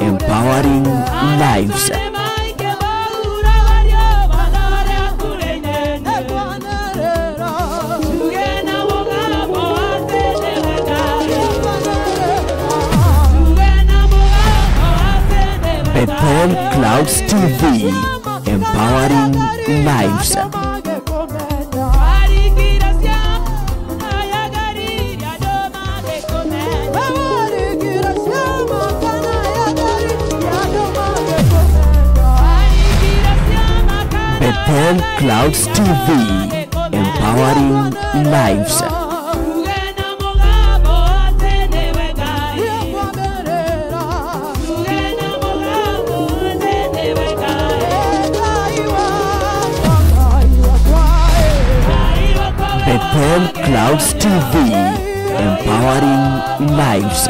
empowering lives. Bethel Clouds TV, empowering lives. Bethel Clouds TV, empowering lives. Bethel Clouds TV, empowering lives.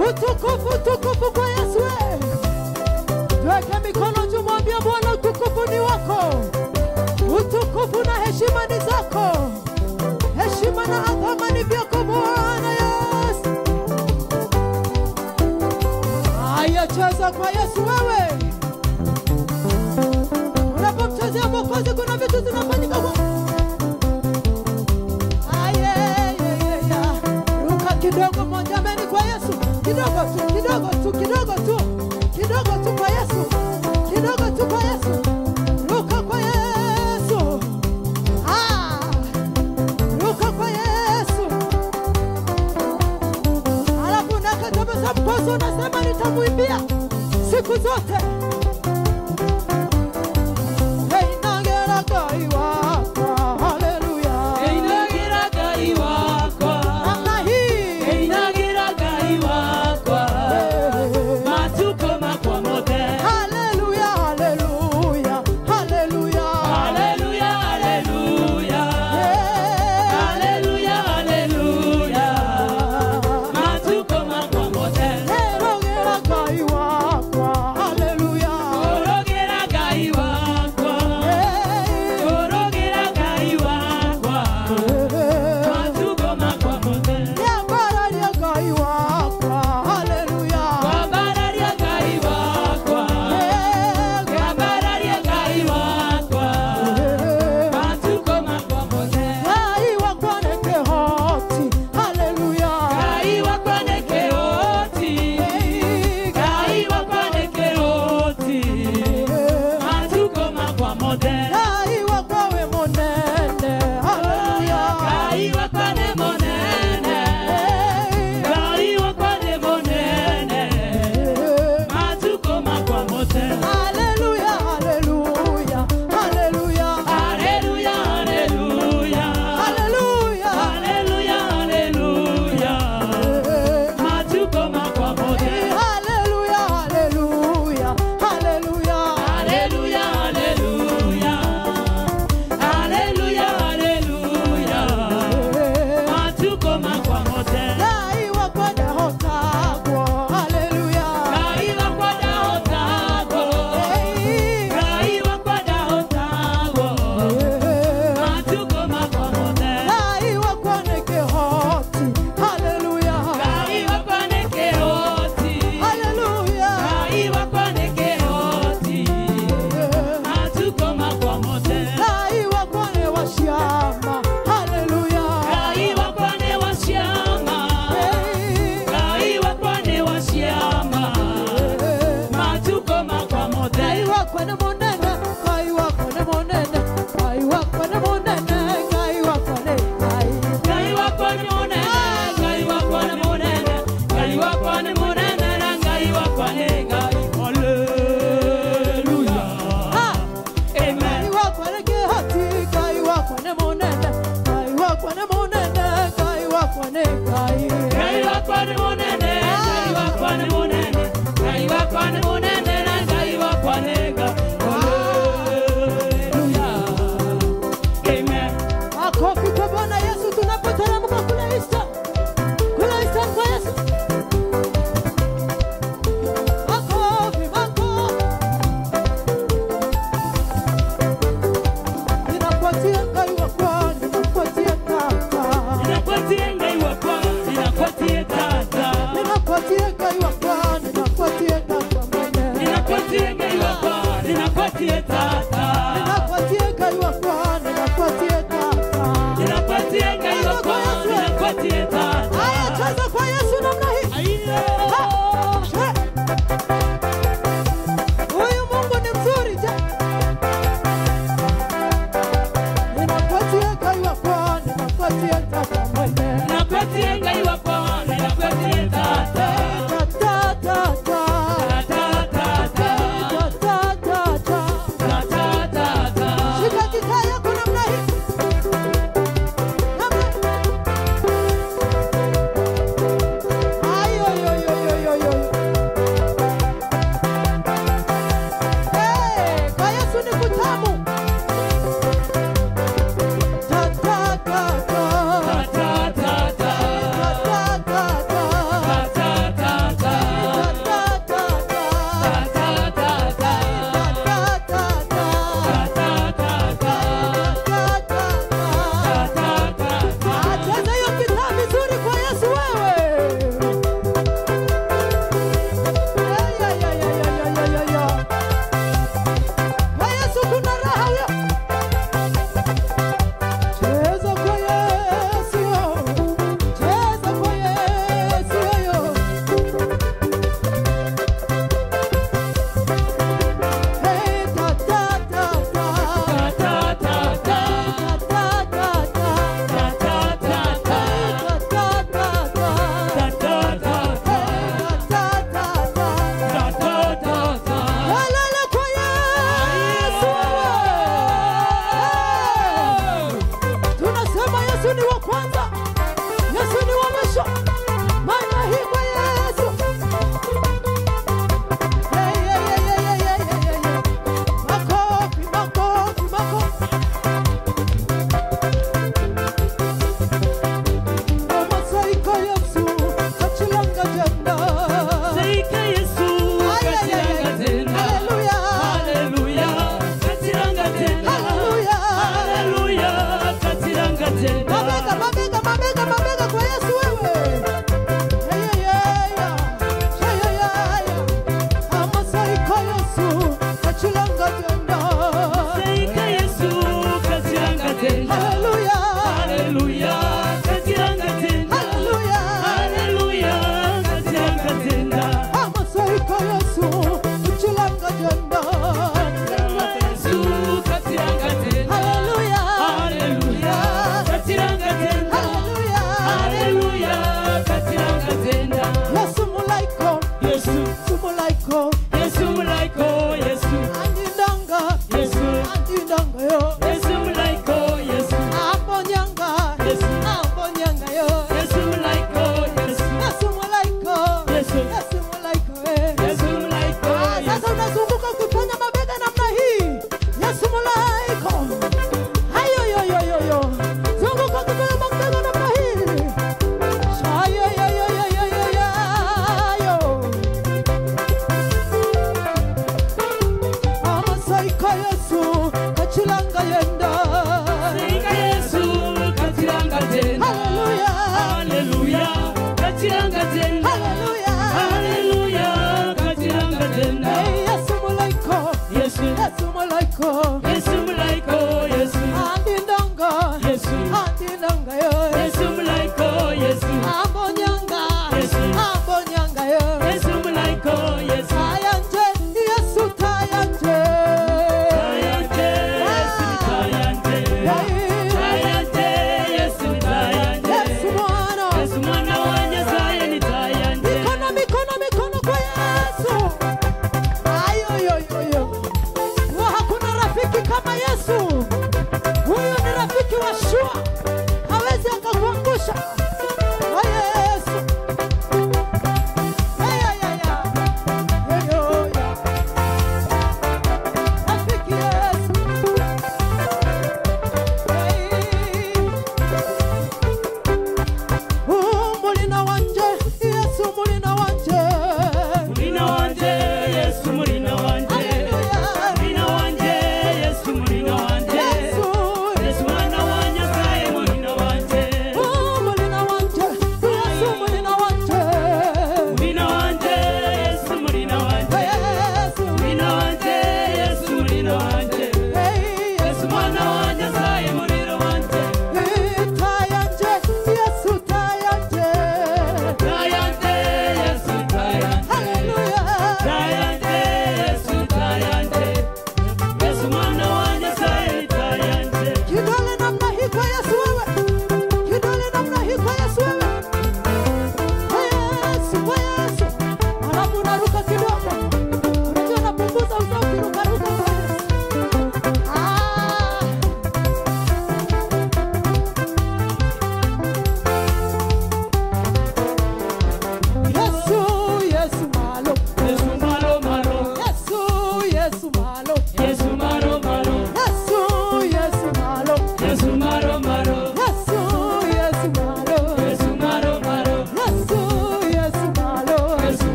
Utukufu kwa Yesu. Tuweke mikono juu, mwambie Bwana utukufu ni wako. Utukufu na heshima ni zako. Heshima na adhama ni vyako Bwana Yesu. Haya, cheza kwa Yesu wewe. Unapomchezea Mwokozi kuna vitu zinafanyika kwa kidogo moja mbele kwa Yesu, kidogo tu, kidogo tu, kidogo tu, kidogo tu kwa Yesu, kidogo tu kwa Yesu, ruka kwa Yesu, ruka kwa Yesu. Alafu nakatabasamu mkoso, nasema nitamuimbia siku zote. Hey, nagera kai wako ni Ngai. Ngai wakwa ni munene, Ngai wakwa ni munene, Ngai wakwa ni munene, na Ngai wakwa ni Ngai. Hallelujah. Amen. Makofi kwa Bwana Yesu tunapoteremka kule Easter. Kule Easter kwa Yesu. Makofi, makofi. Ninakuatia Ngai wakwa, ninakuatia Tata. Ninakuatia Ngai wakwa, ninakuatia Tata. Ninakuatia Ngai wakwa, ninakuatia Tata mwene. Ninakuatia Ngai wakwa, ninakuatia Tata. Ninakuatia Ngai wakwa, ninakuatia Tata. Ninakuatia Ngai wakwa, ninakuatia Tata. Haya, cheza kwa Yesu namna hii. Ha! She! Huyu Mungu ni mzuri je? Ninakuatia Ngai wakwa, ninakuatia Tata mwene. Ninakuatia Ngai wakwa, ninakuatia Tata. Tata, tata. Tata, tata. Tata, tata. Tata, tata. Shika gitaa yako namna hii. Namna. Ayo, yo, yo, yo, yo, yo. Hey, kwa Yesu ni kutamu. Tata, tata. Tata, tata. Tata, tata. Tata, tata. Tata, tata. Tata, tata. Tata, tata. Cheza hiyo gitaa vizuri kwa Yesu wewe. Ya. Kwa Yesu kuna raha huyo. Cheza kwa Yesu. Cheza kwa Yesu yo. Hey, ta ta ta ta. Ta ta ta. Ta ta ta. Halala kwa Yesu wewe. Tunasema Yesu ni wa kwanza, Yesu ni wa mwisho. Maana hii kwa Yesu. Makofi, makofi, makofi. Masai kwa Yesu, kachilanga jenda. Seika Yesu, katiranga tena. Hallelujah. Hallelujah, katiranga tena. Hallelujah. Hallelujah, katiranga tena. Mabega, mabega, mabega, mabega kwa Yesu wewe. Amasai kwa Yesu, kachilanga jenda. Seika Yesu, katiranga tena. Hallelujah. Hallelujah, katiranga tena. Hallelujah. Hallelujah, katiranga tena. Amasai kwa Yesu, kachilanga jenda. Yesu, katiranga tena. Hallelujah. Hallelujah, katiranga tena. Hallelujah. Hallelujah, katiranga tena. Yesu mulaiko, Yesu, Yesu mulaiko. Yesu mulaiko, Yesu, Andindanga, Yesu, andindanga yo. Yesu mulaiko, Yesu, Abonyanga, Yesu, abonyanga yo. Yesu mulaiko, Yesu, Yesu mulaiko, Yesu, Yesu mulaiko eh. Yesu mulaiko, Sasa unazunguka ukifanya mabega namna hii. Yesu mulaiko. Hayo yo yo yo yo. Zunguka ukifanya mabega namna hii. Shayo yo yo yo yo yo yo. Amasai kwa Yesu, kachilanga yenda. Seika Yesu, katiranga tena. Hallelujah. Hallelujah, katiranga tena. Hallelujah. Hallelujah, katiranga tena. Hey, Yesu mulaiko. Yesu, Yesu mulaiko. Yesu mulaiko, Yesu, Andindanga. Yesu, Andindanga yo. Yesu mulaiko, Yesu, Abonyanga. Yesu, Abonyanga yo. Yesu mulaiko, Yesu. Tayanje, Yesu tayanje. Tayante, Yesu tayante. Tayante, Yesu tayante. Yesu mwana. Yesu mwana wa Nyasaye ni tayante. Mikono, mikono, mikono kwa Yesu. Ayo yo yo yo. Wa hakuna rafiki kama Yesu. Huyo ni rafiki wa shua. Hawezi akakuangusha.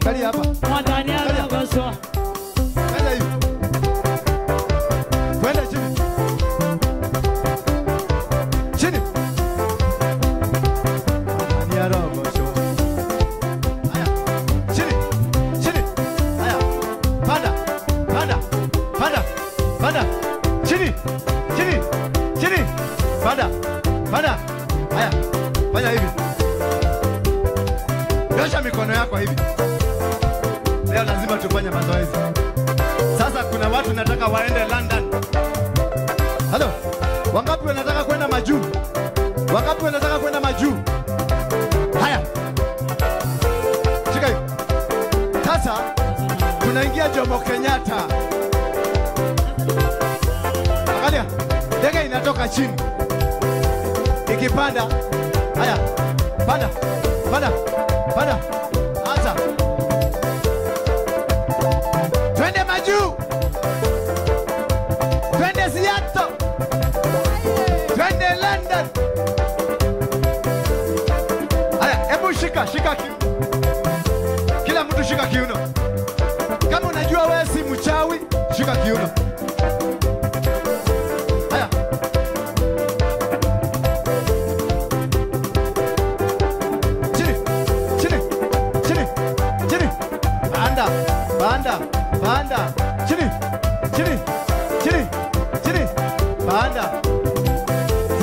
Angalia hapa. Mwadhani arogoswa. Kwenda hivi. Kwenda chini. Chini. Mwadhani arogoswa. Haya. Chini. Chini. Haya. Panda. Panda. Panda. Panda. Chini. Chini. Chini. Panda. Panda. Haya. Fanya hivi. Nyosha mikono yako hivi. Leo lazima tufanye mazoezi. Sasa kuna watu nataka waende London. Halo. Wangapi wanataka kwenda majuu? Wangapi wanataka kwenda majuu? Haya. Shika hivi. Sasa tunaingia Jomo Kenyatta. Angalia. Ndege inatoka chini. Ikipanda. Haya. Panda. Panda. Panda. Anza. Twende majuu. Twende Seattle. Twende London. Haya, hebu shika kiuno. Kila mtu shika kiuno. Kama unajua wewe si mchawi, shika kiuno. Haya. Chini. Chini. Chini. Chini. Panda. Panda. Panda. Chini. Chini. Chini. Chini. Panda.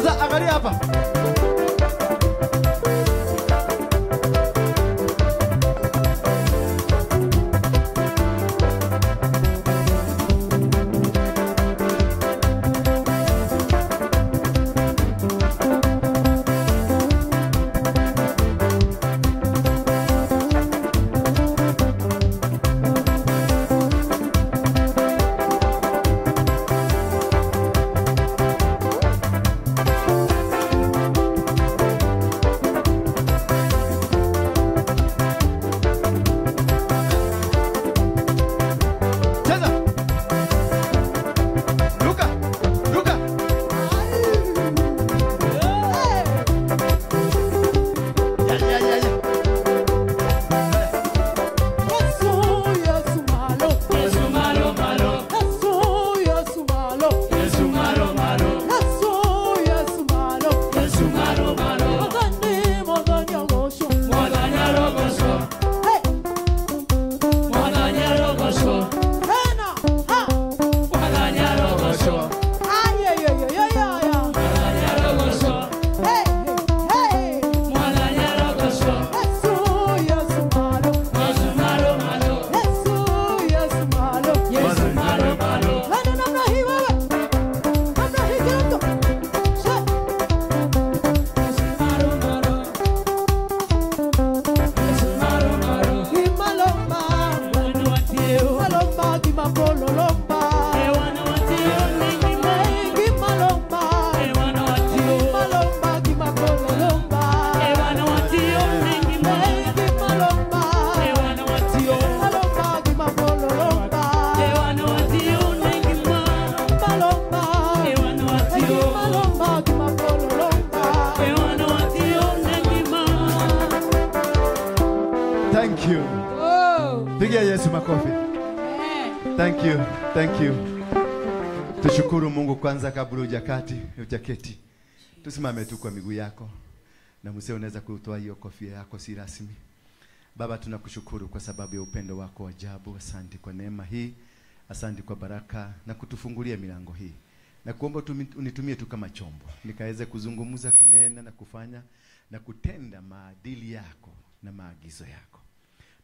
Sasa angalia hapa. Thank you. Pigia Yesu makofi. Thank you. Thank you. Tushukuru Mungu kwanza kabla hujaketi. Tusimame tu kwa miguu yako. Na mzee unaweza kutoa hiyo kofia yako si rasmi. Baba tunakushukuru kwa sababu ya upendo wako wa ajabu. Asante kwa neema hii. Asante kwa baraka na kutufungulia milango hii. Na kuomba unitumie tu kama chombo. Nikaweze kuzungumza, kunena na kufanya na kutenda maadili yako na maagizo yako.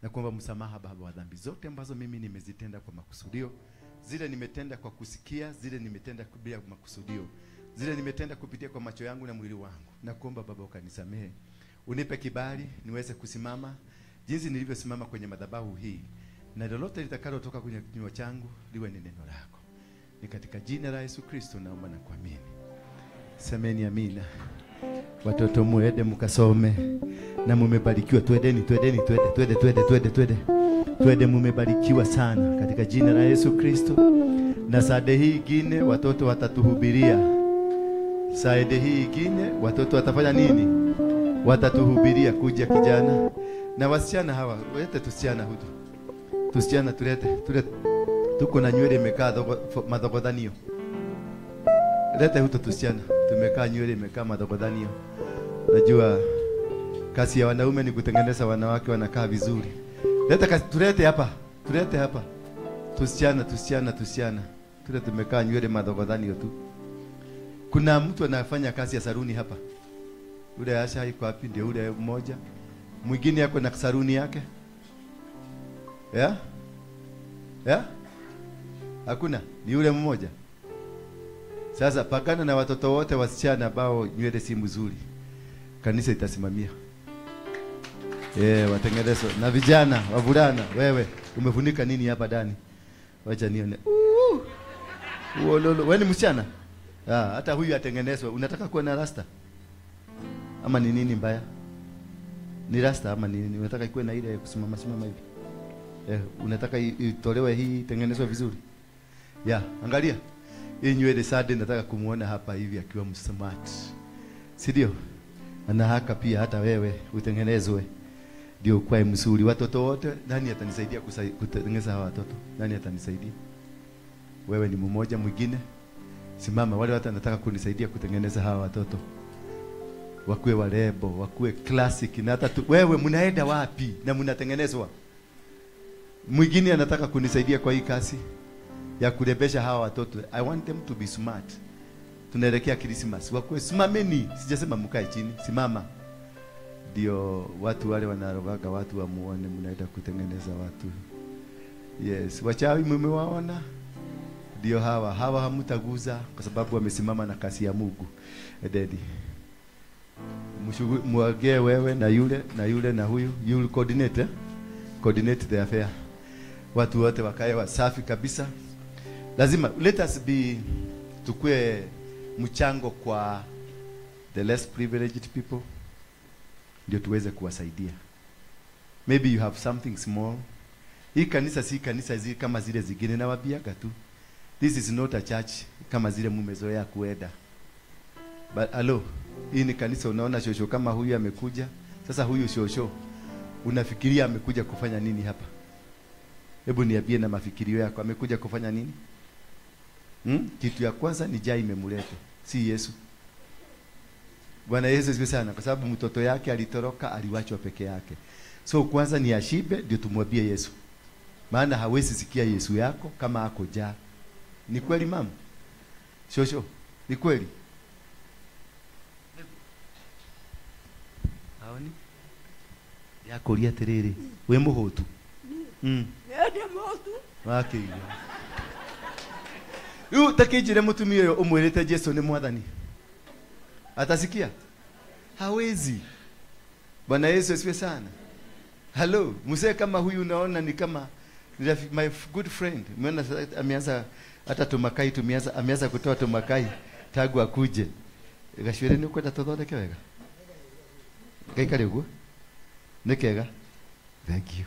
Na kuomba msamaha Baba wa dhambi zote ambazo mimi nimezitenda kwa makusudio. Zile nimetenda kwa kusikia, zile nimetenda bila makusudio. Zile nimetenda kupitia kwa macho yangu na mwili wangu. Na kuomba Baba ukanisamehe. Unipe kibali niweze kusimama jinsi nilivyosimama kwenye madhabahu hii. Na lolote litakalotoka kwenye kinywa changu liwe ni neno lako. Ni katika jina la Yesu Kristo naomba na kuamini. Semeni amina. Watoto muende mukasome na mumebarikiwa. Twende mumebarikiwa sana katika jina la Yesu Kristo. Na sade hii ingine watoto watatuhubiria. Sade hii ingine watoto watafanya nini? Watatuhubiria. Kuja kijana, Na wasichana hawa, wete tusichana hudu. Tusichana tulete. Tuko na nywele imekaa madhogodhanio. Lete hudu tusichana. Tumekaa nywele imekaa madhogodhanio. Najua kazi ya wanaume ni kutengeneza wanawake wanakaa vizuri. Tulete hapa. Tulete hapa. Tusichana. Tule tumekaa nywele madhogodhanio tu. Kuna mtu anafanya kazi ya saruni hapa. Ule Asha yuko wapi? Ndio ule mmoja. Mwingine yako na saruni yake? Yeah? Hakuna, ni yule mmoja. Sasa pakana na watoto wote wasichana ambao nywele si mzuri. Kanisa itasimamia. Watengenezo na vijana, wavulana, wewe umefunika nini hapa ndani? Wacha nione. Wewe ni msichana? Hata huyu atengenezwe. Unataka kuwa na rasta? Ama ni nini mbaya? Ni rasta ama nini? Unataka ikuwe na ile kusimama hivi? Unataka itolewe hii tengenezwe vizuri? Angalia. Hii nywele sade nataka kumuona hapa hivi akiwa smart. Si ndio? Ana haka pia hata wewe utengenezwe. Ndio kwa mzuri. Watoto wote nani atanisaidia kutengeneza hawa watoto? Nani atanisaidia? Wewe ni mmoja, mwingine simama. Wale watu wanataka kunisaidia kutengeneza hawa watoto. Wakuwe warebo, wakuwe classic na hata wewe mnaenda wapi na mnatengenezwa? Mwingine anataka kunisaidia kwa hii kazi ya kurebesha hawa watoto. I want them to be smart. Tunaelekea Christmas. Wakuwe simameni. Sijasema mkae chini. Simama. Ndio watu wale wanarogaga watu wamuone mnaenda kutengeneza watu. Yes, wachawi mmewaona? Ndio hawa hamtaguza kwa sababu wamesimama na kasi ya Mungu. Daddy. Muagee wewe na yule na huyu. You will coordinate the affair. Watu wote wakae wasafi kabisa. Lazima let us be tukue mchango kwa the less privileged people. Ndio tuweze kuwasaidia. Maybe you have something small. Hii kanisa si kanisa kama zile zingine na wabiaga tu. This is not a church kama zile mumezoea kuenda. But hii ni kanisa. Unaona shosho kama huyu amekuja. Sasa huyu shosho unafikiria amekuja kufanya nini hapa? Hebu niambie na mafikirio yako, amekuja kufanya nini? Kitu ya kwanza ni jai imemuleta, si Yesu. Bwana Yesu asifiwe sana, kwa sababu mtoto yake alitoroka, aliwachwa peke yake. So kwanza ni ashibe ndio tumwambie Yesu. Maana hawezi sikia Yesu yako kama ako jaa. Ni kweli mama? Shosho, ni kweli? Haoni? Yako lia terere. We muhotu. Yeye muhotu. Wake. Takijire mutumie umwelete Yesu ni mwathani. Atasikia? Hawezi. Bwana Yesu asifiwe sana. Hello, mzee kama huyu unaona ni kama my good friend. Mwana ameanza hata tumakai ameanza kutoa tumakai tagu akuje. Gashwere ni kwenda tothondeke wega. Gaikare uguo. Nikega. Thank you.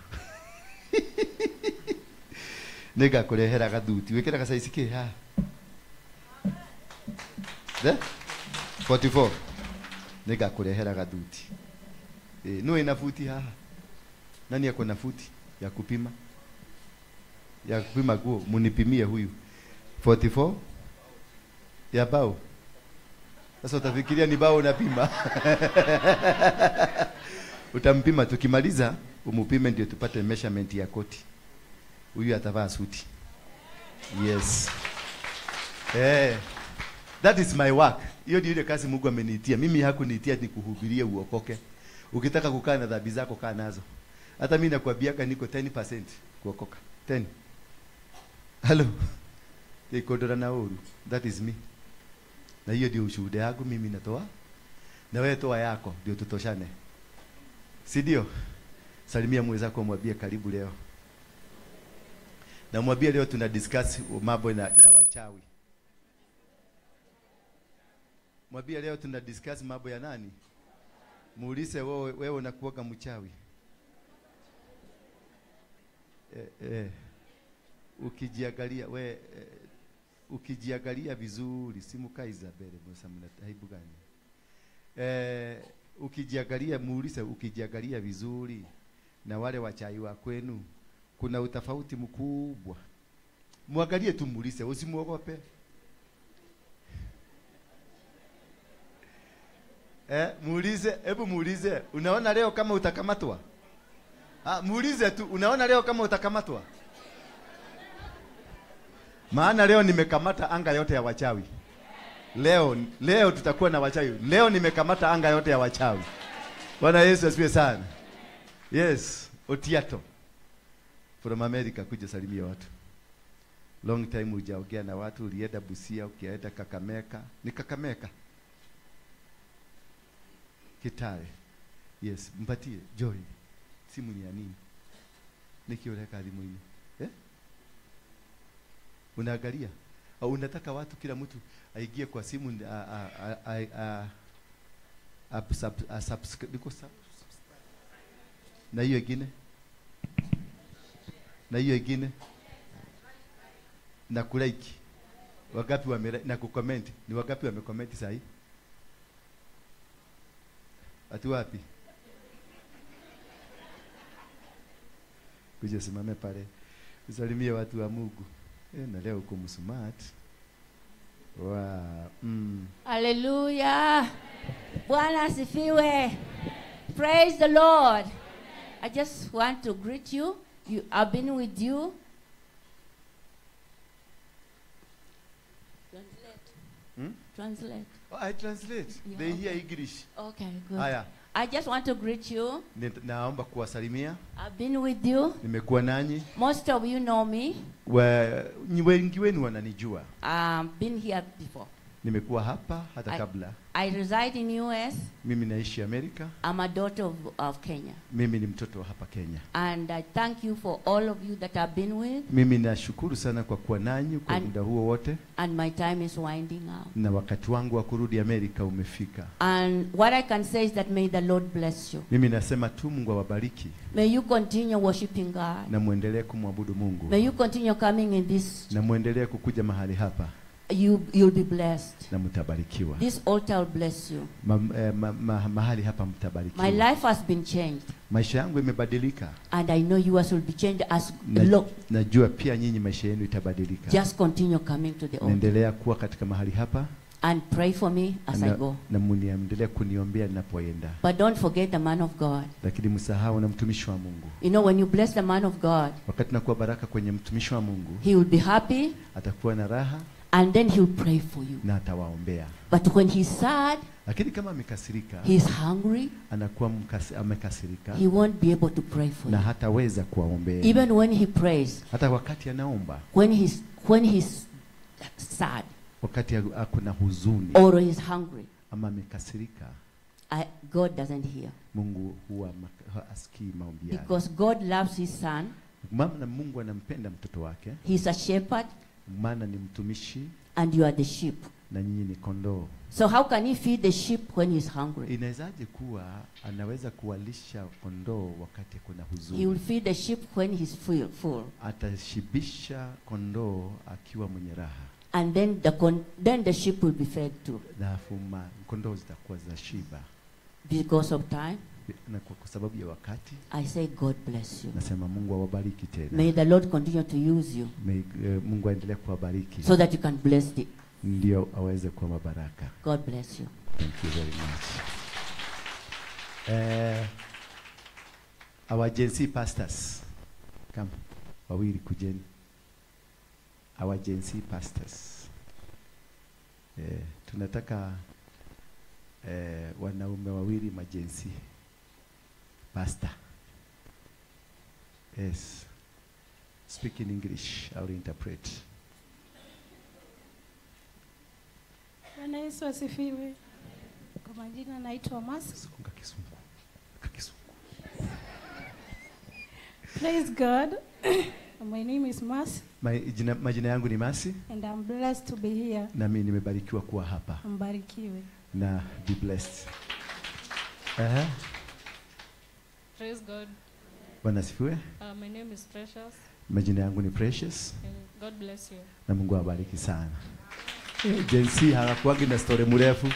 Nega kurehera gathuti. Wikira gacaici ki ha. 44. Nega kurehera gathuti. No ina futi haha. Nani yako na futi ya kupima? Ya kupima guo, munipimie huyu. 44 ya bao. Sasa utafikiria ni bao unapima. Utampima, tukimaliza umupime ndio tupate measurement ya koti. Huyu atavaa suti. Yes. That is my work. Hiyo ndio ile kazi Mungu ameniitia. Mimi hakuniitia ni kuhubirie uokoke. Ukitaka kukaa na dhambi zako kaa nazo. Hata mimi nakwambiaka niko 10% kuokoka. 10. Hello. Kikodora na uru. That is me. Na hiyo ndio ushuhuda wangu mimi natoa. Na wewe toa yako ndio tutoshane. Si ndio? Salimia mwenzako mwambie karibu leo. Na mwambie leo tuna discuss mambo ya wachawi. Mwambie leo tuna discuss mambo ya nani? Muulize wewe unakuwa mchawi. Ukijiangalia ukijiangalia vizuri, simu kaiza mbele msa mna aibu gani? Ukijiangalia muulize, ukijiangalia vizuri na wale wachai wa kwenu kuna utofauti mkubwa. Muangalie tu, muulize, usimuogope. Muulize, hebu muulize, unaona leo kama utakamatwa? Muulize tu, unaona leo kama utakamatwa? Maana leo nimekamata anga yote ya wachawi. Leo tutakuwa na wachawi. Leo nimekamata anga yote ya wachawi. Bwana Yesu asifiwe sana. Yes, Otiato from America kuja salimia watu. Long time hujaongea na watu, ulienda Busia, ukienda Kakamega. Ni Kakamega? Kitale. Yes, mpatie Joy. Simu ni ya nini? Nikioleka alimuini. Unaangalia? Au unataka watu kila mtu aingie kwa simu subscribe na hiyo ingine? Na hiyo ingine? Na kulike. Wangapi na kucomment? Ni wangapi wamecomment sasa hivi? Watu wapi? Kuja simame pale. Usalimie watu wa Mungu. Na leo uko smart. Wow. Hallelujah. Bwana asifiwe. Praise the Lord. I just want to greet you. I've been with you. Translate. Oh, I translate. Yeah, They okay. hear English. Okay, good. Haya. I just want to greet you. Naomba kuwasalimia. I've been with you. Nimekuwa nanyi. Most of you know me. Wengi wenu wananijua. Been here before. Nimekuwa hapa hata kabla. I reside in US. Mimi naishi Amerika. I'm a daughter of Kenya. Mimi ni mtoto wa hapa Kenya. And I thank you for all of you that I've been with. Mimi nashukuru sana kwa kuwa nanyi kwa muda huo wote. And my time is winding out. Na wakati wangu wa kurudi Amerika umefika. And what I can say is that may the Lord bless you. Mimi nasema tu Mungu awabariki. May you continue worshiping God. Na muendelee kumwabudu Mungu. May you continue coming in this. Na muendelee kukuja mahali hapa. You'll be blessed. Na mtabarikiwa. This altar will bless you. Mahali hapa mtabarikiwa. My life has been changed. Maisha yangu imebadilika. And I know yours will be changed as najua pia nyinyi maisha yenu itabadilika. Just continue coming to the altar. Naendelea kuwa katika mahali hapa. And pray for me as I go. Na mniendelee kuniombea ninapoenda. But don't forget the man of God. Lakini msahau na mtumishi wa Mungu. You know, when you bless the man of God, wakati nakuwa baraka kwenye mtumishi wa Mungu, he will be happy. Atakuwa na raha. And then he'll pray for you. Na atawaombea. But when he's sad, lakini kama amekasirika, he's hungry, anakuwa amekasirika, he won't be able to pray for na you. hataweza kuwaombea. Even when he prays, hata wakati anaomba, when he's sad, wakati akuna huzuni, or he's hungry, ama amekasirika, God doesn't hear. Mungu huwa hasikii maombi yake. Because God loves his son. Maana Mungu anampenda mtoto wake. He's a shepherd. Maana ni mtumishi. And you are the sheep. Na nyinyi ni kondoo. So how can he feed the sheep when he's hungry? Inawezaje kuwa anaweza kuwalisha kondoo wakati kuna huzuni? He will feed the sheep when he's full. Atashibisha kondoo akiwa mwenye raha. And then the sheep will be fed too. Na kondoo zitakuwa za shiba. Because of time. Na kwa sababu ya wakati, I say God bless you. Nasema Mungu awabariki tena. May the Lord continue to use you. May Mungu aendelee kuwabariki. So that you can bless the. Ndio aweze kuwa mabaraka. God bless you. Thank you very much. Our Gen Z pastors, come. Wawili kujeni. Our Gen Z pastors. Tunataka wanaume wawili majensi. Pastor. Yes. Speak in English. I will interpret. Bwana Yesu asifiwe. Kwa majina naitwa Masi. Kizungu. Praise God. My name is Masi. Majina yangu ni Masi. And I'm blessed to be here. Na mimi nimebarikiwa kuwa hapa. Mbarikiwe. Na be blessed. Praise God. Bwana asifiwe. My name is Precious. Majina yangu ni Precious. And God bless you. Na Mungu awabariki sana. Jensi hawakuangi na story mrefu.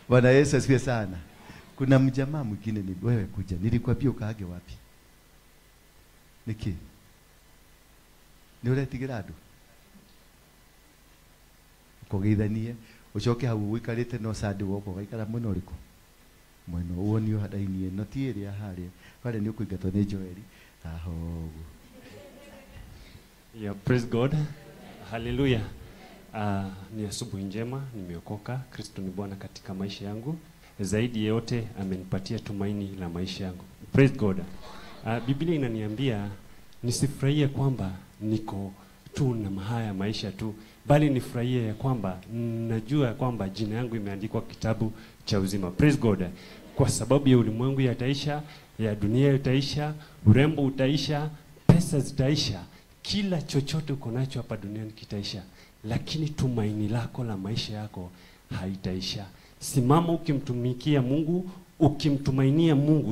Bwana Yesu asifiwe sana. Kuna mjamaa mwingine ni wewe kuja. Nilikwambia ukaage wapi? Niki. Ni uretigĩra andũ. Kũgeithanie. Ucoke hau wikarĩte no sadi woko gaikara mwena ũrĩkũ? Mwena uonio hadaini no ti ĩrĩa harĩa. Wale ni ũkũingatwo nĩ Joeli. Aho. Yeah, praise God. Hallelujah. Ni asubuhi njema, nimeokoka. Kristo ni Bwana katika maisha yangu. Zaidi yote amenipatia tumaini la maisha yangu. Praise God. Biblia inaniambia nisifurahie kwamba niko tu na mahaya maisha tu, bali nifurahie ya kwamba najua kwamba jina yangu imeandikwa kitabu cha uzima. Praise God. Kwa sababu ya ulimwengu yataisha, ya dunia itaisha, urembo utaisha, pesa zitaisha, kila chochote uko nacho hapa duniani kitaisha, lakini tumaini lako la maisha yako haitaisha. Simama ukimtumikia Mungu, ukimtumainia Mungu,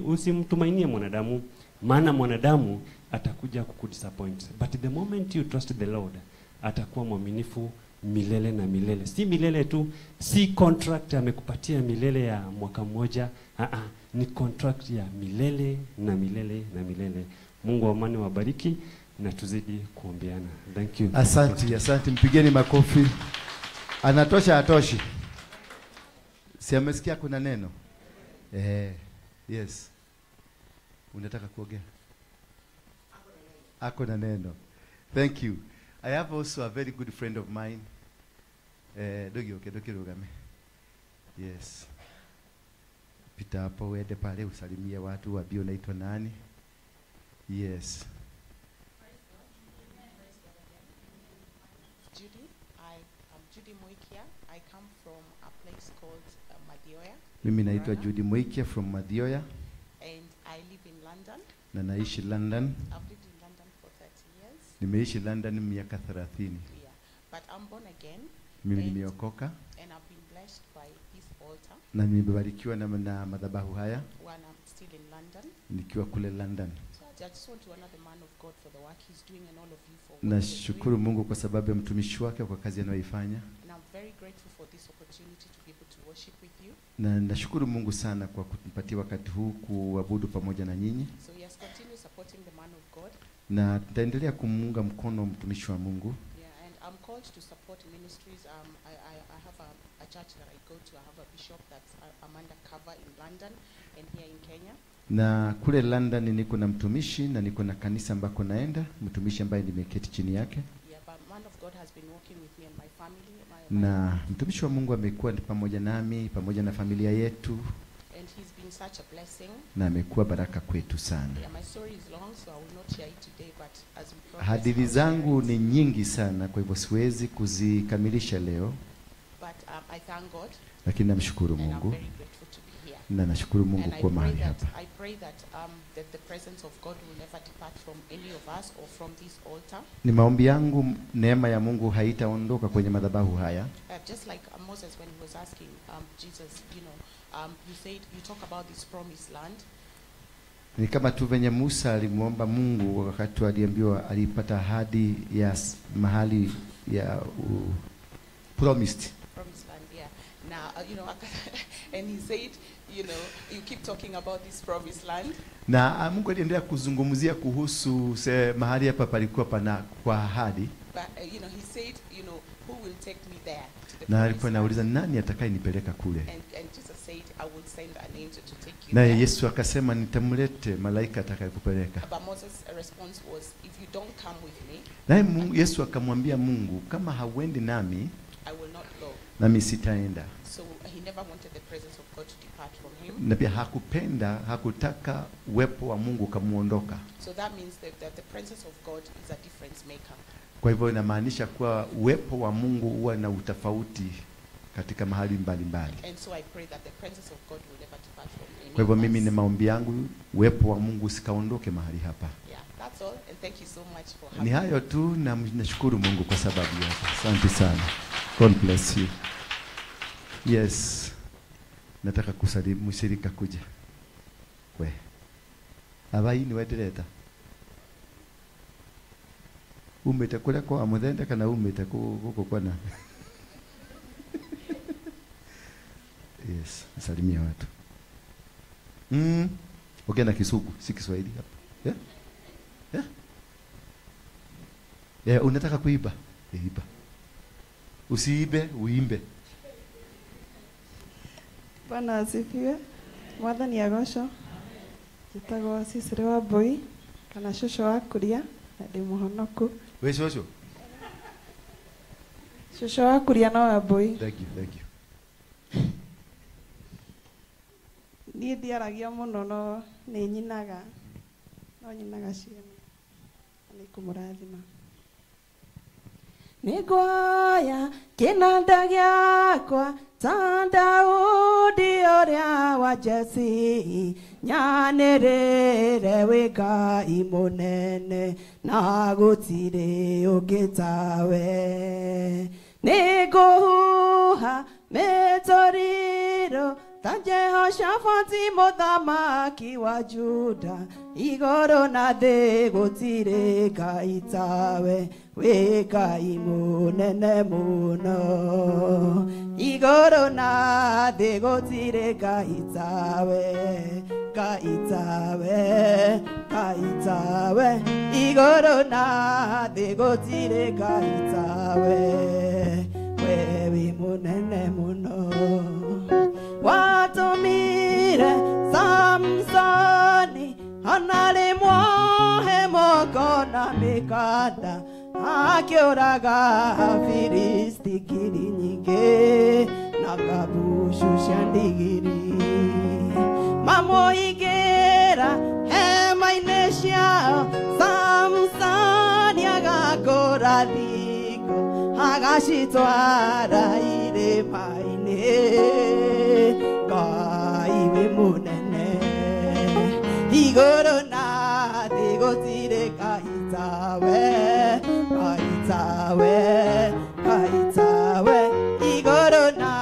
usimtumainie mwanadamu, maana mwanadamu atakuja kukudisappoint. But the moment you trust the Lord, atakuwa mwaminifu milele na milele. Si milele tu, si contract amekupatia milele ya mwaka mmoja, ni contract ya milele na milele na milele. Mungu wa amani wabariki na tuzidi kuombeana. Thank you. Asante, mpigeni makofi. Anatosha atoshi. Si amesikia kuna neno? Yes. Unataka kuongea? Ako na neno. Thank you. I have also a very good friend of mine. Dogi rugame. Yes. Pita hapo uende pale usalimie watu, waambie unaitwa nani? Yes. Judy. I'm Judy Moikia. I come from a place called Madioya. Mimi naitwa Judy Moikia from Madioya. And I live in London. Na naishi London. I've lived in London for 30 years. Nimeishi London miaka 30. Yeah. But I'm born again. Mimi nimeokoka. And I've been blessed by this altar. Na nimebarikiwa na madhabahu haya. When I'm still in London. Nikiwa kule London. So I just want to honor the man of God for the work he's doing and all of you for what Nashukuru Mungu kwa sababu ya mtumishi wake kwa kazi anayoifanya. And I'm very grateful for this opportunity to be able to worship with you. Na nashukuru Mungu sana kwa kunipatia wakati huu kuabudu pamoja na nyinyi. So yes, continue supporting the man of God. Na tutaendelea kumuunga mkono mtumishi wa Mungu. Yeah, and I'm called to support ministries. I have a church that I go to. I have a bishop that's I'm undercover in London and here in Kenya. Na kule London niko na mtumishi na niko na kanisa ambako naenda, mtumishi ambaye nimeketi chini yake. Yeah, but man of God has been working with me and my family. Na mtumishi wa Mungu amekuwa pamoja nami, pamoja na familia yetu. And he's been such a blessing. Na amekuwa baraka kwetu sana. Yeah, my story is long, so I will not share it today, but as we progress. Hadithi zangu ni nyingi sana, kwa hivyo siwezi kuzikamilisha leo. But I thank God. Lakini namshukuru Mungu. And I'm very grateful to be here. Na nashukuru Mungu kwa mahali hapa. I pray that the presence of God will never depart from any of us or from this altar. Ni maombi yangu neema ya Mungu haitaondoka kwenye madhabahu haya. Just like Moses when he was asking Jesus, you said you talk about this promised land. Ni kama tu venye Musa alimuomba Mungu wakati aliambiwa alipata ahadi ya mahali ya promised Land, yeah. Now, and he said, you keep talking about this promised land. Na Mungu aliendelea kuzungumzia kuhusu mahali hapa palikuwa pana kwa ahadi. But he said, who will take me there? Na alikuwa anauliza nani atakayenipeleka kule? And Jesus said, I will send an angel to take you na there. Yesu akasema nitamlete malaika atakayekupeleka. But Moses' response was, if you don't come with me, naye Yesu akamwambia Mungu, kama hauendi nami, I will not go. nami sitaenda. So he never wanted the presence of God to depart from him. Na pia hakutaka uwepo wa Mungu kamuondoka. So that means that the presence of God is a difference maker. Kwa hivyo inamaanisha kuwa uwepo wa Mungu huwa na utofauti katika mahali mbalimbali. And so I pray that the presence of God will never depart from any. Kwa hivyo mimi ni maombi yangu uwepo wa Mungu usikaondoke mahali hapa. Yeah, that's all, and thank you so much for having Ni hayo tu, na nashukuru Mungu kwa sababu yako. Asante sana. God bless you. Yes. Nataka kusalimu mshirika kuja. We. Abai ni wedireta. Umete kule kwa muthende kana umete guko kwana. Yes, salimia watu. Ongea na Kisugu, si Kiswahili hapa. Yeah? Unataka kuiba? Iba. Usiibe, uimbe. Bwana asifiwe. Mwathani agocwo. Njĩtagwo Cicirĩ wa Mbũi kana cũcũ wa Kuria na ndĩ mũhonoku. We cũcũ? Cũcũ wa Kuria no wa Mbũi. Thank you, thank you. Niĩ ndiaragia mũno no nĩ nyinaga. No nyinaga ciana. Nĩ kũmũrathima. Nĩngwaya kĩnanda gĩakwa ta Daudi ũrĩa wa Jesi, nyanĩrĩre wĩ Ngai mũnene na gũtirĩ ũngĩ tawe. Nĩngũhuha mĩtoriro ta Jehoshafati mũthamaki wa Juda, igũrũ na thĩ gũtirĩ Ngai tawe, wĩ Ngai mũnene mũno. Igũrũ na thĩ gũtirĩ Ngai tawe, Ngai tawe, Ngai tawe. Igũrũ na thĩ gũtirĩ Ngai tawe, we wĩ mũnene mũno. Watumire Samsoni anarĩ mwohe moko na mĩkanda, akĩũraga Afilisti ngiri nyingĩ na ngabucu cia ndigiri. Mamũhingĩra hema-inĩ ciao, Samsoni agakũra thingo, agacitwara irĩma-inĩ. Ngai wĩ mũnene, igũrũ na thĩ gũtirĩ Ngai tawe, Ngai tawe, Ngai tawe. Igũrũ na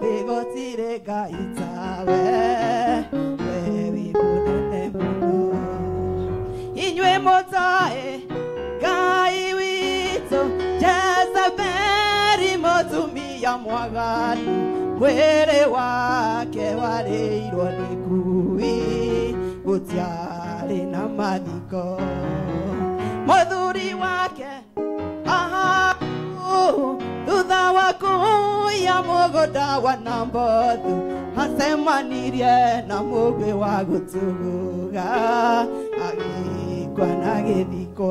thĩ gũtirĩ Ngai tawe, we wĩ mũnene mũno. Inyuĩ mũtoĩ Ngai witũ Jezebeli mũtumia mwaganu, mwĩrĩ wake warĩirwo nĩ ngui, gũtiarĩ na mathiko. Mũthuri wake Ahabu thutha wa kuya mũgũnda wa Nabothu, acemanirie na mũgwĩ wa gũtũgũga, agĩkua na gĩthiko.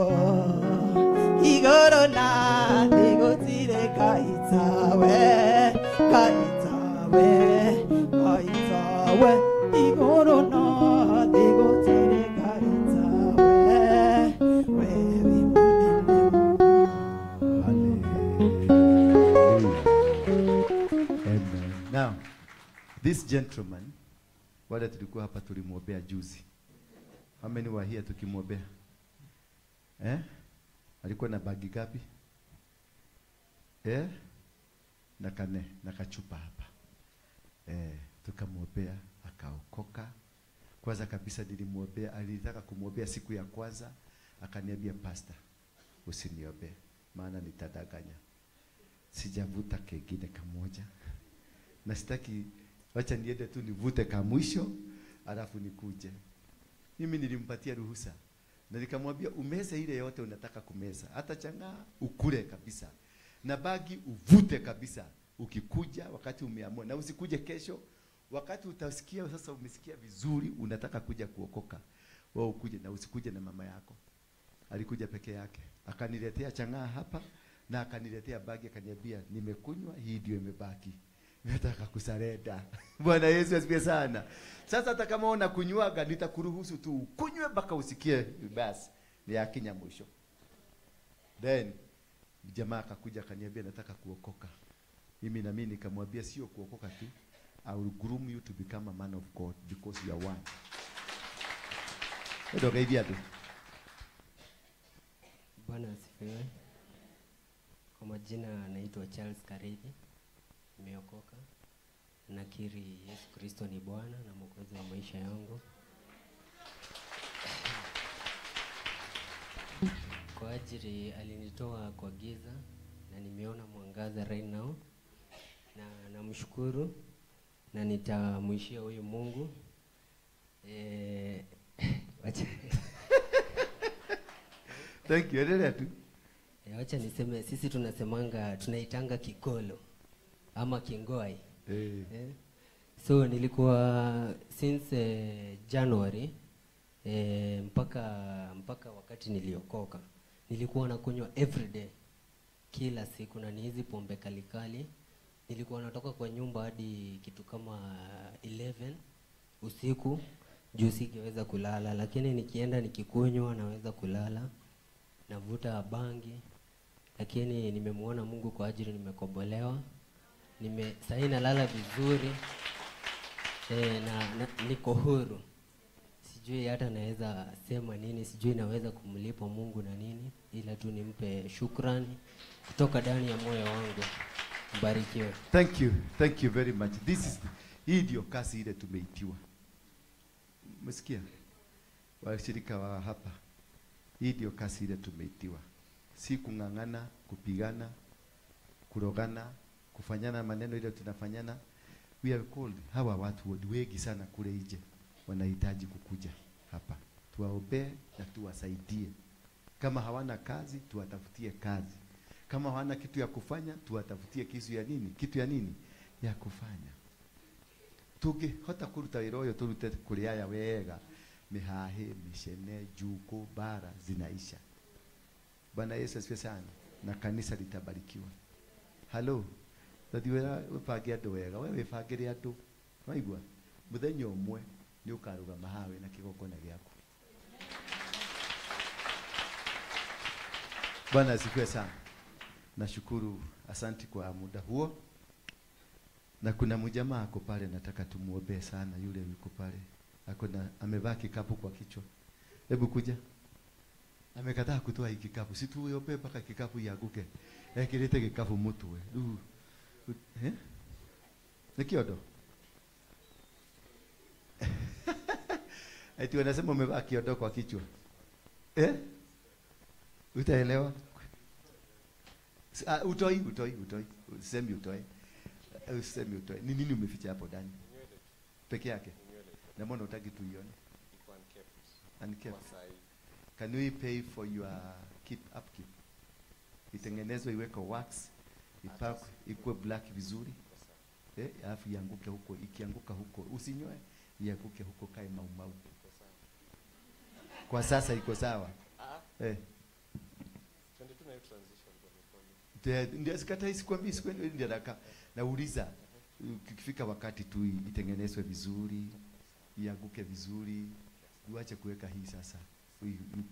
Igũrũ na thĩ gũtirĩ Ngai tawe, Ngai tawe, Ngai tawe. Igũrũ na thĩ gũtirĩ Ngai tawe, we wĩ mũnene. Amen. Now, this gentleman, wale tulikuwa hapa tulimwombea juzi. How many were here tukimwombea? Alikuwa na bagi gapi? Na kachupa hapa. Tukamwombea akaokoka. Kwanza kabisa nilimwombea, alitaka kumwombea siku ya kwanza, akaniambia pastor, usiniombee maana nitadanganya. Sijavuta kingine kamoja. Na sitaki, wacha niende tu nivute ka mwisho alafu nikuje. Mimi nilimpatia ruhusa. Na nikamwambia umeze ile yote unataka kumeza. Hata changa ukule kabisa. Na bagi uvute kabisa. Ukikuja wakati umeamua, na usikuje kesho wakati utasikia sasa umesikia vizuri unataka kuja kuokoka. Wewe ukuje, na usikuje na mama yako. Alikuja peke yake. Akaniletea changa hapa na akaniletea bagi, akaniambia nimekunywa, hii ndio imebaki. Nataka kusarenda. Bwana Yesu asifiwe sana. Sasa hata kama una kunywaga nitakuruhusu tu kunywe mpaka usikie basi ni akinya mwisho. Then jamaa akakuja akaniambia nataka kuokoka. Mimi na mimi nikamwambia sio kuokoka tu. I will groom you to become a man of God because you are one. Ndio kaivia tu. Bwana asifiwe. Kwa majina naitwa Charles Karedi. Nimeokoka. Nakiri Yesu Kristo ni Bwana na Mwokozi wa maisha yangu. Kwa ajili alinitoa kwa giza na nimeona mwangaza right now. Na namshukuru na nitamwishia huyu Mungu. Wacha Thank you. Endelea tu. Wacha niseme sisi tunasemanga tunaitanga kikolo ama kingoi. So nilikuwa since January mpaka wakati niliokoka nilikuwa nakunywa every day kila siku, na ni hizi pombe kalikali. Nilikuwa natoka kwa nyumba hadi kitu kama 11 usiku juu singeweza kulala, lakini nikienda nikikunywa naweza kulala. Navuta bangi, lakini nimemuona Mungu kwa ajili nimekombolewa. Sasa nalala vizuri na niko huru. Sijui hata naweza sema nini, sijui naweza kumlipa Mungu na nini, ila tu nimpe shukrani kutoka ndani ya moyo wangu. Mbarikiwe. Thank you very much. Hii ndio kazi ile tumeitiwa. Umesikia? Washirika wa hapa. Hii ndio kazi ile tumeitiwa. Si kung'ang'ana, kupigana, kurogana, kufanyana maneno ile tunafanyana. We are called. Hawa watu wengi sana kule nje wanahitaji kukuja hapa. Tuwaombee na tuwasaidie. Kama hawana kazi, tuwatafutie kazi. Kama hawana kitu ya kufanya, tuwatafutie kitu ya nini? Ya kufanya. Tuge hota kuruta iroyo turute kuri aya wega. Mihahe, mishene, juko, bara zinaisha. Bwana Yesu asifiwe sana na kanisa litabarikiwa. Hello. Tadiwera wepagia ndo wega. Wewe wefagiria ndo. Waigwa. Muthenya umwe ni ukaruga mahawe na kigokona giaku. Bwana asifiwe sana. Nashukuru, asante kwa muda huo. Na kuna mjamaa ako pale nataka tumuombe sana, yule yuko pale. Amevaa kikapu kwa kichwa. Hebu kuja. Amekataa kutoa hiki kikapu. Si tu uombe paka kikapu yaguke. Kilete kikapu mtu we. Nikiodo. Eti wanasema umevaa kiodo kwa kichwa. Utaelewa? Utoi. Usemi utoi. Ni nini umeficha hapo ndani? Peke yake. Na mbona utaki tuione? Unkept. Can we pay for your upkeep? Itengenezwe iweke wax, ipakwe, ikuwe black vizuri. Alafu ianguke huko, ikianguka huko usinyoe, ianguke huko kae maumau. Kwa sasa iko sawa. Ndio sikatai sikwambii ndio nauliza ukifika wakati tu itengenezwe vizuri, ianguke vizuri, uache kuweka hii sasa.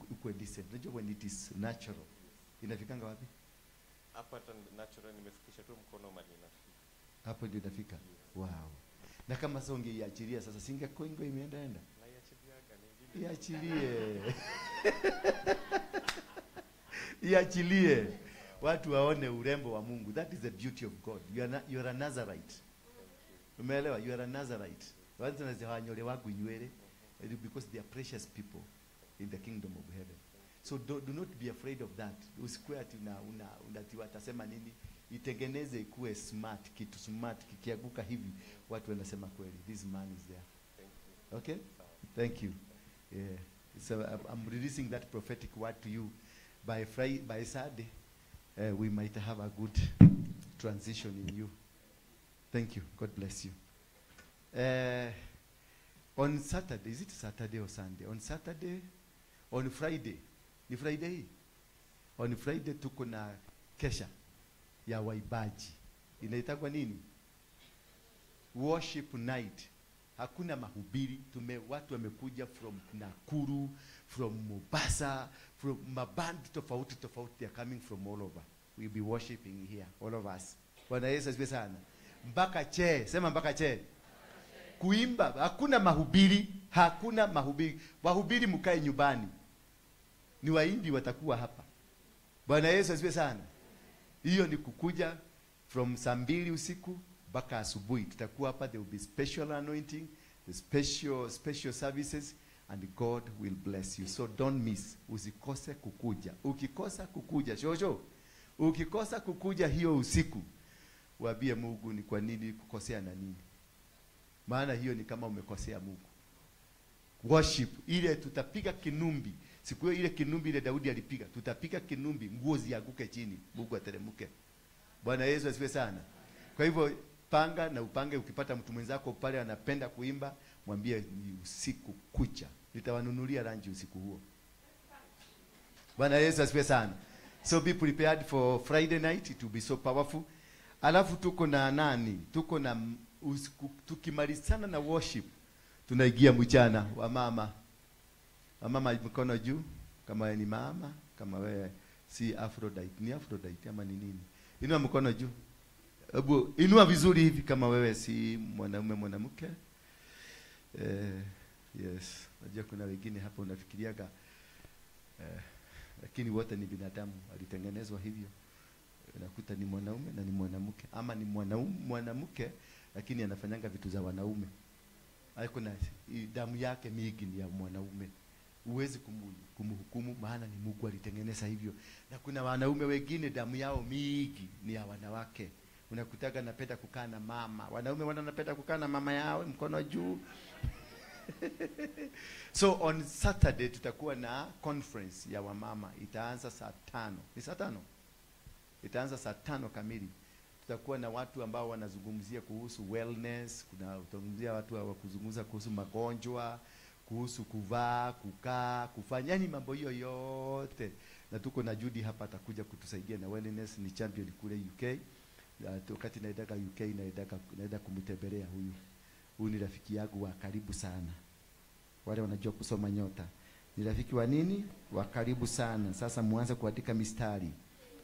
Uko decent. Unajua when it is natural. Inafikanga wapi? Hapa natural nimefikisha tu mkono mali inafika. Hapo ndio inafika. Wow. Na kama sasa ungeiachilia sasa singekoingo imeenda. Na iachilie. Iachilie. Watu waone urembo wa Mungu. That is the beauty of God. You are a Nazarite. Umeelewa? You are a Nazarite. Watu wanazihanyole wangu nywele because they are precious people in the kingdom of heaven. So do not be afraid of that. Usikue ati watasema nini? Itengeneze ikuwe smart, kitu smart kikiaguka hivi watu wanasema kweli this man is there. Okay? Thank you. Yeah. So I'm releasing that prophetic word to you by Saturday. We might have a good transition in you. Thank you. God bless you. On Saturday, is it Saturday or Sunday? On Saturday, on Friday. Ni Friday. On Friday tuko na kesha ya waibaji. Inaitwa nini? Worship night. Hakuna mahubiri. Watu wamekuja from Nakuru, from Mombasa, from maband tofauti. They are coming from all over. We'll be worshiping here, all of us. Bwana Yesu asifiwe sana. Mpaka che, sema mpaka che. Kuimba, hakuna mahubiri, hakuna mahubiri. Wahubiri mkae nyumbani. Ni waimbi watakuwa hapa. Bwana Yesu asifiwe sana. Hiyo ni kukuja from saa 2 usiku mpaka asubuhi. Tutakuwa hapa, there will be special anointing, the special services, and God will bless you. So don't miss. Usikose kukuja. Ukikosa kukuja, shosho. Ukikosa kukuja hiyo usiku, waambie Mungu ni kwa nini kukosea na nini. Maana hiyo ni kama umekosea Mungu. Worship ile tutapiga kinumbi. Siku hiyo ile kinumbi ile Daudi alipiga, tutapiga kinumbi nguo zianguke chini, Mungu ateremke. Bwana Yesu asifiwe sana. Kwa hivyo panga na upange, ukipata mtu mwenzako pale anapenda kuimba, mwambie ni usiku kucha, nitawanunulia ranji usiku huo. Bwana Yesu asifiwe sana. So be prepared for Friday night, it will be so powerful. Alafu tuko na nani? Tuko na tukimalizana na worship, tunaingia mchana wa mama. Wa mama mkono juu kama wewe ni mama, kama wewe si Aphrodite, ni Aphrodite ama ni nini? Inua mkono juu. Hebu inua vizuri hivi kama wewe si mwanaume mwanamke. Yes, najua kuna wengine hapa unafikiriaga lakini wote ni binadamu, walitengenezwa hivyo. Unakuta ni mwanaume na ni mwanamke, ama ni mwanamke lakini anafanyanga vitu za wanaume. Haiko na damu yake mingi ni ya mwanaume. Uwezi kumhukumu, maana ni Mungu alitengeneza hivyo. Na kuna wanaume wengine damu yao mingi ni ya wanawake. Unakutaka napenda kukaa na mama. Wanaume wanapenda kukaa na mama yao, mkono juu. So on Saturday tutakuwa na conference ya wamama. Itaanza saa 5. Ni saa 5? Itaanza saa 5 kamili. Tutakuwa na watu ambao wanazungumzia kuhusu wellness, tutazungumzia watu wa kuzungumza kuhusu magonjwa, kuhusu kuvaa, kukaa, kufanya, yani mambo hiyo yote. Na tuko na Judy hapa atakuja kutusaidia na wellness, ni champion kule UK. Wakati naenda UK naenda kumtembelea huyu. Huyu ni rafiki yangu wa karibu sana. Wale wanajua kusoma nyota. Ni rafiki wa nini? Wa karibu sana. Sasa muanze kuandika mistari.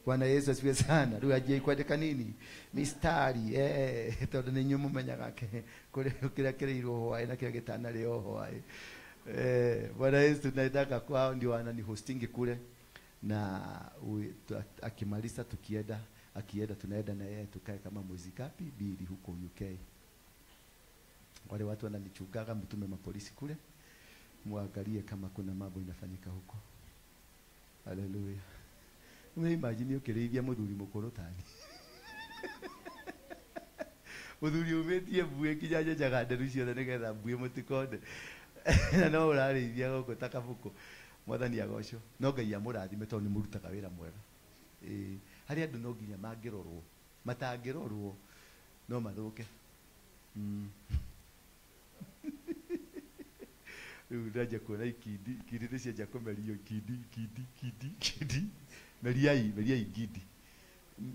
Bwana Yesu asifiwe sana. Rua je kuandika nini? Mistari. Todo ni nyumu menyagake. Kule kila iroho na kila getana leo hoai. Bwana Yesu tunaitaka kwao ndio wanani hosting kule. Na akimaliza tukienda tunaenda na yeye tukae kama mwezi ngapi? 2 huko UK. Wale watu wananichugaga mtume mapolisi kule, muangalie kama kuna mambo inafanyika huko. Haleluya. Imagine ukirithia muthuri mukuru tani. Muthuri umetie buye kijaje jaganderu ciothe nigetha buye mutikonde. Na no urarithia goko takabuko. Mwathani agocwo. No Ngai amurathime tondu ni murutaga wira mwega. Hari andu no nginya mangirorwo. Matangirorwo no mathuke. Unaja kuona ikidi ndio cia komerio kidi meriai gidi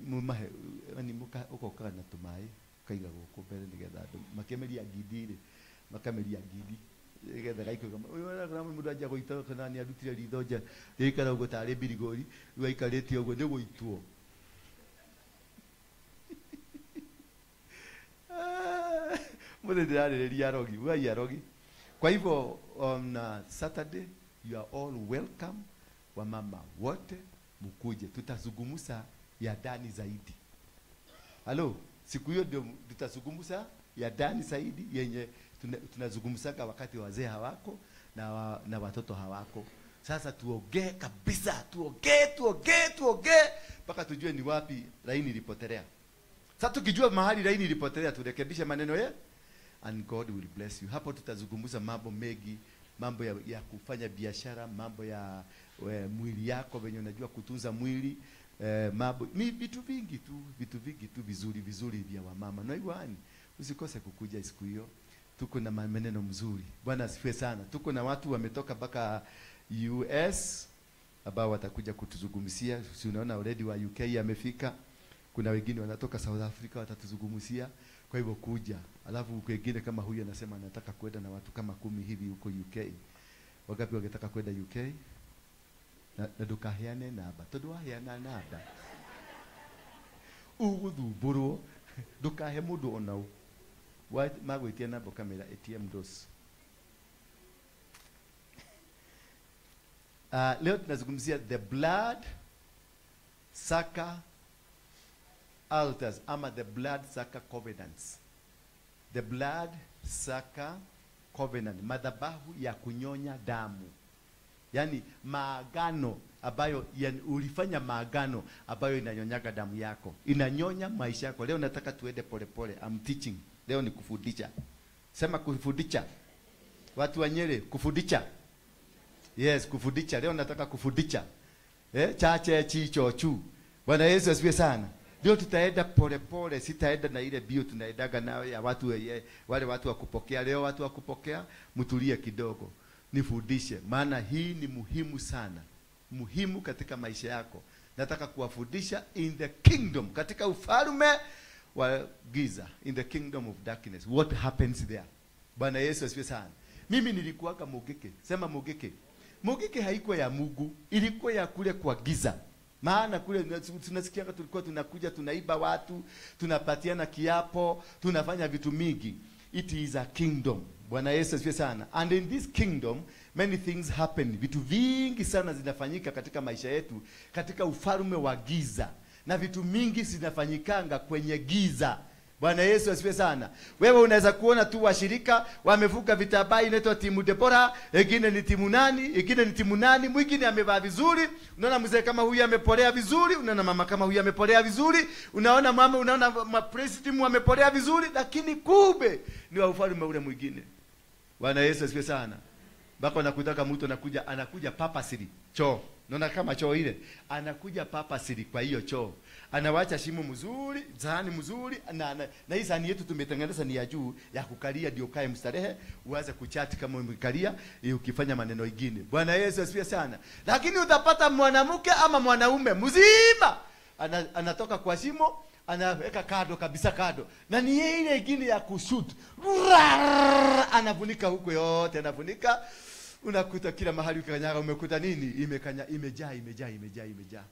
mumahe ani muka ukokaga na tumai kaiga guku mbere nigetha andu makemeria gidi ri makameria gidi nigetha gaiko kama uyu na mundu aja goita kana ni arutire rithoja ikara ugo tare birigori ru aikarite ugo ni goitwo muthe ndirarĩrĩria arogi ugai arogi. Kwa hivyo on Saturday you are all welcome. Wamama wote mkuje, tutazungumza ya ndani zaidi. Halo, siku hiyo ndio tutazungumza ya ndani zaidi yenye tunazungumzaka wakati wazee hawako na watoto hawako. Sasa tuongee kabisa, tuongee mpaka tujue ni wapi laini ilipotelea. Sasa tukijua mahali laini ilipotelea turekebishe maneno yetu. And God will bless you. Hapo tutazungumza mambo mengi, mambo ya kufanya biashara, mambo ya mwili yako venye unajua kutunza mwili, mambo vitu vingi tu vizuri vya wamama. Na hivyo usikose kukuja siku hiyo. Tuko na maneno mzuri. Bwana asifiwe sana. Tuko na watu wametoka mpaka US ambao watakuja kutuzungumzia. Si unaona already wa UK amefika. Kuna wengine wanatoka South Africa watatuzungumzia. Kwa hivyo kuja. Alafu wengine kama huyu anasema anataka kwenda na watu kama 10 hivi huko UK. Wangapi wangetaka kwenda UK? Na dukaheane namba. Tondu waheana namba. Uguthumbũrwo. Ndukahe mundu onau. Magwitia namba kamera ATM dos. Leo tunazungumzia the blood sucker altars ama the blood sucker covenants. The blood sucker covenant, madhabahu ya kunyonya damu. Yani maagano ambayo ulifanya maagano ambayo inanyonyaga damu yako, inanyonya maisha yako. Leo nataka tuende pole. I'm teaching. Leo ni kufundisha. Sema kufundisha. Watu wa Nyeri kufundisha. Yes, kufundisha. Leo nataka kufundisha. Chache chicho chu. Bwana Yesu asifiwe sana. Leo tutaenda pole pole, sitaenda na ile bio tunaendaga nayo ya watu wale watu wa kupokea. Leo watu wa kupokea, mtulie kidogo. Nifundishe, maana hii ni muhimu sana. Muhimu katika maisha yako. Nataka kuwafundisha in the kingdom, katika ufalme wa giza, in the kingdom of darkness. What happens there? Bwana Yesu asifiwe sana. Mimi nilikuwaka Mugike. Sema Mugike. Mugike haikuwa ya Mungu, ilikuwa ya kule kwa giza. Maana kule tunasikia tulikuwa tunakuja tunaiba watu, tunapatiana kiapo, tunafanya vitu mingi. It is a kingdom. Bwana Yesu asifiwe sana. And in this kingdom many things happen. Vitu vingi sana zinafanyika katika maisha yetu, katika ufalme wa giza. Na vitu mingi zinafanyikanga kwenye giza. Bwana Yesu asifiwe sana. Wewe unaweza kuona tu washirika wamevuka vitambaa inaitwa timu Debora, wengine ni timu nani, wengine ni timu nani, mwingine amevaa vizuri, unaona mzee kama huyu amepolea vizuri, unaona mama kama huyu amepolea vizuri, unaona mama, unaona president amepolea vizuri, lakini kumbe ni wa ufalme ule mwingine. Bwana Yesu asifiwe sana. Bako nakutaka mtu anakuja papa siri choo. Unaona kama choo ile, anakuja papa siri kwa hiyo choo. Anawacha shimo mzuri, sahani mzuri, na hii sahani yetu tumetengeneza ni ya juu ya kukalia ndio kae mstarehe, uanze kuchati kama umekalia, ukifanya maneno mengine. Bwana Yesu asifiwe sana. Lakini utapata mwanamke ama mwanaume mzima anatoka kwa shimo, anaweka kado kabisa kado. Na ni ile nyingine ya kushoot. Anafunika huko yote, anafunika. Unakuta kila mahali ukikanyaga umekuta nini? Imejaa.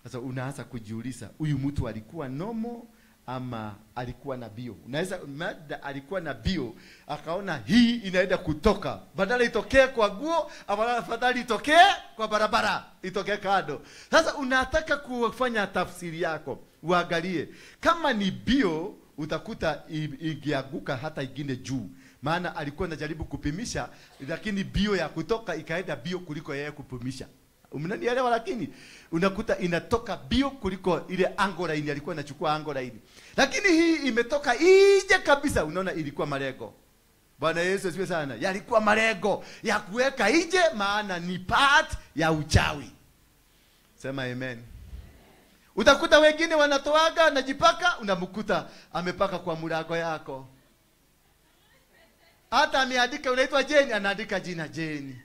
Sasa unaanza kujiuliza, huyu mtu alikuwa nomo ama alikuwa na bio? Unaweza mada alikuwa na bio, akaona hii inaenda kutoka, badala itokee kwa guo, afadhali itokee kwa barabara, itokee kado. Sasa unataka kufanya tafsiri yako, uangalie kama ni bio, utakuta ikianguka hata ingine juu. Maana alikuwa anajaribu kupimisha, lakini bio ya kutoka ikaenda bio kuliko yeye kupimisha. Mnanielewa? Lakini unakuta inatoka bio kuliko ile angle line alikuwa anachukua angle line. Lakini hii imetoka ije kabisa, unaona ilikuwa malengo. Bwana Yesu asifiwe sana. Yalikuwa malengo ya kuweka ije, maana ni part ya uchawi. Sema amen. Utakuta wengine wanatoaga najipaka, unamkuta amepaka kwa mlango yako. Hata ameandika unaitwa Jeni, anaandika jina Jeni.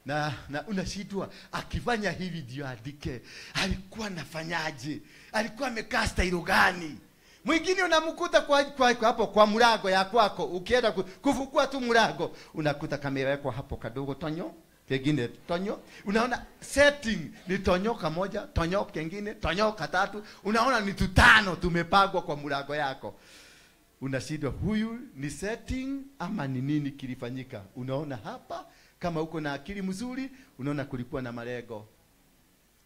Na unashindwa akifanya hivi ndio andike. Alikuwa nafanyaje? Alikuwa amekaa style gani? Mwingine unamkuta kwa hapo kwa mlango ya kwako, ukienda kufukua tu mlango, unakuta kamewekwa hapo kadogo tonyo, kingine tonyo. Unaona setting ni tonyo kamoja, tonyo kingine, tonyo katatu. Unaona ni tutano tumepagwa kwa mlango yako. Unashindwa huyu ni setting ama ni nini kilifanyika? Unaona hapa kama uko na akili mzuri, unaona kulikuwa na malengo.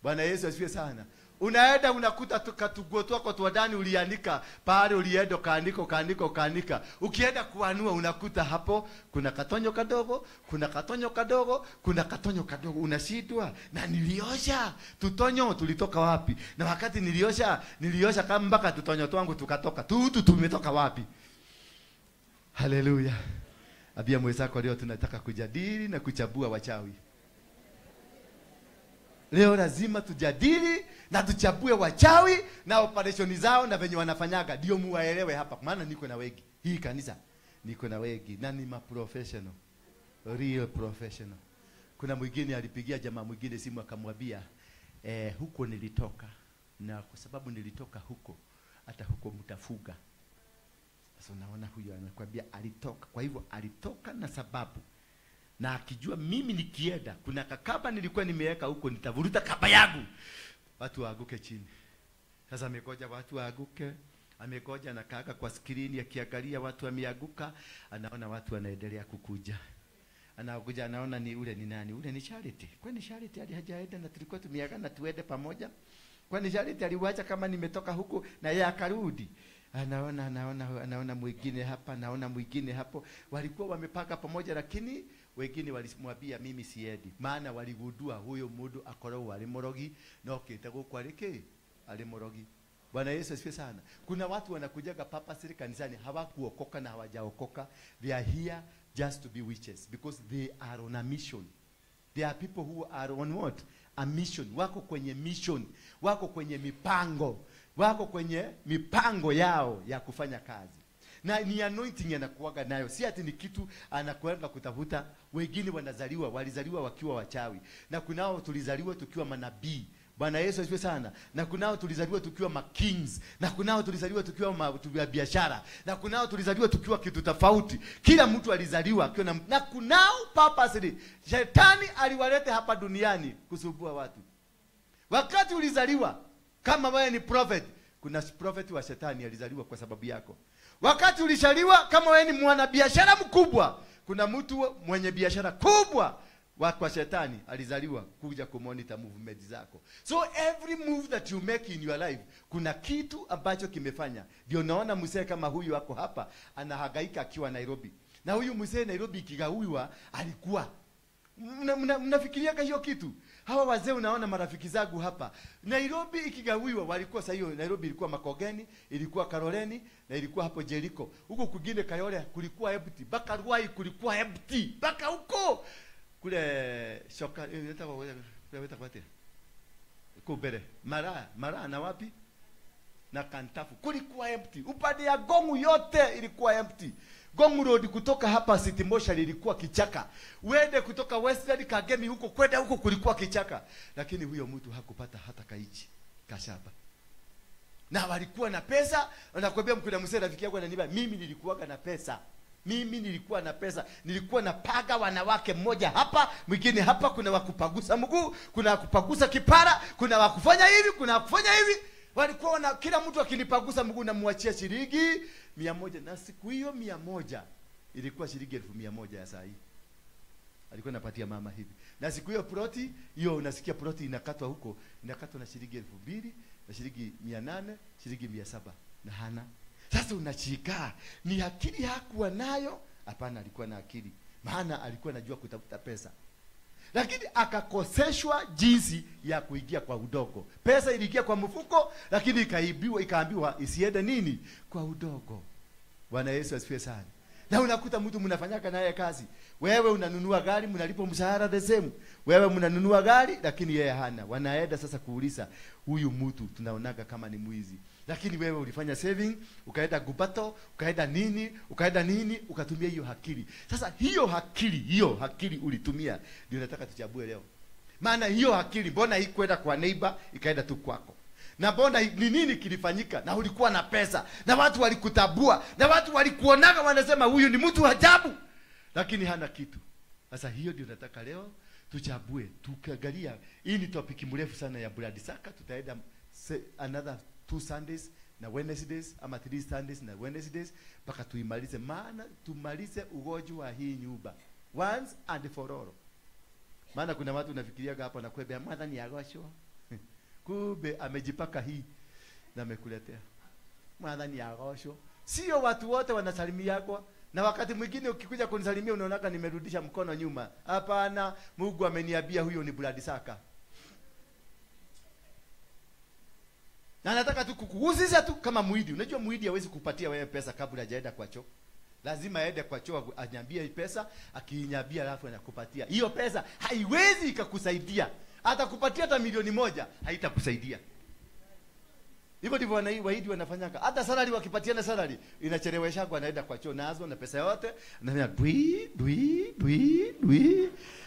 Bwana Yesu asifiwe sana. Unaenda unakuta tukatuguo twako twa ndani ulianika, pale ulienda kaandika. Ukienda kuanua unakuta hapo kuna katonyo kadogo, kuna katonyo kadogo, unashindwa. Na niliosha tutonyo tulitoka wapi? Na wakati niliosha kama mpaka tutonyo twangu tukatoka. Tumetoka wapi? Haleluya. Abia mwenzako, leo tunataka kujadili na kuchambua wachawi. Leo lazima tujadili na tuchambue wachawi na operation zao na venye wanafanyaga, ndio muwaelewe hapa. Maana niko na wengi. Hii kanisa niko na wengi na ni professional. Real professional. Kuna mwingine alipigia jamaa mwingine simu akamwambia, huko nilitoka. Na kwa sababu nilitoka huko, hata huko mtafuga. Sasa unaona huyo anakuambia alitoka. Kwa hivyo alitoka na sababu. Na akijua mimi nikienda kuna kakaba nilikuwa nimeweka huko, nitavuruta kaba yangu, watu waaguke chini. Sasa amekoja watu waaguke, amekoja na kaka kwa skrini akiangalia watu wameaguka, anaona watu wanaendelea kukuja. Anakuja anaona ni ule ni nani? Ule ni Charity. Kwani Charity hajaenda na tulikuwa tumeagana tuende pamoja? Kwani Charity aliwacha kama nimetoka huko na yeye akarudi? Anaona mwingine hapa, naona mwingine hapo. Walikuwa wamepaka pamoja, lakini wengine walimwambia mimi siendi. Maana waligundua huyo mudu akorwa alimorogi na oketego kwa reke alimorogi. Bwana Yesu asifiwe sana. Kuna watu wanakujaga papa siri kanisani hawakuokoka na hawajaokoka. They are here just to be witches because they are on a mission. There are people who are on what? A mission. Wako kwenye mission. Wako kwenye mipango. Wako kwenye mipango yao ya kufanya kazi. Na ni anointing anakuaga nayo. Si ati ni kitu anakuanga kutafuta. Wengine walizaliwa wakiwa wachawi. Na kunao tulizaliwa tukiwa manabii. Bwana Yesu asifiwe sana. Na kunao tulizaliwa tukiwa makings. Na kunao tulizaliwa tukiwa biashara. Na kunao tulizaliwa tukiwa kitu tofauti. Kila mtu alizaliwa akiwa na kunao purposely. Shetani aliwaleta hapa duniani kusumbua watu. Wakati ulizaliwa kama wewe ni prophet, kuna prophet wa shetani alizaliwa kwa sababu yako. Wakati ulishaliwa kama wewe ni mwanabiashara mkubwa, kuna mtu mwenye biashara kubwa kwa shetani alizaliwa kuja kumonitor movement zako. So every move that you make in your life, kuna kitu ambacho kimefanya. Ndio naona mzee kama huyu wako hapa anahangaika akiwa Nairobi. Na huyu mzee Nairobi ikigawiwa alikuwa mnafikiria hiyo kitu? Hawa wazee unaona marafiki zangu hapa. Nairobi ikigawiwa walikuwa sasa, hiyo Nairobi ilikuwa Makogeni, ilikuwa Karoleni na ilikuwa hapo Jericho. Huko kwingine Kayole kulikuwa empty. Baka Ruai kulikuwa empty. Baka huko kule shoka nataka kwate. Kubere. Mara na wapi? Na Kantafu. Kulikuwa empty. Upande ya Gongu yote ilikuwa empty. Gongu Road kutoka hapa City Moshal ilikuwa kichaka. Wende kutoka Western Kagemi huko kwenda huko kulikuwa kichaka. Lakini huyo mtu hakupata hata kaichi kashaba. Na walikuwa na pesa, nakwambia mkuna mzee rafiki yangu ananiambia mimi nilikuwa na pesa. Mimi nilikuwa na pesa. Nilikuwa napaga wanawake mmoja hapa, mwingine hapa, kuna wakupagusa mguu, kuna wakupagusa kipara, kuna wakufanya hivi, kuna wakufanya hivi. Walikuwa na kila mtu akinipagusa mguu na muachia shilingi 100, na siku hiyo 100 ilikuwa shilingi 1100 ya saa hii. Alikuwa anapatia mama hivi. Na siku hiyo ploti hiyo unasikia ploti inakatwa huko, inakatwa na shilingi 2000, na shilingi 800, shilingi 700 na hana. Sasa unachika, ni akili hakuwa nayo? Hapana, alikuwa na akili. Maana alikuwa anajua kutafuta pesa. Lakini akakoseshwa jinsi ya kuingia kwa udogo. Pesa iliingia kwa mfuko, lakini ikaambiwa isiende nini? Kwa udogo. Bwana Yesu asifiwe sana. Na unakuta mtu mnafanyaka naye kazi. Wewe unanunua gari, mnalipo mshahara the same. Wewe mnanunua gari lakini yeye hana. Wanaenda sasa kuuliza huyu mtu tunaonaga kama ni mwizi. Lakini wewe ulifanya saving, ukaenda gubato, ukaenda nini, ukatumia hiyo akili. Sasa hiyo akili ulitumia ndio nataka tuchambue leo. Maana hiyo akili mbona haikwenda kwa neighbor, ikaenda tu kwako? Na mbona ni nini kilifanyika? Na ulikuwa na pesa, na watu walikutabua, na watu walikuonaga wanasema huyu ni mtu ajabu, lakini hana kitu. Sasa hiyo ndio nataka leo tuchambue, tukaangalia. Hii ni topic mrefu sana ya blood saka, tutaenda another 2 Sundays na Wednesdays ama 3 Sundays na Wednesdays mpaka tuimalize, maana tumalize ugonjwa wa hii nyumba once and for all. Maana kuna watu nafikiriaga hapa na kwebe mwana ni agosho. Kumbe amejipaka hii na amekuletea. Mwana ni agosho. Sio watu wote wanasalimia yako, na wakati mwingine ukikuja kunisalimia unaonaka nimerudisha mkono nyuma. Hapana, Mungu ameniambia huyo ni blood saka. Na nataka tu kukuhusisha tu kama muidi. Unajua muidi hawezi kupatia wewe pesa kabla hajaenda kwa choo. Lazima aende kwa choo anyambie pesa, akinyambia alafu anakupatia. Hiyo pesa haiwezi ikakusaidia. Hata kupatia hata milioni 1 haitakusaidia. Hivyo ndivyo waidi wanafanyaka. Hata salary wakipatiana salary inachelewesha kwa anaenda kwa choo nazo na pesa yote, anafanya dwi.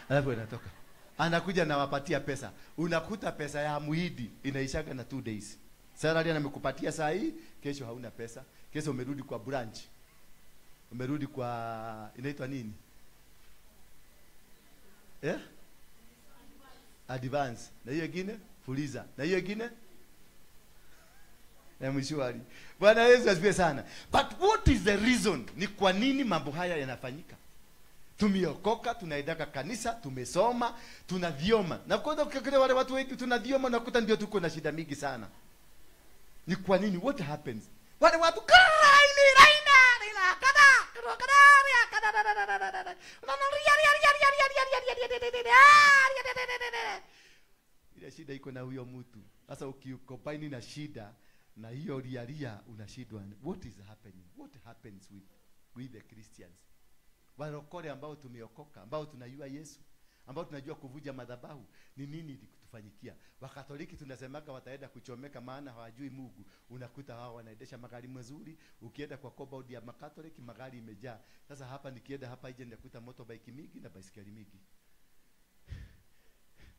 Alafu anatoka. Anakuja na wapatia pesa. Unakuta pesa ya muidi inaishaga na 2 days. Salary anamekupatia saa hii, kesho hauna pesa. Kesho umerudi kwa branch. Umerudi kwa inaitwa nini? Advance. Na hiyo nyingine fuliza. Na hiyo nyingine mshwari. Bwana Yesu asifiwe sana. But what is the reason? Ni kwa nini mambo haya yanafanyika? Tumeokoka, tunaendaka kanisa, tumesoma, tunadhioma. Na kwa wale watu wengi tunadhioma na kuta ndio tuko na shida mingi sana. Ni kwa nini? What happens? Wale watu ile shida iko na huyo mtu. Sasa ukikombine na shida na hiyo lialia unashidwa. What is happening? What happens with the Christians? Walokole ambao tumeokoka, ambao tunajua Yesu, ambao tunajua kuvuja madhabahu ni nini ilikutufanyikia. Wakatoliki tunasemaga wataenda kuchomeka maana hawajui Mungu. Unakuta wao wanaendesha magari mazuri, ukienda kwa compound ya Makatoliki magari imejaa. Sasa hapa nikienda hapa nje nitakuta motorbike mingi na baisikeli mingi.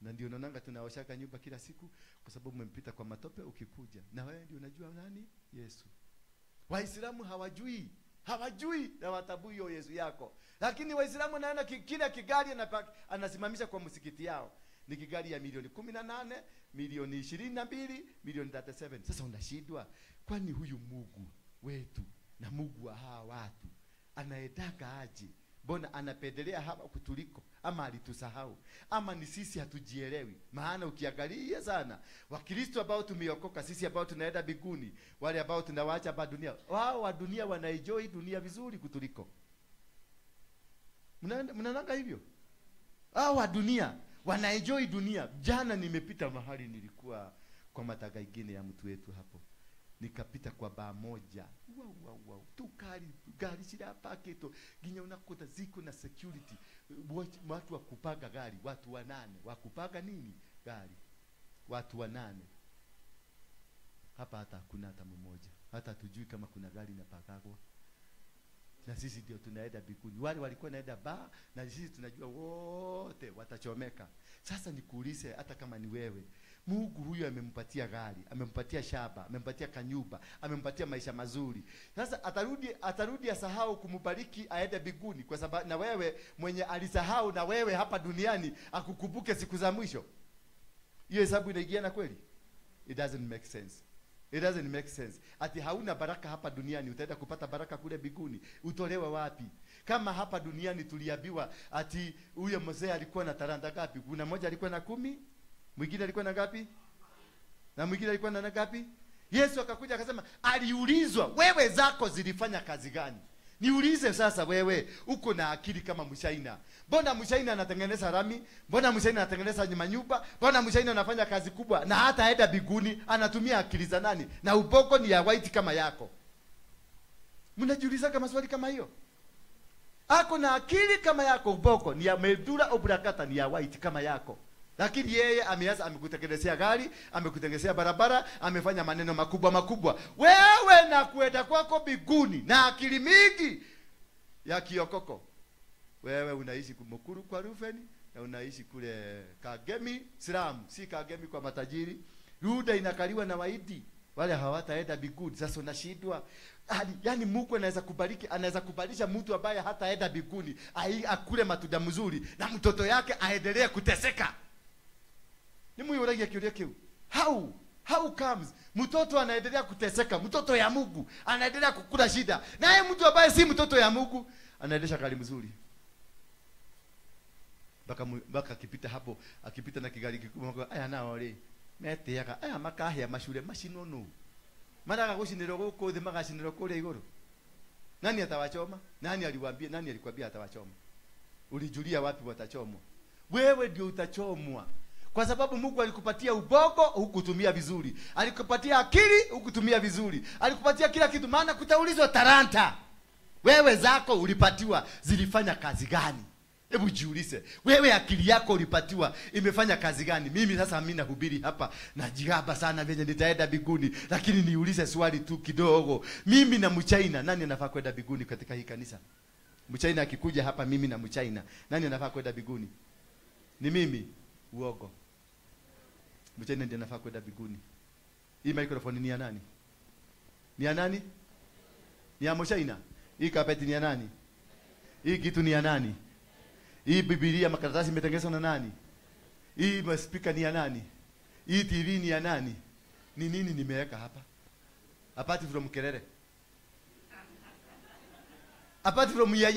Na ndio unaonanga tunaoshaka nyumba kila siku kwa sababu umempita kwa matope ukikuja. Na wewe ndio unajua nani? Yesu. Waislamu hawajui na watabui hiyo Yesu yako. Lakini Waislamu naona kila kigari anasimamisha kwa msikiti yao. Ni kigari ya milioni 18, milioni 22, milioni 37. Sasa unashindwa, kwani huyu Mungu wetu na Mungu wa hawa watu anaedaka aje? Mbona anapendelea hapa kutuliko? Ama alitusahau? Ama ni sisi hatujielewi? Maana ukiangalia sana Wakristo ambao tumeokoka, sisi ambao tunaenda mbinguni, wale ambao tunawaacha hapa dunia, wao wa dunia wanaenjoy dunia vizuri kutuliko. Mnaona hivyo? Hao wa dunia wanaenjoy dunia. Jana nimepita mahali, nilikuwa kwa mataga ingine ya mtu wetu hapo. Nikapita kwa baa moja. Wow. Tu gari sila paketo. Ginya unakuta ziko na security. Watu wa kupaga gari, watu 8. Wakupaga nini? Gari. Watu 8. Hapa hata hakuna hata mmoja. Hata tujui kama kuna gari inapakagwa. Na sisi ndio tunaenda mbinguni. Wale walikuwa naenda baa na sisi tunajua wote watachomeka. Sasa nikuulize, hata kama ni wewe, Mungu huyu amempatia gari, amempatia shamba, amempatia kanyumba, amempatia maisha mazuri. Sasa atarudi asahau kumbariki aende mbinguni kwa sababu na wewe mwenye alisahau na wewe hapa duniani akukumbuke siku za mwisho. Hiyo hesabu inaingiana kweli? It doesn't make sense. It doesn't make sense. Ati hauna baraka hapa duniani, utaenda kupata baraka kule mbinguni. Utolewa wapi? Kama hapa duniani tuliambiwa ati huyo mzee alikuwa na talanta ngapi? Kuna mmoja alikuwa na 10, mwingine alikuwa na ngapi? Na mwingine alikuwa na ngapi? Yesu akakuja akasema, aliulizwa, wewe zako zilifanya kazi gani? Niulize sasa, wewe uko na akili kama Mshaina. Mbona Mshaina anatengeneza rami? Mbona Mshaina anatengeneza manyumba? Mbona Mshaina anafanya kazi kubwa na hata aenda biguni anatumia akili za nani? Na uboko ni ya white kama yako. Mnajiuliza kama swali kama hiyo? Ako na akili kama yako, uboko ni ya medulla oblongata ni ya white kama yako. Lakini yeye ameanza, amekutengenezea gari, amekutengenezea barabara, amefanya maneno makubwa. Wewe na kuenda kwako biguni na akili mingi ya kiokoko. Wewe unaishi kumukuru kwa Rufeni na unaishi kule Kagemi, Slamu, si Kagemi kwa matajiri. Yuda inakaliwa na Waidi, wale hawataenda biguni. Sasa unashindwa. Yaani Mungu anaweza kubariki, anaweza kubadilisha mtu ambaye hataenda biguni, akule matunda mzuri na mtoto yake aendelee kuteseka. Ni muyuragia kiuria kiu. How comes mtoto anaendelea kuteseka, mtoto ya Mungu anaendelea kukula shida, naye mtu ambaye si mtoto ya Mungu anaendesha gari mzuri? Baka akipita hapo, akipita na kigari kikubwa, aya nao le mete yaka aya makahia mashule mashinono mara gushiniro guko the magashiniro kule iguru. Nani atawachoma? Nani aliwaambia? Nani alikwambia atawachoma? Ulijulia wapi watachomwa? Wewe ndio utachomwa. Kwa sababu Mungu alikupatia ubongo, hukutumia vizuri. Alikupatia akili, hukutumia vizuri. Alikupatia kila kitu, maana kutaulizwa talanta. Wewe zako ulipatiwa zilifanya kazi gani? Hebu jiulize. Wewe akili yako ulipatiwa imefanya kazi gani? Mimi sasa mimi nahubiri hapa najigamba sana venye nitaenda biguni, lakini niulize swali tu kidogo. Mimi na Mchaina, nani anafaa kwenda biguni katika hii kanisa? Mchaina akikuja hapa, mimi na Mchaina, nani anafaa kwenda biguni? Ni mimi. Uogo. Mchaina ndiye anafaa kwenda biguni. Hii microphone ni ya nani? Ni ya nani? Ni ya Mchaina. Hii carpet ni ya nani? Hii kitu ni ya nani? Hii Biblia makaratasi imetengenezwa na nani? Hii speaker ni ya nani? Hii TV ni ya nani? Ni nini nimeweka hapa? Apart from kelele. Apart from ya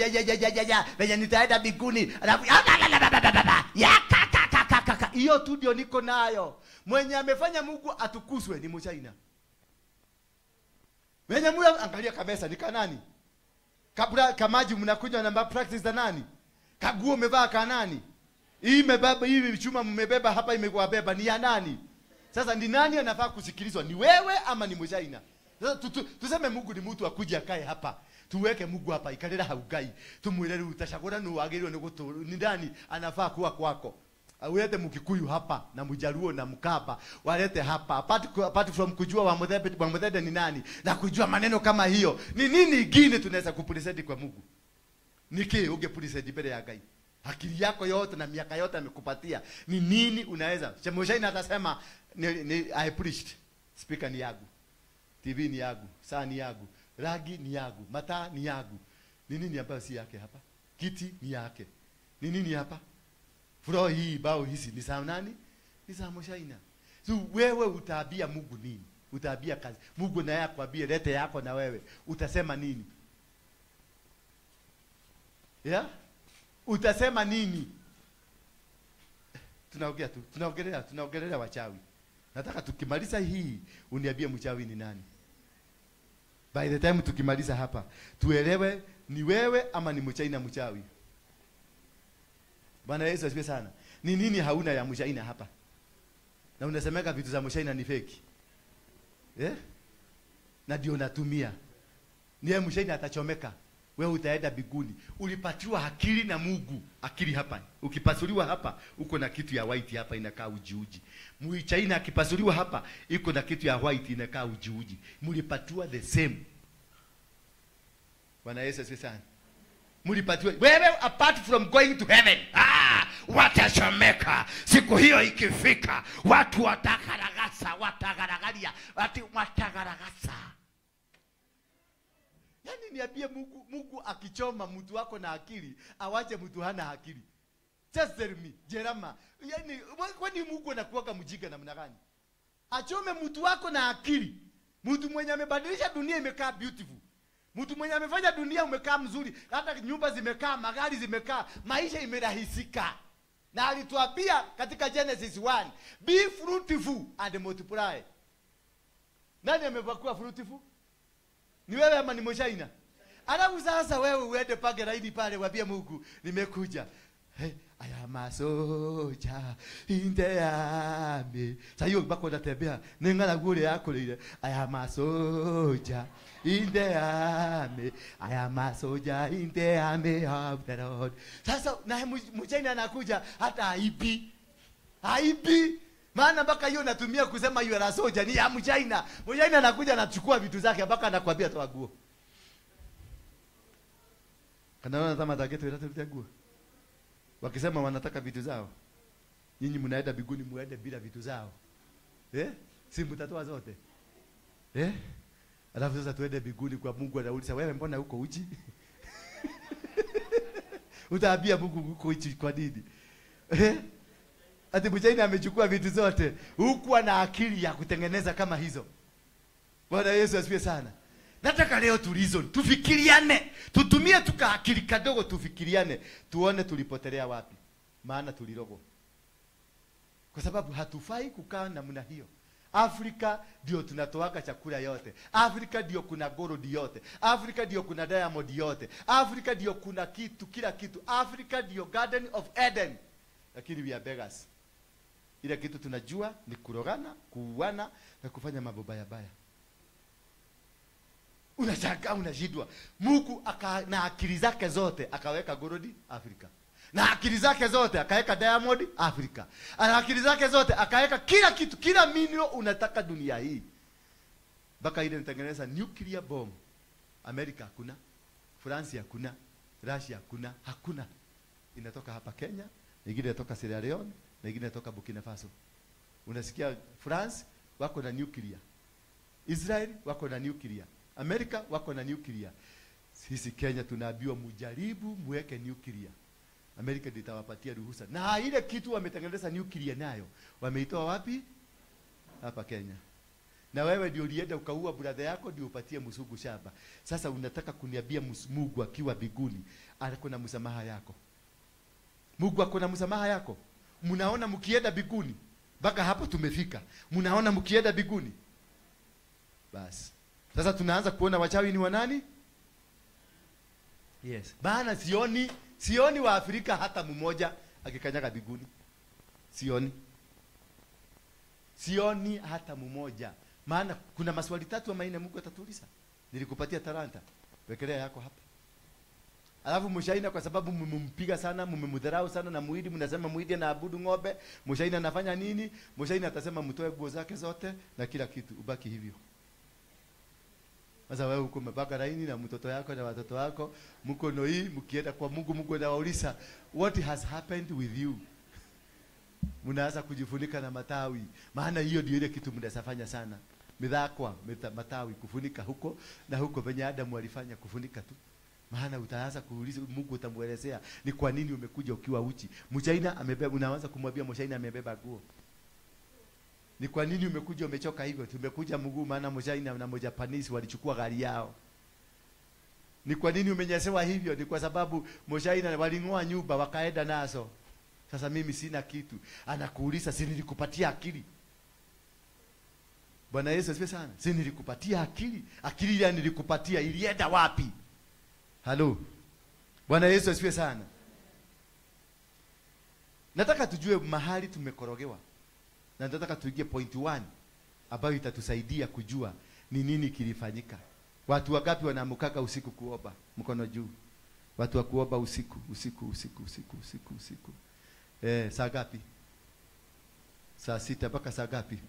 venye nitaenda biguni. Hiyo tu ndio niko nayo. Mwenye amefanya Mungu atukuzwe ni Mchaina. Mwenye Mungu angalia kabisa ni kanani? Kabla kamaji mnakunywa na practice za nani? Kaguo umevaa kanani? Hii imebeba, hii chuma mmebeba hapa imekuwabeba ni ya nani? Sasa ni nani anafaa kusikilizwa? Ni wewe ama ni Mchaina? Sasa tuseme Mungu ni mtu akuje akae hapa. tuweke Mungu hapa ikarira hau Ngai tumwire riu utachagura nu wagirwo ni guturu ni ndani anafaa kuwa kwako. Ulete Mkikuyu hapa na Mjaluo na Mkamba walete hapa apart from kujua wa Muthede ni nani na kujua maneno kama hiyo. Ni nini ingine tunaweza kupresent kwa Mungu? Niki ungepresent mbele ya Ngai? Akili yako yote na miaka yote amekupatia. Ni nini unaweza? Chemoshaina atasema I preached. Speaker ni yangu. TV ni yangu, saa ni yangu, rangi ni yangu, mataa ni yangu. Ni nini ambayo si yake hapa? Kiti ni yake. Ni nini hapa? Floor hii, bao hizi ni saa nani? Ni saa Moshaina. So wewe utaambia Mungu nini? Utaambia kazi. Mungu naye akwambie lete yako na wewe. Utasema nini? Yeah? Utasema nini? Tunaongea tu. Tunaongelea wachawi. Nataka tukimaliza hii uniambie mchawi ni nani. By the time tukimaliza hapa, tuelewe ni wewe ama ni Mchaina mchawi. Bwana Yesu asifiwe sana. Ni nini hauna ya Mchaina hapa? Na unasemeka vitu za Mchaina ni fake. Na ndio natumia. Ni yeye Mchaina atachomeka. Wewe utaenda biguni. Ulipatiwa akili na Mungu. Akili hapa. Ukipasuliwa hapa, uko na kitu ya white hapa inakaa ujiuji. Mchaina akipasuliwa hapa, iko na kitu ya white inakaa ujiuji. Mlipatiwa the same. Bwana Yesu asifiwe sana. Mlipatiwa wewe apart from going to heaven. Watachomeka. Siku hiyo ikifika, watu watagaragasa, watagaragalia, watagaragasa. Yaani niambie Mungu akichoma mtu wako na akili, awache mtu hana akili. Just tell me, Jerama. Yaani kwani Mungu anakuwaka mjinga namna gani? Achome mtu wako na akili. Mtu mwenye amebadilisha dunia imekaa beautiful. Mtu mwenye amefanya dunia umekaa mzuri, hata nyumba zimekaa, magari zimekaa, maisha imerahisika. Na alituambia katika Genesis 1, be fruitful and multiply. Nani amekuwa fruitful? Ni wewe ama ni Mchaina? Alafu sasa wewe uende page raidi pale waambie Mungu nimekuja. Hey, I am a soldier in the army. Sasa hiyo bako unatembea, ningala gule yako ile. I am a soldier in the army. I am a soldier in the army of the Lord. Sasa na Mchaina anakuja hata haipi. Haipi. Maana mpaka hiyo natumia kusema you are a soldier ni ya Mchaina. Mchaina anakuja anachukua vitu zake mpaka anakuambia toa nguo. Kanaona kama tageto ileta nguo. Wakisema wanataka vitu zao. Nyinyi mnaenda biguni muende bila vitu zao. Si mtatoa zote. Alafu sasa tuende biguni kwa Mungu anauliza wewe mbona uko uchi? Utaambia Mungu uko uchi kwa nini? Ati Mchaina amechukua vitu zote. Hukuwa na akili ya kutengeneza kama hizo. Bwana Yesu asifiwe sana. Nataka leo tufikiriane. Tutumie akili kadogo tufikiriane. Tuone tulipotelea wapi. Maana tulirogo. Kwa sababu hatufai kukaa namna hiyo. Afrika ndio tunatoaka chakula yote. Afrika ndio kuna gold yote. Afrika ndio kuna diamond yote. Afrika ndio kuna kitu, kila kitu. Afrika ndio Garden of Eden. Lakini we are beggars. Ile kitu tunajua ni kurogana, kuuana na kufanya mambo baya baya. Unachaka unashidwa. Mungu na akili zake zote akaweka gold Afrika. Na akili zake zote akaweka diamond Afrika. Na akili zake zote akaweka kila kitu, kila mineral unataka dunia hii. Baka ile nitengeneza nuclear bomb. Amerika hakuna, France hakuna, Russia hakuna, hakuna. Inatoka hapa Kenya, nyingine inatoka Sierra Leone, nyingine inatoka Burkina Faso. Unasikia France wako na nuclear. Israel wako na nuclear. Amerika wako na nuclear. Sisi Kenya tunaambiwa mujaribu muweke nuclear. Amerika ndio itawapatia ruhusa. Na ile kitu wametengeneza nuclear nayo, wameitoa wapi? Hapa Kenya. Na wewe ndio ulienda ukaua brother yako ndio upatie msugu shamba. Sasa unataka kuniambia Mungu akiwa biguni ako na msamaha yako? Mungu ako na msamaha yako? Mnaona mkienda biguni? Baka hapo tumefika. Mnaona mkienda biguni? Basi. Sasa tunaanza kuona wachawi ni wanani? Yes. Bana sioni wa Afrika hata mmoja akikanyaga biguni. Sioni hata mmoja. Maana kuna maswali 3 ama 4 Mungu atatuuliza. Nilikupatia talanta. Wekelea yako hapa. Alafu Mushaina kwa sababu mmempiga sana, mmemdharau sana na Muhidi, mnasema Muhidi anaabudu ng'ombe, Mushaina anafanya nini? Mushaina atasema mtoe nguo zake zote na kila kitu, ubaki hivyo. Sasa wewe uko umepaka laini na mtoto yako na watoto wako, mkono hii mkienda kwa Mungu, Mungu anawauliza what has happened with you? Mnaanza kujifunika na matawi. Maana hiyo ndio ile kitu mnasafanya sana. Midhakwa, matawi kufunika huko na huko venye Adamu alifanya kufunika tu. Maana utaanza kuuliza Mungu, utamuelezea ni kwa nini umekuja ukiwa uchi. Mchaina amebeba, unaanza kumwambia Mchaina amebeba nguo. Ni kwa nini umekuja umechoka hivyo? Tumekuja mguu maana Mchaina na Mjapanese walichukua gari yao. Ni kwa nini umenyesewa hivyo? Ni kwa sababu Mchaina walingoa nyumba wakaenda nazo. Sasa mimi sina kitu. Anakuuliza si nilikupatia akili? Bwana Yesu asifiwe sana. Si nilikupatia akili? Akili ile nilikupatia ilienda wapi? Halo. Bwana Yesu asifiwe sana. Nataka tujue mahali tumekorogewa. Na nataka tuingie point 1 ambayo itatusaidia kujua ni nini kilifanyika. Watu wangapi wanaamka usiku kuomba? Mkono juu. Watu wa kuomba usiku. Saa ngapi? Saa 6 mpaka saa ngapi?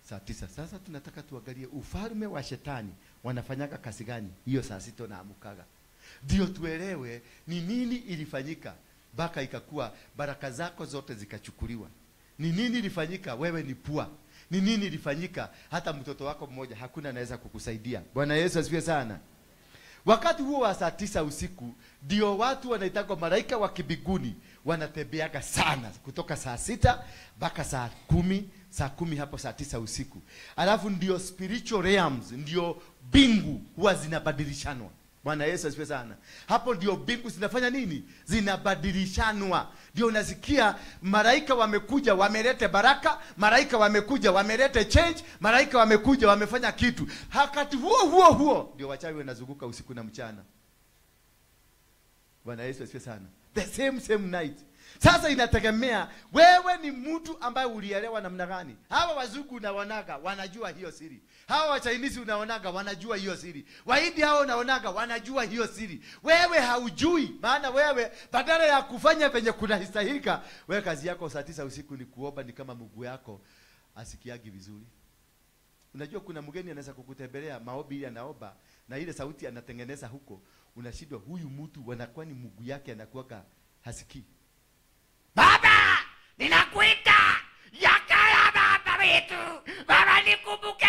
Saa 9. Sasa tunataka tuangalie ufalme wa shetani wanafanyaka kazi gani hiyo saa 6 na amukaga. Ndio tuelewe ni nini ilifanyika mpaka ikakuwa baraka zako zote zikachukuliwa. Ni nini ilifanyika wewe ni pua? Ni nini ilifanyika hata mtoto wako mmoja hakuna anaweza kukusaidia? Bwana Yesu asifiwe sana. Wakati huo wa saa 9 usiku ndio watu wanaitwa malaika wa kibiguni wanatembeaga sana kutoka saa 6 mpaka saa 10, saa 10 hapo saa 9 usiku. Alafu ndio spiritual realms, ndio bingu huwa zinabadilishanwa. Bwana Yesu asifiwe sana. Hapo ndio bingu zinafanya nini? Zinabadilishanwa. Ndio unasikia malaika wamekuja wamelete baraka, malaika wamekuja wamelete change, malaika wamekuja wamefanya kitu. Wakati huo ndio wachawi wanazunguka usiku na mchana. Bwana Yesu asifiwe sana. The same night. Sasa inategemea wewe ni mtu ambaye ulielewa namna gani. Hawa wazungu unaonaga wanajua hiyo siri. Hawa wa Chinese unaonaga wanajua hiyo siri. Wahindi hao unaonaga wanajua hiyo siri. Wewe haujui, maana wewe badala ya kufanya penye kunastahilika, wewe kazi yako saa 9 usiku ni kuomba, ni kama Mungu yako asikiagi vizuri. Unajua kuna mgeni anaweza kukutembelea maombi ile anaomba na ile sauti anatengeneza huko, unashindwa huyu mtu wanakuwa ni Mungu yake anakuwa hasikii. Baba, ninakuita yakaya baba wetu. Baba nikumbuke.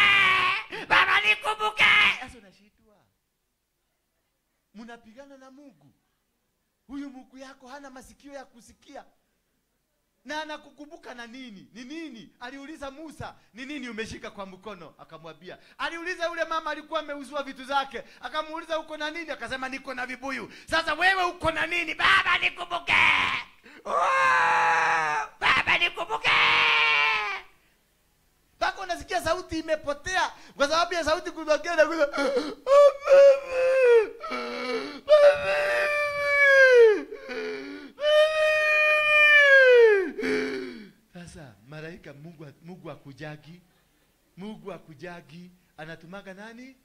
Baba nikumbuke. Sasa unashindwa. Mnapigana na Mungu. Huyu Mungu yako hana masikio ya kusikia. Na anakukumbuka na nini? Ni nini? Aliuliza Musa, ni nini umeshika kwa mkono? Akamwambia. Aliuliza yule mama alikuwa ameuzua vitu zake. Akamuuliza uko na nini? Akasema niko na vibuyu. Sasa wewe uko na nini? Baba nikumbuke. Baba nikumbuke. Bako unasikia sauti imepotea kwa sababu ya sauti kutokea na sasa malaika Mungu akujagi anatumaga nani?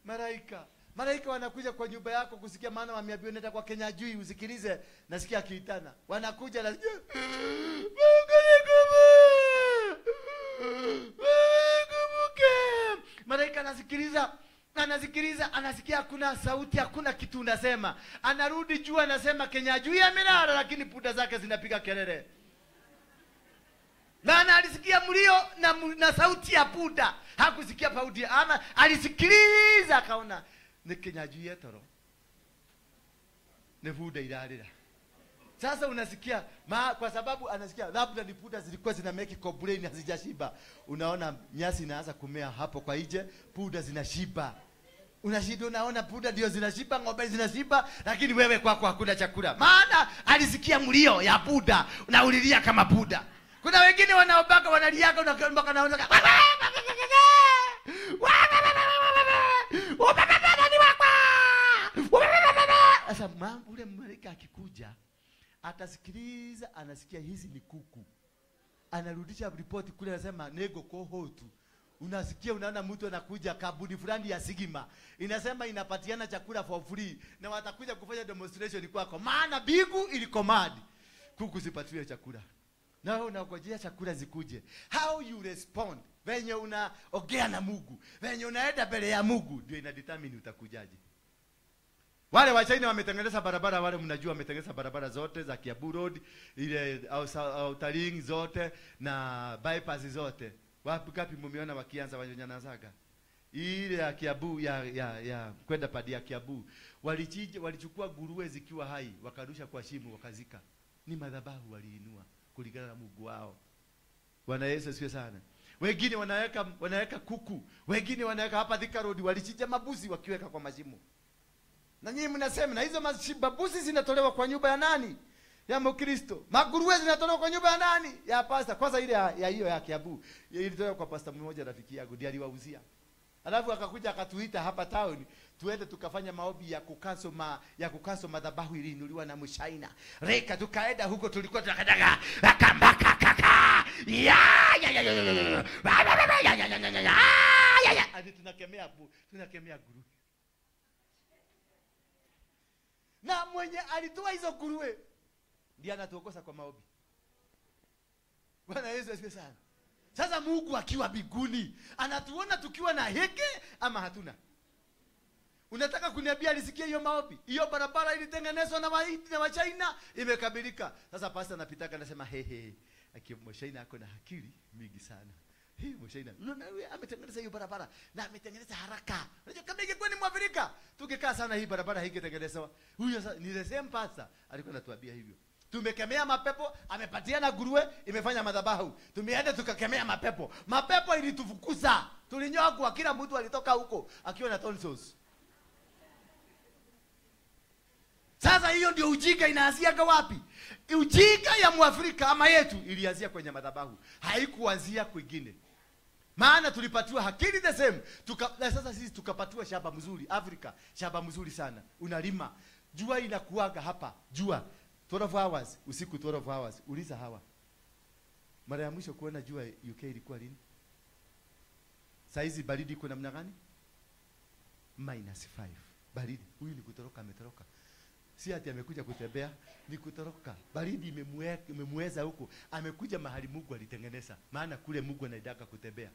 Malaika. Malaika wanakuja kwa nyumba yako kusikia, maana wameambiwa nenda kwa Kenya juu usikilize, nasikia kiitana. Wanakuja na malaika anasikiliza, anasikia hakuna sauti, hakuna kitu unasema. Anarudi juu anasema Kenya juu amelala, lakini puda zake zinapiga kelele. Na alisikia mlio na sauti ya puda. Hakusikia pauti, ama alisikiliza akaona ni Kenya juu yetoro. Ne puda ilalira. Sasa unasikia kwa sababu anasikia labda ni puda zilikuwa zina make complain hazijashiba. Unaona nyasi inaanza kumea hapo kwa nje, puda zinashiba. Unashinda unaona puda ndio zinashiba, ng'ombe zinashiba, lakini wewe kwako hakuna chakula. Maana alisikia mlio ya puda, unaulilia kama puda. Kuna wengine wanaobaka wanaliaga unaomba naona sasa mambo ule malaika akikuja atasikiliza, anasikia hizi ni kuku. Anarudisha ripoti kule, anasema nego kohotu Unasikia unaona mtu anakuja kabuni fulani ya Sigima. Inasema inapatiana chakula for free na watakuja kufanya demonstration kwako. Maana bigu ilikomadi. Kuku zipatiwe chakula. Na wewe unangojea chakula zikuje. How you respond? Venye unaongea na Mungu, venye unaenda mbele ya Mungu ndio inadetermine utakujaje. Wale wa China wametengeneza barabara, wale mnajua wametengeneza barabara zote za Kiambu Road, ile Outer Ring zote na bypass zote. Wapi kapi mumeona wakianza wanyonyana zaga? Ile ya Kiambu ya kwenda padi ya Kiambu. Walichukua nguruwe zikiwa hai, wakarusha kwa shimo wakazika. Ni madhabahu waliinua kulingana na Mungu wao. Bwana Yesu asifiwe sana. Wengine wanaweka kuku, wengine wanaweka hapa Thika Road walichinja mabuzi wakiweka kwa mashimo. Na nyinyi mnasema na hizo mabuzi zinatolewa kwa nyumba ya nani? Ya Mkristo. Maguruwe zinatolewa kwa nyumba ya nani? Ya pastor. Kwanza ile ya hiyo ya Kiambu ilitolewa kwa pastor mmoja rafiki yangu ndiye aliwauzia. Alafu akakuja akatuita hapa town tuende tukafanya maombi ya kukaso madhabahu iliinuliwa na Mshaina. Reka tukaenda huko tulikuwa tunakadaga akambaka kaka. Ya. Hadi tunakemea guru. Na mwenye alitoa hizo nguruwe ndiye anatuongoza kwa maombi. Bwana Yesu asifiwe sana. Sasa Mungu akiwa biguni anatuona tukiwa na heke ama hatuna. Unataka kuniambia alisikia hiyo maombi? Hiyo barabara ilitengenezwa na Wahindi na Wachina imekamilika. Sasa pastor anapitaka anasema hehe. Mshaina ako na akili mingi sana. Mshaina. Ametengeneza hiyo barabara na ametengeneza haraka. Unajua kama ingekuwa ni Mwafrika, tungekaa sana hii barabara haingetengenezwa. Huyo ni the same pastor alikuwa anatuambia hivyo. Tumekemea mapepo, amepatiana nguruwe, imefanya madhabahu. Tumeenda tukakemea mapepo. Mapepo ilitufukuza. Tulinyogwa, kila mtu alitoka huko akiwa na tonsils. Sasa hiyo ndio ujinga inaanzia wapi? Ujinga ya Mwafrika ama yetu ilianzia kwenye madhabahu. Haikuanzia kwingine. Maana tulipatiwa akili the same. Na sasa sisi tukapatiwa shamba mzuri Afrika, shamba mzuri sana. Unalima. Jua inakuaga hapa. Jua 12 hours, usiku 12 hours. Uliza hawa. Mara ya mwisho kuona jua UK ilikuwa lini? Saizi baridi iko namna gani? -5. Baridi. Huyu ni kutoroka ametoroka. Si ati amekuja kutembea, ni kutoroka. Baridi imemweza huko. Amekuja mahali Mungu alitengeneza. Maana kule Mungu anaitaka kutembea.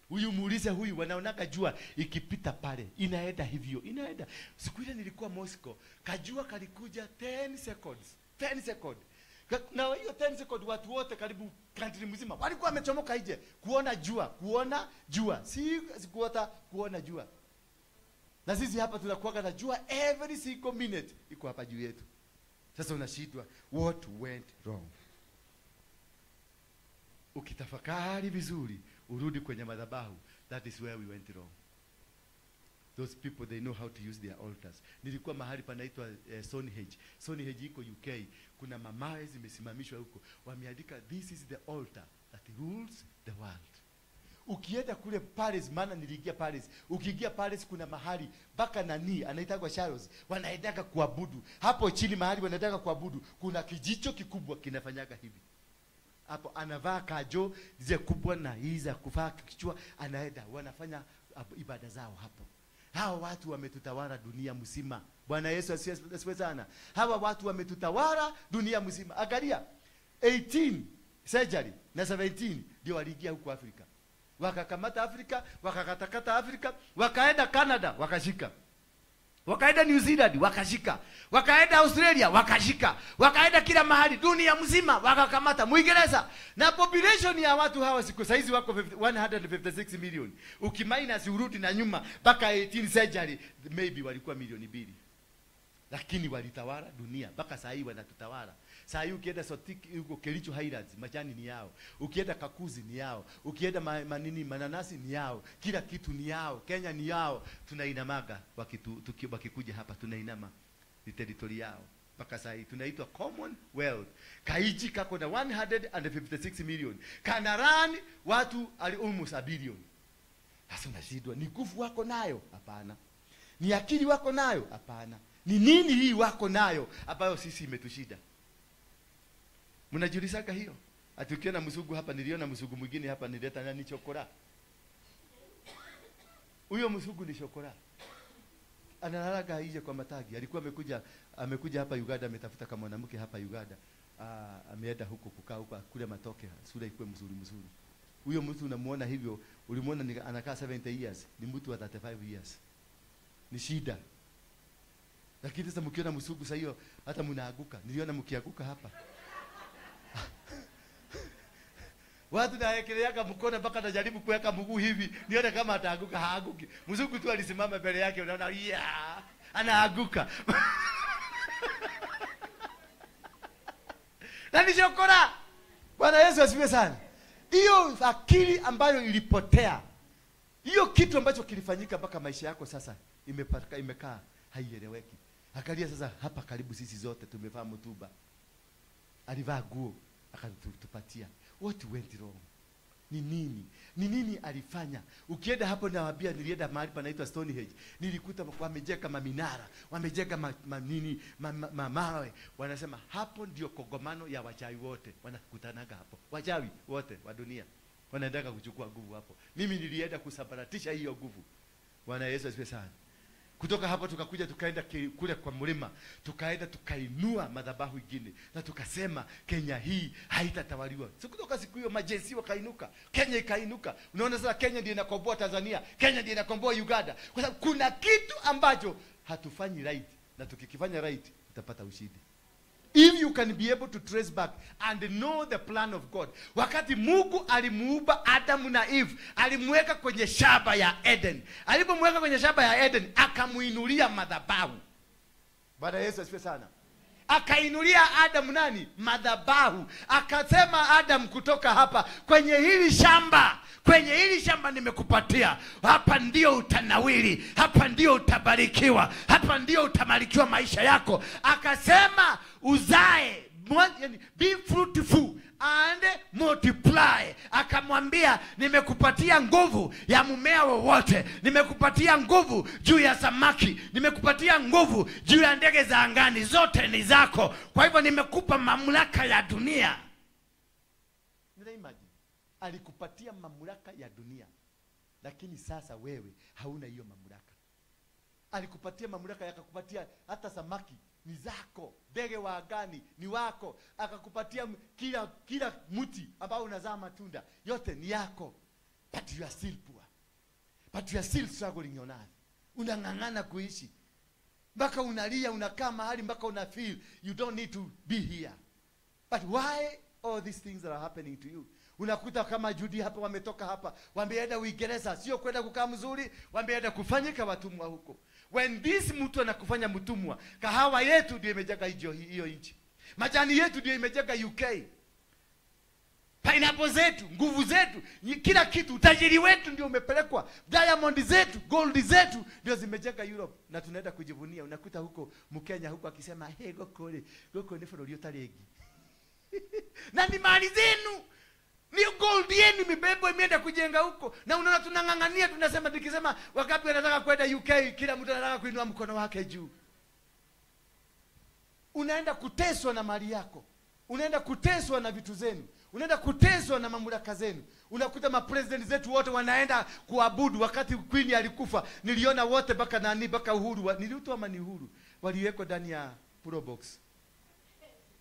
Huyu muulize huyu wanaonaka jua ikipita pale. Inaenda hivyo. Inaenda. Siku ile nilikuwa Moscow. Kajua kalikuja 10 seconds. 10 seconds. Na hiyo 10 seconds watu wote karibu country mzima walikuwa wamechomoka nje kuona jua. Si kuona jua. Na sisi hapa tunakuwa na jua every single minute iko hapa juu yetu. Sasa unashindwa what went wrong? Ukitafakari vizuri, urudi kwenye madhabahu, that is where we went wrong. Those people they know how to use their altars. Nilikuwa mahali panaitwa Stonehenge. Stonehenge iko UK. Kuna mamawe zimesimamishwa huko. Wameandika this is the altar that rules the world. Ukienda kule Paris, maana niliingia Paris. Ukiingia Paris kuna mahali baka nani anaitwa Charles, wanaendaka kuabudu. Hapo chini mahali wanaendaka kuabudu, kuna kijicho kikubwa kinafanyaga hivi. Hapo anavaa kajo zile kubwa na hizo kuvaa kichwa, anaenda wanafanya ibada zao hapo. Hawa watu wametutawala dunia mzima. Bwana Yesu asifiwe sana. Hawa watu wametutawala dunia mzima. Angalia 18 surgery na 17 ndio waliingia huko Afrika. Wakakamata Afrika, wakakatakata Afrika, wakaenda Canada, wakashika. Wakaenda New Zealand, wakashika. Wakaenda Australia, wakashika. Wakaenda kila mahali dunia mzima, wakakamata. Muingereza na population ya watu hawa siku saizi wako 156 million. Ukiminus urudi na nyuma mpaka 18 surgery, maybe walikuwa milioni 2. Lakini walitawala dunia mpaka saa hii wanatutawala. Saa hii ukienda Sotiki huko Kericho Highlands, majani ni yao. Ukienda Kakuzi ni yao. Ukienda mananasi ni yao. Kila kitu ni yao. Kenya ni yao. Tunainamaga wakikuja hapa tunainama. Ni territory yao. Mpaka saa hii tunaitwa Commonwealth. Kaiji kako na 156 million. Kanarani watu almost a billion. Sasa unashindwa ni nguvu wako nayo? Hapana. Ni akili wako nayo? Hapana. Ni nini hii wako nayo ambayo sisi imetushida? Mnajiulizaga hiyo? Ati ukiona msugu hapa, niliona msugu mwingine hapa nileta nani chokora. Huyo msugu ni shokora. Analalaga nje kwa matagi. Alikuwa amekuja hapa Uganda, ametafuta kama mwanamke hapa Uganda. Ameenda huko kukaa huko kule matoke, sura ikuwe mzuri. Huyo mtu unamuona hivyo, ulimuona anakaa 70 years, ni mtu wa 35 years. Ni shida. Lakini sasa mkiona msugu sasa hiyo hata mnaaguka. Niliona mkiaguka hapa. Watu naekeleaga mkono mpaka najaribu kuweka mguu hivi, nione kama ataaguka, haaguki. Mzungu tu alisimama mbele yake, unaona anaaguka. Na ni shokora. Bwana Yesu asifiwe sana. Hiyo akili ambayo ilipotea, hiyo kitu ambacho kilifanyika mpaka maisha yako sasa imekaa haieleweki. Angalia sasa hapa karibu sisi zote tumevaa mtuba. Alivaa nguo akatupatia. What went wrong? Ni nini alifanya? Ukienda hapo nawaambia, nilienda mahali panaitwa Stonehenge. Nilikuta wamejenga maminara, wamejenga mawe. Wanasema hapo ndio kogomano ya wachawi wote. Wanakutanaga hapo. Wachawi wote wa dunia wanaenda kuchukua nguvu hapo. Mimi nilienda kusambaratisha hiyo nguvu. Bwana Yesu asifiwe sana. Kutoka hapo tukakuja tukaenda kule kwa mlima, tukaenda tukainua madhabahu ingine na tukasema Kenya hii haitatawaliwa. Kutoka siku hiyo majenzi wakainuka, Kenya ikainuka. Unaona sasa Kenya ndiyo inakomboa Tanzania, Kenya ndiyo inakomboa Uganda. Kwa sababu kuna kitu ambacho hatufanyi right, na tukikifanya right tutapata ushindi. If you can be able to trace back and know the plan of God. Wakati Mungu alimuumba Adam na Eve, alimweka kwenye shamba ya Eden. Alipomweka kwenye shamba ya Eden, akamuinulia madhabahu. Bwana Yesu asifiwe sana. Akainulia Adam nani? Madhabahu. Akasema Adam, kutoka hapa kwenye hili shamba nimekupatia. Hapa ndio utanawili, hapa ndio utabarikiwa, hapa ndio utamalikiwa maisha yako. Akasema uzae, yani be fruitful and multiply. Akamwambia nimekupatia nguvu ya mmea wowote, nimekupatia nguvu juu ya samaki, nimekupatia nguvu juu ya ndege za angani, zote ni zako. Kwa hivyo nimekupa mamlaka ya dunia. Imagine, alikupatia mamlaka ya dunia, lakini sasa wewe hauna hiyo mamlaka. Alikupatia mamlaka, akakupatia hata samaki ni zako, ndege wa angani ni wako, akakupatia kila mti ambao unazaa matunda, yote ni yako. But you are still poor. But you are still struggling on earth. Unang'ang'ana kuishi. Mpaka unalia, unakaa mahali mpaka una feel you don't need to be here. But why all these things that are happening to you? Unakuta kama Judy hapa, wametoka hapa, wameenda Uingereza, sio kwenda kukaa mzuri, wameenda kufanyika watumwa huko. When this mtu anakufanya mtumwa, kahawa yetu ndio imejaga hiyo nchi. Majani yetu ndio imejaga UK. Pineapple zetu, nguvu zetu, kila kitu, utajiri wetu ndio umepelekwa. Diamond zetu, gold zetu ndio zimejaga Europe, na tunaenda kujivunia. Unakuta huko Mkenya huko akisema hey goko ni foro liotaregi. Na ni mali zenu. Ni gold yenu imebebwa imeenda kujenga huko. Na unaona tunang'ang'ania, tunasema tukisema wakati wanataka kwenda UK, kila mtu anataka kuinua mkono wake juu. Unaenda kuteswa na mali yako. Unaenda kuteswa na vitu zenu. Unaenda kuteswa na mamlaka zenu. Unakuta mapresident zetu wote wanaenda kuabudu. Wakati Queen alikufa, niliona wote mpaka Uhuru, niliutoa ama ni Uhuru, waliwekwa ndani ya Probox.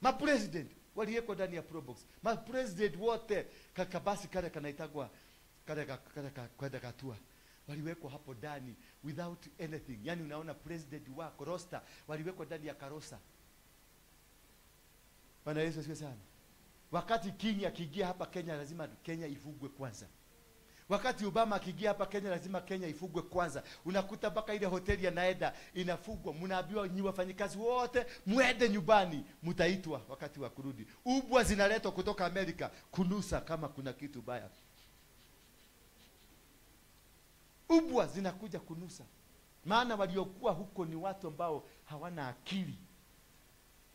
Mapresident waliwekwa ndani ya Probox. Mapresident wote kakabasi kale kanaitagwa kale katua, waliwekwa hapo ndani without anything. Yani unaona president wako roster waliwekwa ndani ya karosa. Bwana Yesu asifiwe sana. Wakati King akiingia hapa Kenya, lazima Kenya ifugwe kwanza. Wakati Obama akiingia hapa Kenya, lazima Kenya ifugwe kwanza. Unakuta mpaka ile hoteli ya Naeda inafugwa. Mnaambiwa nyi wafanyikazi wote muende nyumbani, mtaitwa wakati wa kurudi. Ubwa zinaletwa kutoka Amerika kunusa kama kuna kitu baya. Ubwa zinakuja kunusa. Maana waliokuwa huko ni watu ambao hawana akili.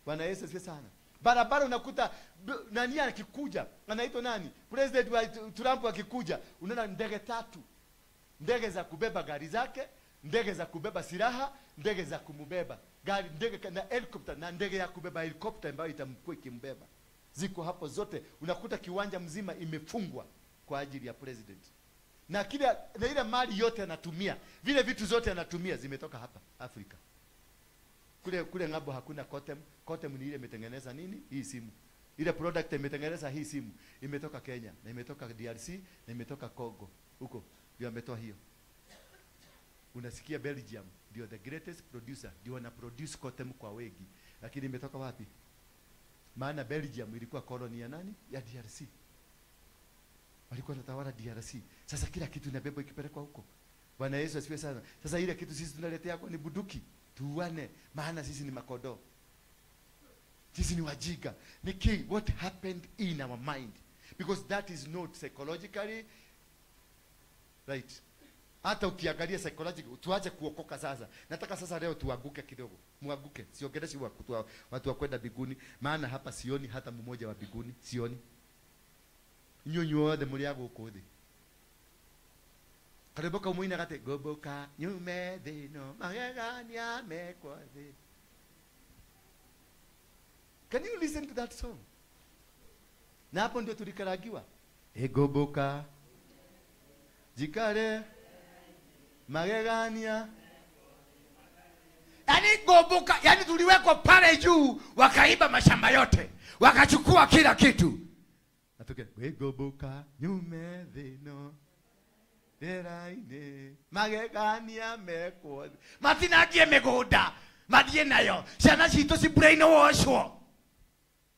Bwana Yesu asifiwe sana. Barabara unakuta nani akikuja, anaitwa nani? President wa Trump akikuja, unaona ndege 3. Ndege za kubeba gari zake, ndege za kubeba silaha, ndege za kumbeba. Ndege na helicopter, na ndege ya kubeba helicopter ambayo itamkuwa ikimbeba. Ziko hapo zote. Unakuta kiwanja mzima imefungwa kwa ajili ya president. na ile mali yote anatumia, vile vitu zote anatumia zimetoka hapa Afrika. Kule ng'ambo hakuna Kotem. Kotem ni ile imetengeneza nini? Hii simu. Ile product imetengeneza hii simu imetoka Kenya na imetoka DRC na imetoka Congo. Huko ndio ametoa hiyo. Unasikia Belgium ndio the greatest producer, ndio wana produce Kotem kwa wengi. Lakini imetoka wapi? Maana Belgium ilikuwa koloni ya nani? Ya DRC. Walikuwa wanatawala DRC. Sasa kila kitu inabebwa ikipelekwa huko. Bwana Yesu asifiwe sana. Sasa ile kitu sisi tunaletea kwa ni buduki. Tuone maana sisi ni makodoo. Sisi ni wajiga. Niki, what happened in our mind? Because that is not psychologically right. Hata ukiangalia psychological, tuache kuokoka sasa. Nataka sasa leo tuanguke kidogo. Muanguke. Siongeleshi watu wa kwenda biguni, maana hapa sioni hata mmoja wa biguni, sioni. Nyonyo wote mliago uko thi. Kariboka umuina kate goboka nyume thino magegania mekwa thi. Can you listen to that song? Na hapo ndio tulikaragiwa. Egoboka jikare magegania. Yani goboka, yani tuliwekwa pale juu, wakaiba mashamba yote, wakachukua kila kitu. Atoke egoboka nyume thino deraine magegania mekwa. Matinagie megoda madie nayo sana chito si brain washwo.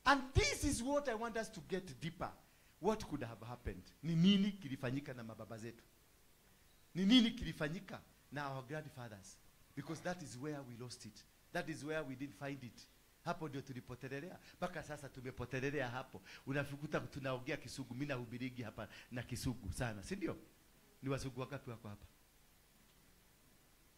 And this is what I want us to get deeper. What could have happened? Ni nini kilifanyika na mababa zetu? Ni nini kilifanyika na our grandfathers? Because that is where we lost it. That is where we didn't find it. Hapo ndio tulipotelelea. Mpaka sasa tumepotelelea hapo. Unafukuta tunaongea Kisugu, mimi nahubirigi hapa na Kisugu sana, si ndio? Ni Wasugu wangapi wako hapa?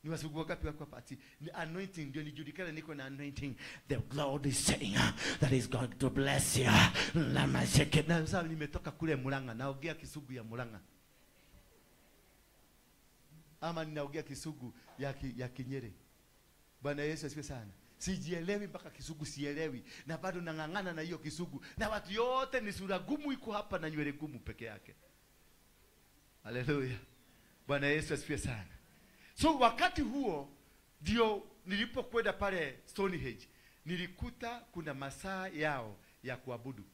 Ni Wasugu wangapi wako hapa? Ati ni anointing ndio nijulikane niko na anointing. The Lord is saying that is going to bless you. Na masheke na sababu nimetoka kule Murang'a, naongea Kisugu ya Murang'a. Ama ninaongea Kisugu ya Kinyere. Bwana Yesu asifiwe sana. Sijielewi mpaka Kisugu sielewi, na bado nang'ang'ana na hiyo Kisugu, na watu yote ni sura gumu iko hapa na nywele gumu peke yake. Haleluya. Bwana Yesu asifiwe sana. So wakati huo ndio nilipokwenda pale Stonehenge, nilikuta kuna masaa yao ya kuabudu.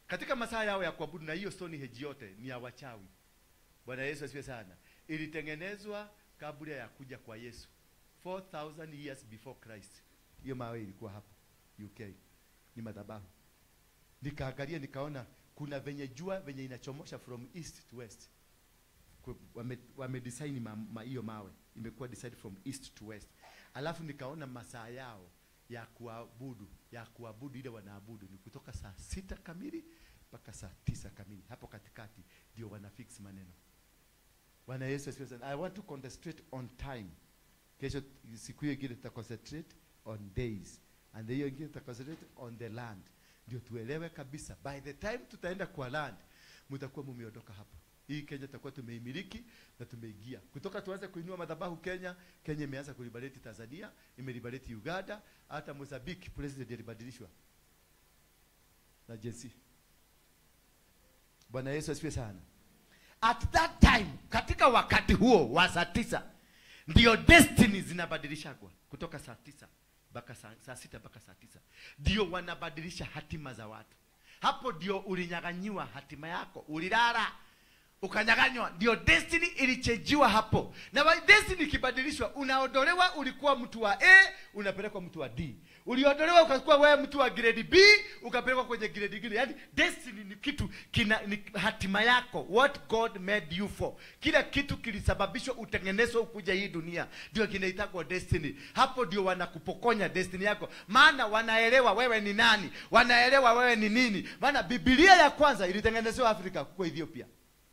Katika masaa yao ya kuabudu, na hiyo Stonehenge yote ni ya wachawi. Bwana Yesu asifiwe sana. Ilitengenezwa kabla ya kuja kwa Yesu. 4000 years before Christ. Hiyo mawe ilikuwa hapo UK. Ni madhabahu. Nikaangalia nikaona kuna venye jua venye inachomosha from east to west. Wame design hiyo mawe. Imekuwa decided from east to west. Alafu nikaona masaa yao ya kuabudu ile wanaabudu ni kutoka saa 6 kamili mpaka saa 9 kamili. Hapo katikati ndio wana fix maneno. Bwana Yesu asifiwe sana. I want to concentrate on time. Kesho siku nyingine tuta concentrate on days, and hiyo nyingine tuta concentrate on the land. Ndio tuelewe kabisa by the time tutaenda kwa land mtakuwa mumeondoka hapa. Hii Kenya tutakuwa tumeimiliki na tumeingia. Kutoka tuanze kuinua madhabahu Kenya imeanza kulibareti Tanzania, imelibareti Uganda, hata Mozambique president alibadilishwa na JC. Bwana Yesu asifiwe sana. At that time, katika wakati huo wa saa 9 ndio destiny zinabadilishagwa kutoka saa 9 mpaka saa 6 mpaka saa 9. Ndio wanabadilisha hatima za watu. Hapo ndio ulinyang'anyiwa hatima yako. Ulilala ukanyang'anywa, ndio destiny ilichenjiwa hapo. Na destiny kibadilishwa, unaondolewa, ulikuwa mtu wa A unapelekwa mtu wa D. Uliondolewa ukakuwa wewe mtu wa grade B ukapelekwa kwenye grade nyingine. Yaani destiny ni kitu ni hatima yako, what God made you for. Kila kitu kilisababishwa utengenezwe ukuja hii dunia, ndio kinaitwa destiny. Hapo ndio wanakupokonya destiny yako, maana wanaelewa wewe ni nani, wanaelewa wewe ni nini. Maana Biblia ya kwanza ilitengenezwa Afrika huko Ethiopia.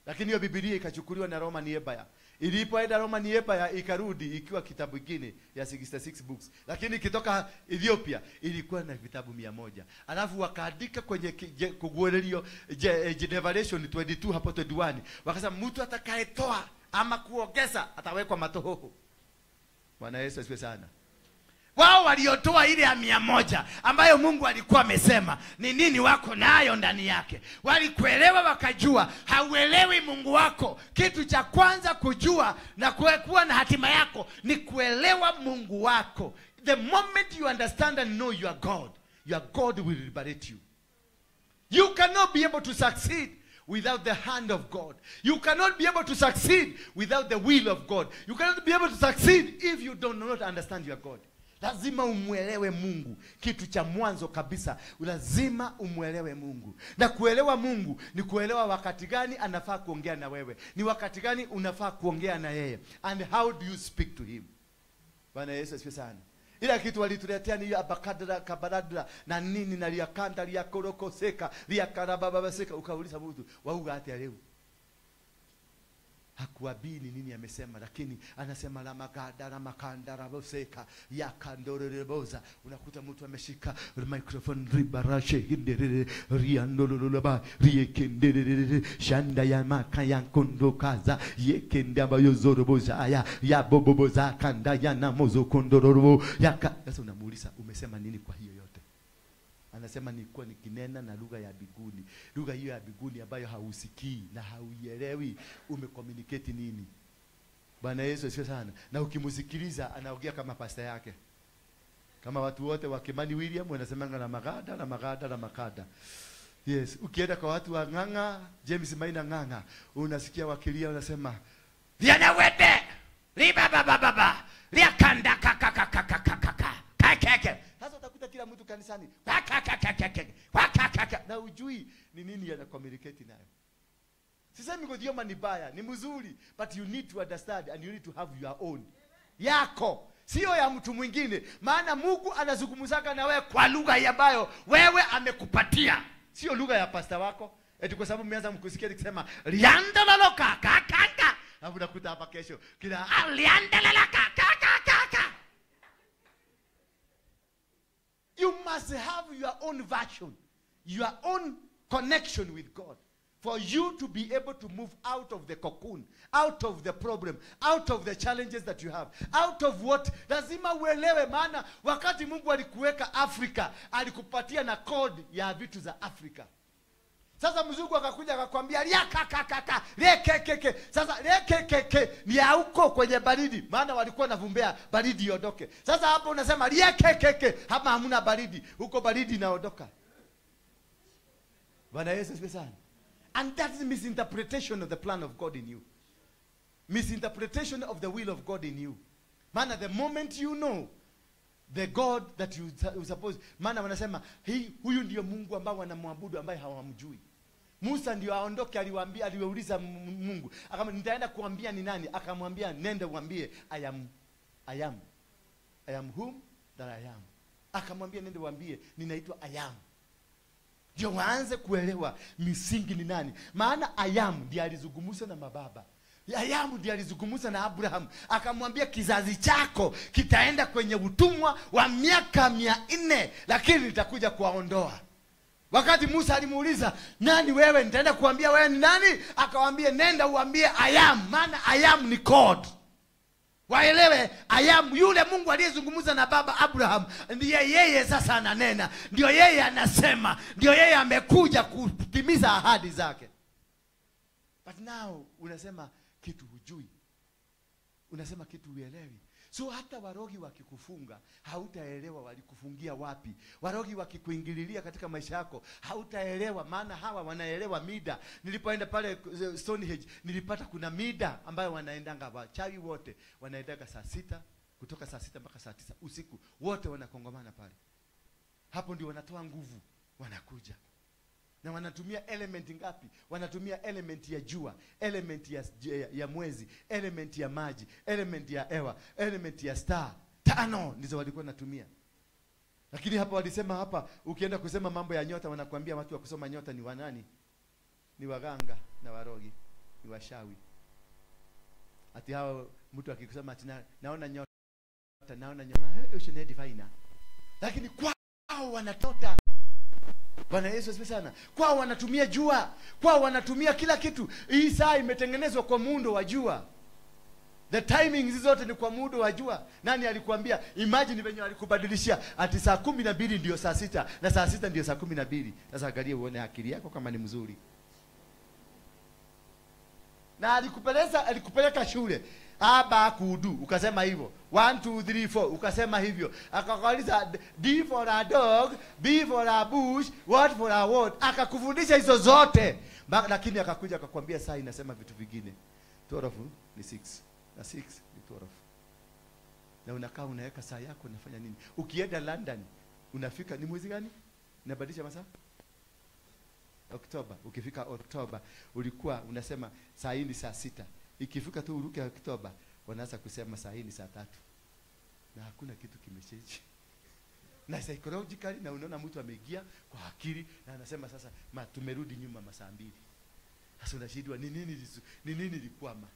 Lakini hiyo Biblia ikachukuliwa na Roman Empire. Ilipoenda Roman Empire ikarudi ikiwa kitabu kingine ya 66 books. Lakini kitoka Ethiopia ilikuwa na vitabu 100. Alafu wakaandika kwenye kugwelelio Revelation 22 hapo 21. Wakasema mtu atakayetoa ama kuongeza atawekwa matohoho. Bwana Yesu asifiwe sana. Wao waliotoa ile ya 100 ambayo Mungu alikuwa amesema ni nini wako nayo ndani yake. Walikuelewa wakajua. Hauelewi Mungu wako. Kitu cha kwanza kujua na kuwa na hatima yako ni kuelewa Mungu wako. The moment you understand and know your God will liberate you. You cannot be able to succeed without the hand of God. You cannot be able to succeed without the will of God. You cannot be able to succeed if you do not understand your God. Lazima umuelewe Mungu. Kitu cha mwanzo kabisa, lazima umuelewe Mungu. Na kuelewa Mungu ni kuelewa wakati gani anafaa kuongea na wewe. Ni wakati gani unafaa kuongea na yeye. And how do you speak to him? Bwana Yesu asifiwe sana. Ila kitu walituletea ni abakadra kabaradra na nini na liakanda liakoroko seka liakarababa seka. Ukauliza mtu wauga hata leo hakuabini nini amesema, lakini anasema la magada la makanda raboseka ya kandorereboza. Unakuta mtu ameshika microphone ribarashe hinderere riandololoba riekenderere shanda ya makaya kondokaza yekenda bayozoroboza aya ya boboboza kanda ya namozo kondororobo yaka. Sasa unamuuliza umesema nini kwa hiyo yote? Anasema nilikuwa nikinena na lugha ya biguni. Lugha hiyo ya biguni ambayo hausikii na hauielewi, umecommunicate nini? Bwana Yesu asifiwe sana. Na ukimusikiliza anaongea kama pasta yake. Kama watu wote wa Kimani William wanasemanga na magada na magada na makada. Yes, ukienda kwa watu wa Ng'ang'a, James Maina Ng'ang'a, unasikia wakilia wanasema Diana wete, riba baba baba, liakanda kakakakakakaka. Kakeke. Sasa utakuta kila mtu kanisani na ujui ni nini yana communicate nayo. Sisemi Godioma ni baya, ni mzuri, but you need to understand and you need to have your own. Yako, sio ya mtu mwingine. Maana Mungu anazungumzaka na wewe kwa lugha ambayo wewe amekupatia. Sio lugha ya pasta wako. Eti kwa sababu mmeanza mkusikia nikisema lianda laloka kakaka. Hapo unakuta hapa kesho kila lianda lalaka kakaka. You must have your own version, your own connection with God, for you to be able to move out of the cocoon, out of the problem, out of the challenges that you have, out of what. Lazima uelewe, maana wakati Mungu alikuweka Afrika, alikupatia na code ya vitu za Afrika. Sasa mzungu akakuja akakwambia liakakakaka, lekekeke. Sasa lekekeke ni ya huko kwenye baridi, maana walikuwa navumbea baridi iondoke. Sasa hapo unasema lekekeke, hapa hamuna baridi, huko baridi inaondoka. Bwana Yesu asifiwe sana. And that is misinterpretation of the plan of God in you. Misinterpretation of the will of God in you. Maana the moment you know the God that you suppose, maana wanasema huyu ndio Mungu ambao wanamwabudu ambaye hawamjui. Musa ndio aondoke, aliwauliza Mungu, akamwambia nitaenda kuambia ni nani? Akamwambia nenda uambie I am whom that I am. Akamwambia nenda uambie ninaitwa I am. Ndio waanze kuelewa misingi ni nani. Maana I am ndiye alizungumza na mababa. I am ndiye alizungumza na Abraham. Akamwambia kizazi chako kitaenda kwenye utumwa wa miaka 400, lakini nitakuja kuwaondoa. Wakati Musa alimuuliza nani wewe, nitaenda kuambia wewe ni nani? Akamwambia nenda uambie I am. Maana I am ni code. Waelewe I am yule Mungu aliyezungumza na baba Abraham, ndiye yeye sasa ananena, ndio yeye anasema, ndio yeye amekuja kutimiza ahadi zake. But now unasema kitu hujui, unasema kitu uelewi. So hata warogi wakikufunga hautaelewa walikufungia wapi. Warogi wakikuingililia katika maisha yako hautaelewa, maana hawa wanaelewa mida. Nilipoenda pale Stonehenge nilipata kuna mida ambayo wanaendanga, wachawi wote wanaendaga saa 6, kutoka saa 6 mpaka saa 9 usiku, wote wanakongomana pale. Hapo ndio wanatoa nguvu, wanakuja. Na wanatumia element ngapi? Wanatumia element ya jua, element ya mwezi, element ya maji, element ya hewa, element ya star. 5 ndizo walikuwa natumia. Lakini hapa walisema hapa ukienda kusema mambo ya nyota wanakuambia watu wa kusoma nyota ni wanani? Ni waganga na warogi, ni washawi. Ati hao mtu akikusema ati naona nyota, naona nyota, ni divine. Lakini kwao wanatota. Bwana Yesu asifiwe sana. Kwao wanatumia jua, kwao wanatumia kila kitu. Hii saa imetengenezwa kwa muundo wa jua. The timing hizi zote ni kwa muda wa jua. Nani alikuambia? Imagine venye alikubadilishia ati saa 12 ndio saa 6 na saa 6 ndio saa 12. Sasa angalia uone akili yako kama ni mzuri. Na alikupeleka shule. Aba kudu ukasema hivyo. 1 2 3 4 ukasema hivyo. Akakuuliza D for a dog, B for a bush, what for a what. Akakufundisha hizo zote. Lakini akakuja akakwambia saa inasema vitu vingine. 12 ni 6 na 6 ni 12. Na unakaa unaweka saa yako unafanya nini? Ukienda London unafika ni mwezi gani? Unabadilisha masaa? Oktoba. Ukifika Oktoba ulikuwa unasema saa hii ni saa 6. Ikifika tu uruke Oktoba wanaanza kusema saa hii ni saa 3. Na hakuna kitu kimechange. Na psychologically na unaona mtu ameingia kwa akili na anasema sasa tumerudi nyuma masaa 2. Sasa unashindwa ni nini ilikwama?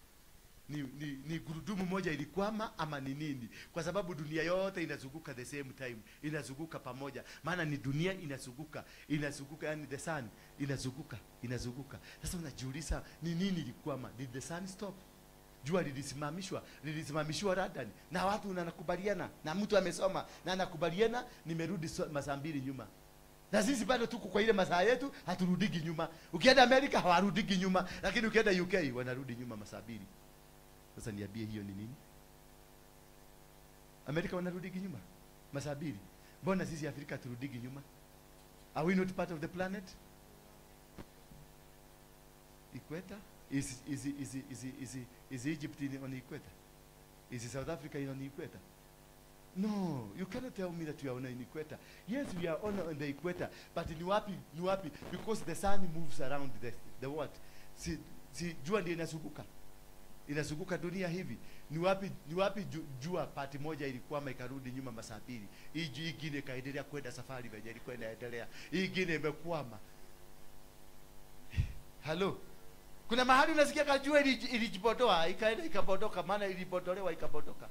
Ni gurudumu moja ilikwama ama ni nini? Kwa sababu dunia yote inazunguka the same time, inazunguka pamoja. Maana ni dunia inazunguka, yani the sun inazunguka. Sasa unajiuliza ni nini ilikwama? Did the sun stop? Jua lilisimamishwa radani na watu wanakubaliana na mtu amesoma na anakubaliana nimerudi masaa 2 nyuma. Na sisi bado tuko kwa ile masaa yetu, haturudigi nyuma. Ukienda Amerika hawarudigi nyuma, lakini ukienda UK wanarudi nyuma masaa 2. Sasa niambie hiyo ni nini? Amerika wanarudigi nyuma masaa 2. Mbona sisi Afrika turudigi nyuma? Are we not part of the planet? Equator? Is Egypt on the equator? Is South Africa on the equator? No, you cannot tell me that we are on the equator. Yes, we are on the equator, but ni wapi? Because the sun moves around the what? Si jua ndio inazunguka dunia hivi. Ni wapi jua pati moja ilikuwa ikarudi nyuma masaa 2. Hii nyingine kaendelea kwenda safari venye ilikuwa inaendelea. Hii nyingine imekwama. Hello. Kuna mahali unasikia kajua ilijipotoa, ikaenda ikapotoka, maana ilipotolewa ikapotoka.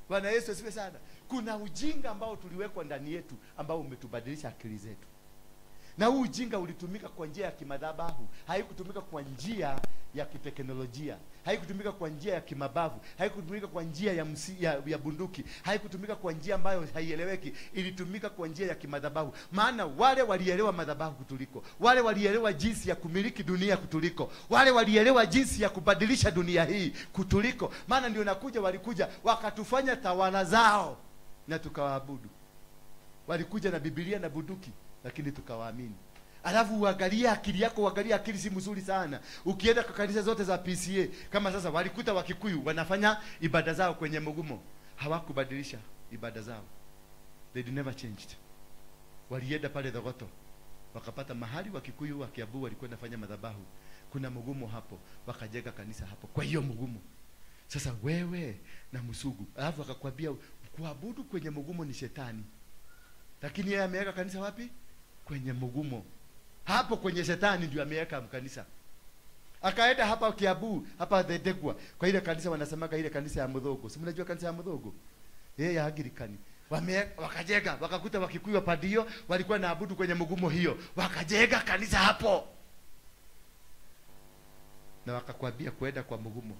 Bwana Yesu asifiwe sana. Kuna ujinga ambao tuliwekwa ndani yetu ambao umetubadilisha akili zetu. Na huu ujinga ulitumika kwa njia ya kimadhabahu, haikutumika kwa njia ya kiteknolojia, haikutumika kwa njia ya kimabavu, haikutumika kwa njia ya bunduki, haikutumika kwa njia ambayo haieleweki, ilitumika kwa njia ya kimadhabahu. Maana wale walielewa madhabahu kutuliko, wale walielewa jinsi ya kumiliki dunia kutuliko, wale walielewa jinsi ya kubadilisha dunia hii kutuliko. Maana ndio walikuja wakatufanya tawala zao na tukawaabudu. Walikuja na Biblia na bunduki lakini tukawaamini. Alafu uangalia akili yako, uangalia akili si mzuri sana. Ukienda kwa kanisa zote za PCA, kama sasa walikuta Wakikuyu wanafanya ibada zao kwenye mgumo, hawakubadilisha ibada zao. They never changed. Walienda pale Thogoto, wakapata mahali Wakikuyu wa Kiambu walikuwa wanafanya madhabahu. Kuna mgumo hapo, wakajenga kanisa hapo. Kwa hiyo mgumo. Sasa wewe na Musugu, alafu akakwambia kuabudu kwenye mgumo ni shetani. Lakini yeye ameweka kanisa wapi? Kwenye mgumo. Hapo kwenye shetani ndio ameweka kanisa. Akaenda hapa Kiambu, hapa Thedegwa. Kwa ile kanisa wanasemaga ile kanisa ya Mudhogo. Si mnajua kanisa ya Mudhogo? Ya Anglikani. Wakajenga, wakakuta Wakikuyu pande hiyo walikuwa naabudu kwenye mgumo hiyo. Wakajenga kanisa hapo. Na wakakwambia kwenda kwa mgumo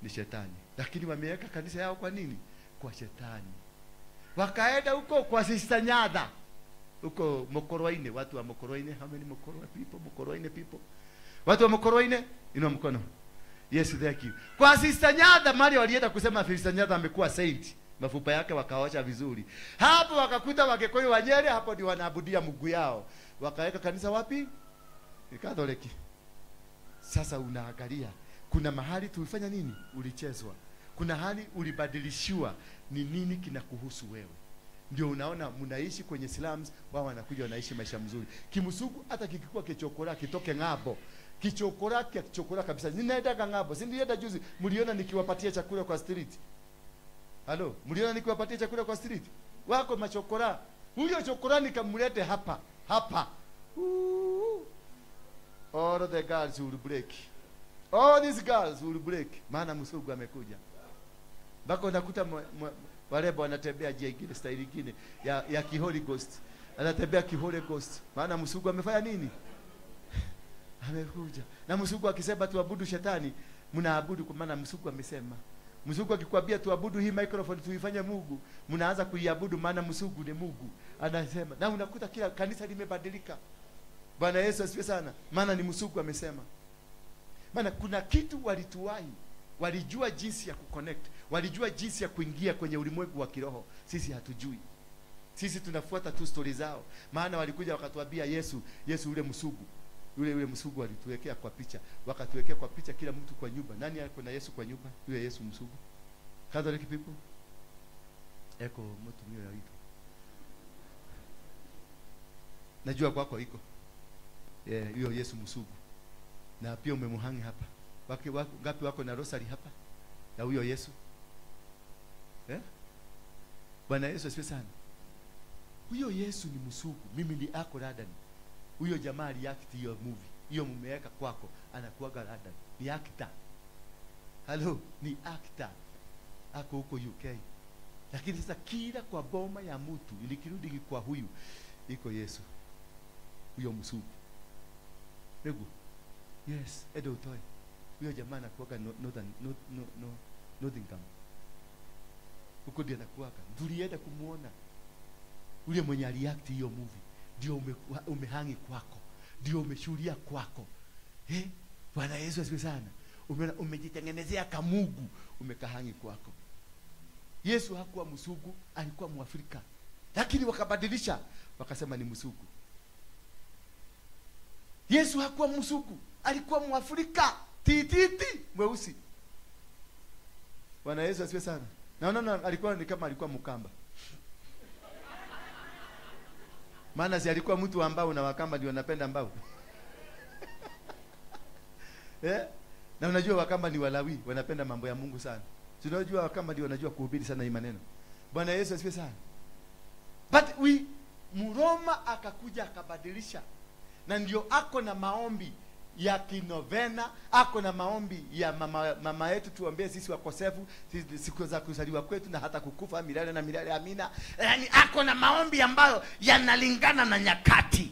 ni shetani. Lakini wameweka kanisa yao kwa nini? Kwa shetani. Wakaenda huko kwa Sister Nyatha. Huko Mokoroine, watu wa Mokoroine, how many Mokoroine people? Watu wa Mokoroine, inua mkono. Yes, thank you. Kwa Sister Nyatha, mali walienda kusema Sister Nyatha amekuwa saint. Mafupa yake wakaosha vizuri. Hapo wakakuta Wakikuyu wa Nyeri, hapo ndio wanaabudia Mungu yao. Wakaweka kanisa wapi? Katoliki. Sasa unaangalia, kuna mahali tulifanya nini? Ulichezwa. Kuna hali ulibadilishiwa. Ni nini kinakuhusu wewe? Ndio unaona mnaishi kwenye slums, wao wanakuja wanaishi maisha mzuri. Kimusugu hata kikikuwa kichokora kitoke ng'abo. Kichokora kabisa. Ninaenda ng'abo. Si ndienda juzi mliona nikiwapatia chakula kwa street. Halo, mliona nikiwapatia chakula kwa street? Wako machokora. Huyo chokora nikamlete hapa. All the girls will break. All these girls will break. Maana Musugu amekuja. Bako nakuta warebo wanatembea njia ingine, style ingine ya Holy Ghost. Anatembea Holy Ghost. Maana Musugu amefanya nini? Amekuja. Na msugu akisema tuabudu shetani, mnaabudu kwa maana msugu amesema. Msugu akikwambia tuabudu hii microphone tuifanye Mungu, mnaanza kuiabudu maana msugu ni Mungu. Anasema. Na unakuta kila kanisa limebadilika. Bwana Yesu asifiwe sana. Maana ni msugu amesema. Maana kuna kitu walituwahi. Walijua jinsi ya kuconnect. Walijua jinsi ya kuingia kwenye ulimwengu wa kiroho. Sisi hatujui. Sisi tunafuata tu story zao. Maana walikuja wakatuambia Yesu ule msugu. Ule msugu walituwekea kwa picha. Wakatuwekea kwa picha kila mtu kwa nyumba. Nani ako na Yesu kwa nyumba? Yule Yesu msugu. Catholic people. Eko mtu mio ya ito. Najua kwako iko. Hiyo Yesu msugu. Na pia umemuhangi hapa. Ngapi wako na rosary hapa? Ya huyo Yesu? Bwana Yesu asifiwe sana. Huyo Yesu ni msugu. Mimi ni ako radani. Huyo jamaa aliact hiyo movie. Hiyo mumeweka kwako anakuaga radani. Ni actor. Hello, ni actor. Ako huko UK. Lakini sasa kila kwa boma ya mtu ilikirudi kwa huyu iko Yesu. Huyo msugu. Ndugu. Yes, edo utoe. Huyo jamaa anakuaga Nottingham. Huko ndiye anakuaga. Tulienda kumuona. Ule mwenye aliact hiyo movie ndio umehangi kwako. Ndio umeshuhudia kwako. Bwana Yesu asifiwe sana. Umejitengenezea kamugu umekahangi kwako. Yesu hakuwa msugu, alikuwa Mwafrika. Lakini wakabadilisha, wakasema ni msugu. Yesu hakuwa msugu, alikuwa Mwafrika, tititi, mweusi. Bwana Yesu asifiwe sana. Naona alikuwa ni kama alikuwa Mkamba. Maana si alikuwa mtu ambao na Wakamba ndio wanapenda mbao. Na unajua Wakamba ni Walawi, wanapenda mambo ya Mungu sana. Tunajua Wakamba ndio wanajua kuhubiri sana hii maneno. Bwana Yesu asifiwe sana. But Mroma akakuja akabadilisha. Na ndio ako na maombi ya kinovena, ako na maombi ya mama yetu tuombee sisi wakosefu siku za kuzaliwa kwetu na hata kukufa milele na milele, amina. Yaani ako na maombi ambayo yanalingana na nyakati.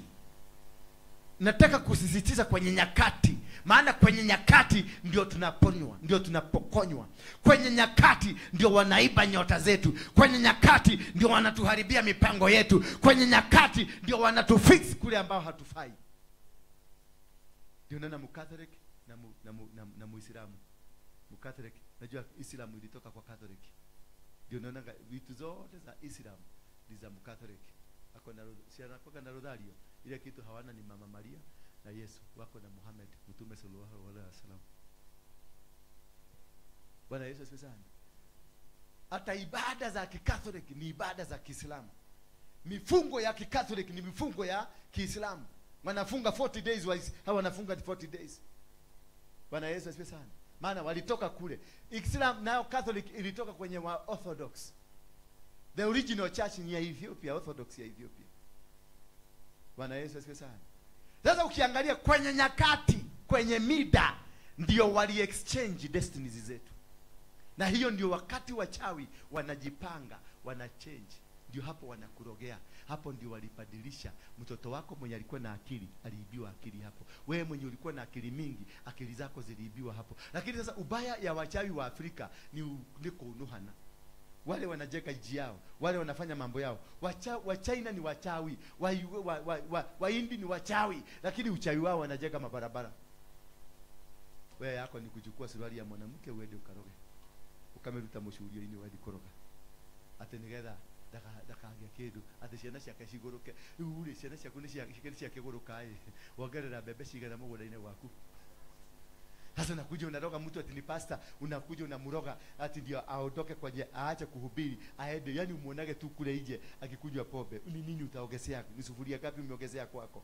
Nataka kusisitiza kwenye nyakati, maana kwenye nyakati ndio tunaponywa, ndio tunapokonywa. Kwenye nyakati ndio wanaiba nyota zetu. Kwenye nyakati ndio wanatuharibia mipango yetu. Kwenye nyakati ndio wanatufix kule ambao hatufai. Ndio nana Mkatholik na Muislamu. Mkatholik, najua Islamu ilitoka kwa Catholic. Ndio nana vitu zote za Islam ni za Mkatholik. Ako na Rodario. Ile kitu hawana ni Mama Maria na Yesu. Wako na Muhammad, Mtume sallallahu alaihi wasallam. Bwana Yesu asifiwe sana. Hata ibada za Kikatholiki ni ibada za Kiislamu. Mifungo ya Kikatholiki ni mifungo ya Kiislamu. Wanafunga 40 days, hawa wanafunga 40 days. Bwana Yesu asifiwe sana. Maana walitoka kule. Islam nayo Catholic ilitoka kwenye wa Orthodox. The original church ni ya Ethiopia, Orthodox ya Ethiopia. Bwana Yesu asifiwe sana. Sasa ukiangalia kwenye nyakati, kwenye mida ndio wali exchange destinies zetu. Na hiyo ndio wakati wachawi wanajipanga, wanachange. Ndio hapo wanakurogea. Hapo ndio walibadilisha. Mtoto wako mwenye alikuwa na akili, aliibiwa akili hapo. Wewe mwenye ulikuwa na akili mingi, akili zako ziliibiwa hapo. Lakini sasa ubaya ya wachawi wa Afrika ni kuunuhana. Wale wanajeka iji yao, wale wanafanya mambo yao. Wa China ni wachawi, wa Hindi ni wachawi, lakini uchawi wao wanajeka mabarabara. Wewe yako ni kuchukua suruali ya mwanamke uende ukaroge. Ukameruta moshurio ini wadi koroga. Ate nigeda daka kidu ate ciana cia kashigoroke uri ciana cia kuni cia kigoroka wagerera bebe cigana mugunda-ini waku. Sasa unakuja unaroga mtu ati ni pastor, unakuja unamuroga ati ndio aondoke kwa je aache kuhubiri aende, yani umuonage tu kule nje akikunywa pombe. Ni nini utaongezea? Ni sufuria ngapi umeongezea kwako?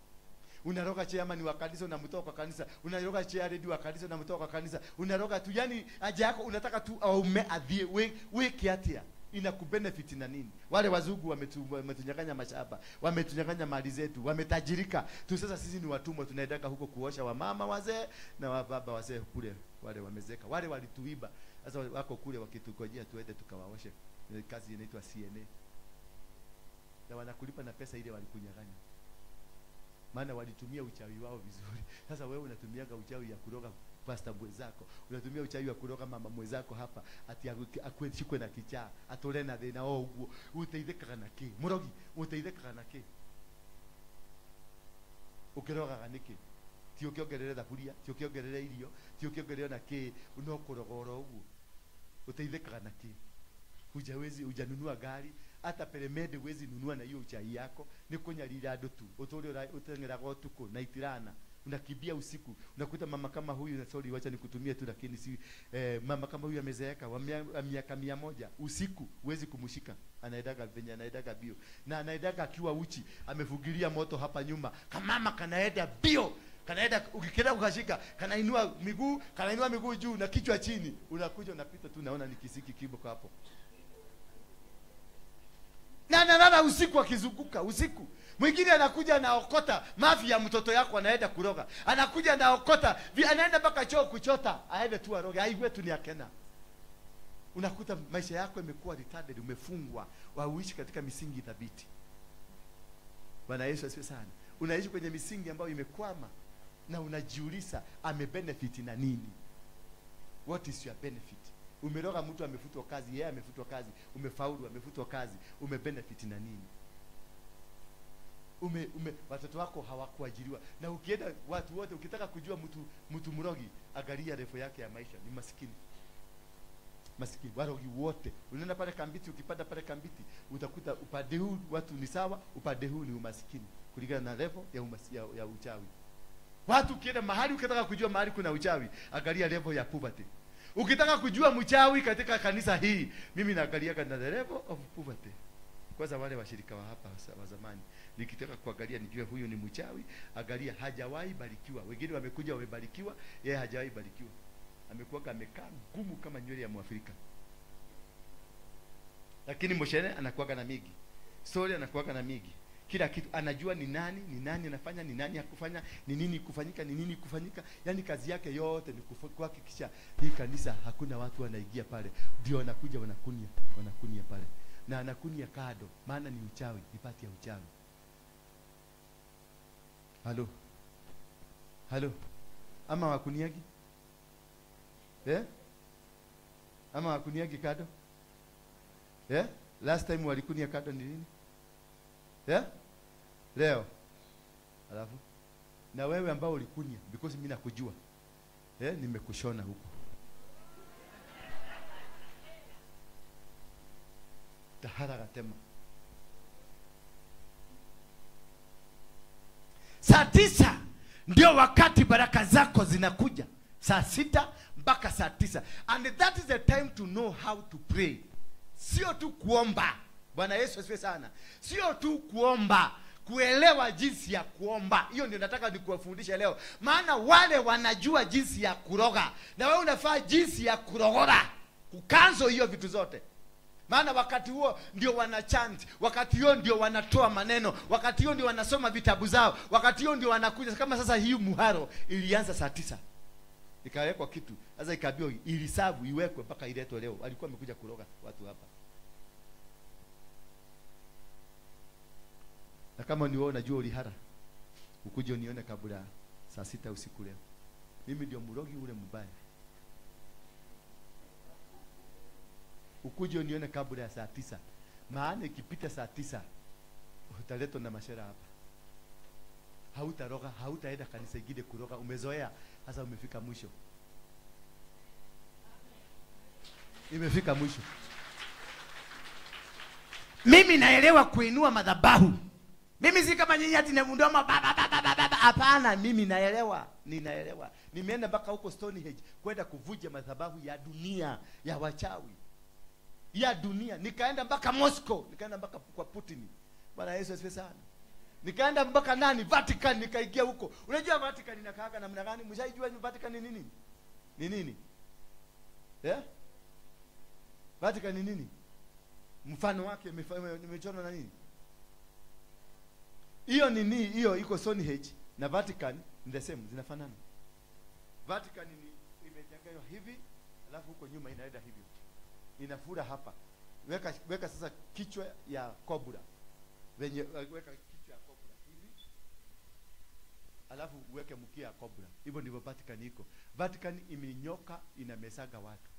Unaroga chairman wa kanisa unamtoa kwa kanisa, unaroga chairman wa kanisa unamtoa kwa kanisa, unaroga tu, yani haja yako unataka tu aume adhie we kiatia. Inakubenefit na nini? Wale wazungu wametunyang'anya mashamba, wametunyang'anya mali zetu, wametajirika. Tu sasa sisi ni watumwa, tunaendaka huko kuosha wamama wazee na wababa wazee kule, wale wamezeka. Wale walituiba. Sasa wako kule wakitukojea tuende tukawaoshe. Kazi inaitwa CNA. Na wanakulipa na pesa ile walikunyang'anya. maana walitumia uchawi wao vizuri. Sasa wewe unatumiaga uchawi ya kuroga pastor mwenzako, unatumia uchawi wa kuroga mama mwenzako hapa, ati akweshikwe na kichaa, atore na thina o uguo, uteithikaga na ki murogi, uteithikaga na ki ukirogaga niki? Ti ukiongerere thaburia, ti ukiongerere irio, ti ukiongerere na ki, unokurogoro uguo, uteithikaga na ki? Hujanunua gari, hata peremende wezi nunua na hiyo uchawi yako, ni kunyarira andu tu, utore utengeraga utuko na itirana, unakimbia usiku, unakuta mama kama huyu, na sorry wacha nikutumie tu, lakini si mama kama huyu amezeeka wa miaka 100, usiku huwezi kumshika, anaendaga venye anaendaga bio, na anaendaga akiwa uchi, amefugilia moto hapa nyuma, kama kanaenda bio, kanaenda ukikenda ukashika, kanainua miguu juu na kichwa chini, unakuja unapita tu, naona ni kisiki kibo hapo, na nalala usiku akizunguka usiku. Mwingine anakuja anaokota mavi ya mtoto yako, anaenda kuroga, anakuja anaokota, anaenda mpaka choo kuchota, aende tu aroge, aiwe tu ni akena. Unakuta maisha yako imekuwa retarded, umefungwa, wauishi katika misingi thabiti. Bwana Yesu asifiwe sana. Unaishi kwenye misingi ambayo imekwama, na unajiuliza amebenefit na nini? What is your benefit? Umeroga mtu amefutwa kazi, yeye amefutwa kazi, umefaulu amefutwa kazi, umebenefit na nini? Watoto wako hawakuajiriwa, na ukienda watu wote, ukitaka kujua mtu mrogi, angalia refu yake ya maisha, ni maskini. Warogi wote unaenda pale Kambiti, ukipanda pale Kambiti utakuta upande huu watu ni sawa, upande huu ni umaskini, kulingana na level ya uchawi. Watu ukienda mahali, ukitaka kujua mahali kuna uchawi, angalia level ya poverty. Ukitaka kujua mchawi katika kanisa hii, mimi naangalia kana the level of poverty. Kwanza wale washirika wa hapa wa zamani, nikitaka kuangalia nijue huyu ni mchawi, angalia hajawahi barikiwa. Wengine wamekuja wamebarikiwa, yeye hajawahi barikiwa. Amekuwa amekaa ngumu kama nywele ya Mwafrika. Lakini Moshene anakuwa na migi. Story anakuwa na migi. Kila kitu anajua ni nani anafanya, ni nani hakufanya, ni nini kufanyika, ni nini kufanyika. Yaani kazi yake yote ni kuhakikisha hii kanisa hakuna watu wanaingia pale. Ndio wanakuja wanakunia pale. Na anakunia kado, maana ni uchawi, ni pati ya uchawi. Halo. Ama wakuniagi? Ama wakuniagi kado? Last time walikunia kado ni nini? Leo. Alafu na wewe ambao ulikunia, because mimi nakujua. Nimekushona huko. Tahara gatema. Saa 9 ndio wakati baraka zako zinakuja. Saa 6 mpaka saa 9. And that is the time to know how to pray. Sio tu kuomba. Bwana Yesu asifiwe sana. Sio tu kuomba, kuelewa jinsi ya kuomba. Hiyo ndio nataka nikuwafundisha leo. Maana wale wanajua jinsi ya kuroga, na wewe unafaa jinsi ya kurogora. Kukanzo hiyo vitu zote. Maana wakati huo ndio wanachant, wakati huo ndio wanatoa maneno, wakati huo ndio wanasoma vitabu zao, wakati huo ndio wanakuja. Kama sasa hii muharo ilianza saa 9. Ikawekwa kitu. Sasa ikaambiwa ilisabu iwekwe mpaka iletwe leo. Alikuwa amekuja kuroga watu hapa. Na kama ni wewe unajua ulihara, ukuje unione kabla saa 6 usiku leo. Mimi ndio mrogi ule mbaya. Ukuje unione kabla ya saa 9. Maana ikipita saa 9 utaletwa na mashera hapa. Hautaroga, hautaenda kanisa ingine kuroga, umezoea. Sasa umefika mwisho. Imefika mwisho. Mimi naelewa kuinua madhabahu. Mimi si kama nyinyi ati nemundoma hapana, mimi ninaelewa. Nimeenda mpaka huko Stonehenge kwenda kuvuja madhabahu ya dunia ya wachawi. Ya dunia, nikaenda mpaka Moscow, nikaenda mpaka kwa Putin. Bwana Yesu asifiwe sana. Nikaenda mpaka Vatican, nikaingia huko. Unajua Vatican inakaaga namna gani? Mshaijua Vatican ni nini? Ni nini? Vatican ni nini? Mfano wake nimechora na nini? Hiyo nini? Hiyo iko Stonehenge na Vatican ni the same, zinafanana. Vatican ni imejengwa hivi, alafu huko nyuma inaenda hivyo. Inafura hapa. Weka sasa kichwa ya kobra. Weka kichwa ya kobra hivi. alafu uweke mkia ya cobra. Hivyo ndivyo Vatican iko. Vatican imenyoka inamesaga watu.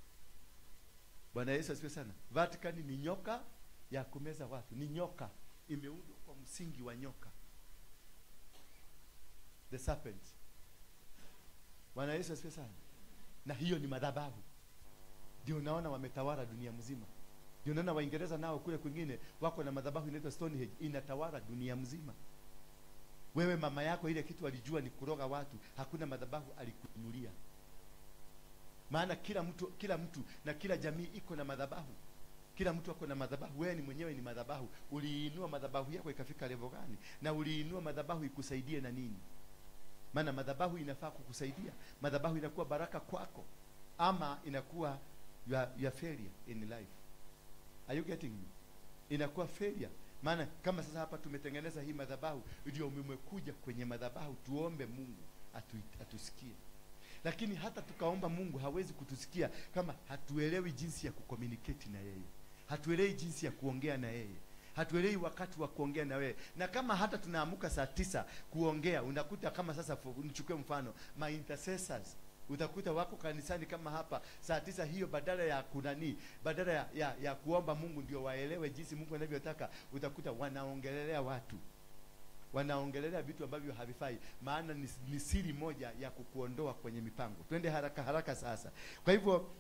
Bwana Yesu asifiwe sana. Vatican ni nyoka ya kumeza watu. Ni nyoka imeundwa kwa msingi wa nyoka, the serpent. Bwana Yesu asifiwe sana. Na hiyo ni madhabahu. Ndio unaona wametawala dunia mzima. Ndio unaona Waingereza nao kule kwingine wako na madhabahu inaitwa Stonehenge, inatawala dunia mzima. Wewe mama yako ile kitu alijua ni kuroga watu, hakuna madhabahu alikuinulia. Maana kila mtu na kila jamii iko na madhabahu. Kila mtu ako na madhabahu. Wewe ni mwenyewe ni madhabahu. Uliinua madhabahu yako ikafika level gani? Na uliinua madhabahu ikusaidie na nini? Maana madhabahu inafaa kukusaidia. Madhabahu inakuwa baraka kwako ama inakuwa your failure in life. Are you getting me? Inakuwa failure. Maana kama sasa hapa tumetengeneza hii madhabahu, ndio mmekuja kwenye madhabahu tuombe Mungu atusikie. Lakini hata tukaomba Mungu hawezi kutusikia kama hatuelewi jinsi ya kucommunicate na yeye. Hatuelewi jinsi ya kuongea na yeye. Hatuelewi wakati wa kuongea na wewe. Na kama hata tunaamuka saa 9 kuongea, unakuta kama sasa nichukue mfano, my intercessors utakuta wako kanisani kama hapa saa 9 hiyo, badala ya kunani, badala ya kuomba Mungu ndio waelewe jinsi Mungu anavyotaka, utakuta wanaongelelea watu. Wanaongelelea vitu ambavyo havifai, maana ni siri moja ya kukuondoa kwenye mipango. Twende haraka sasa. Kwa hivyo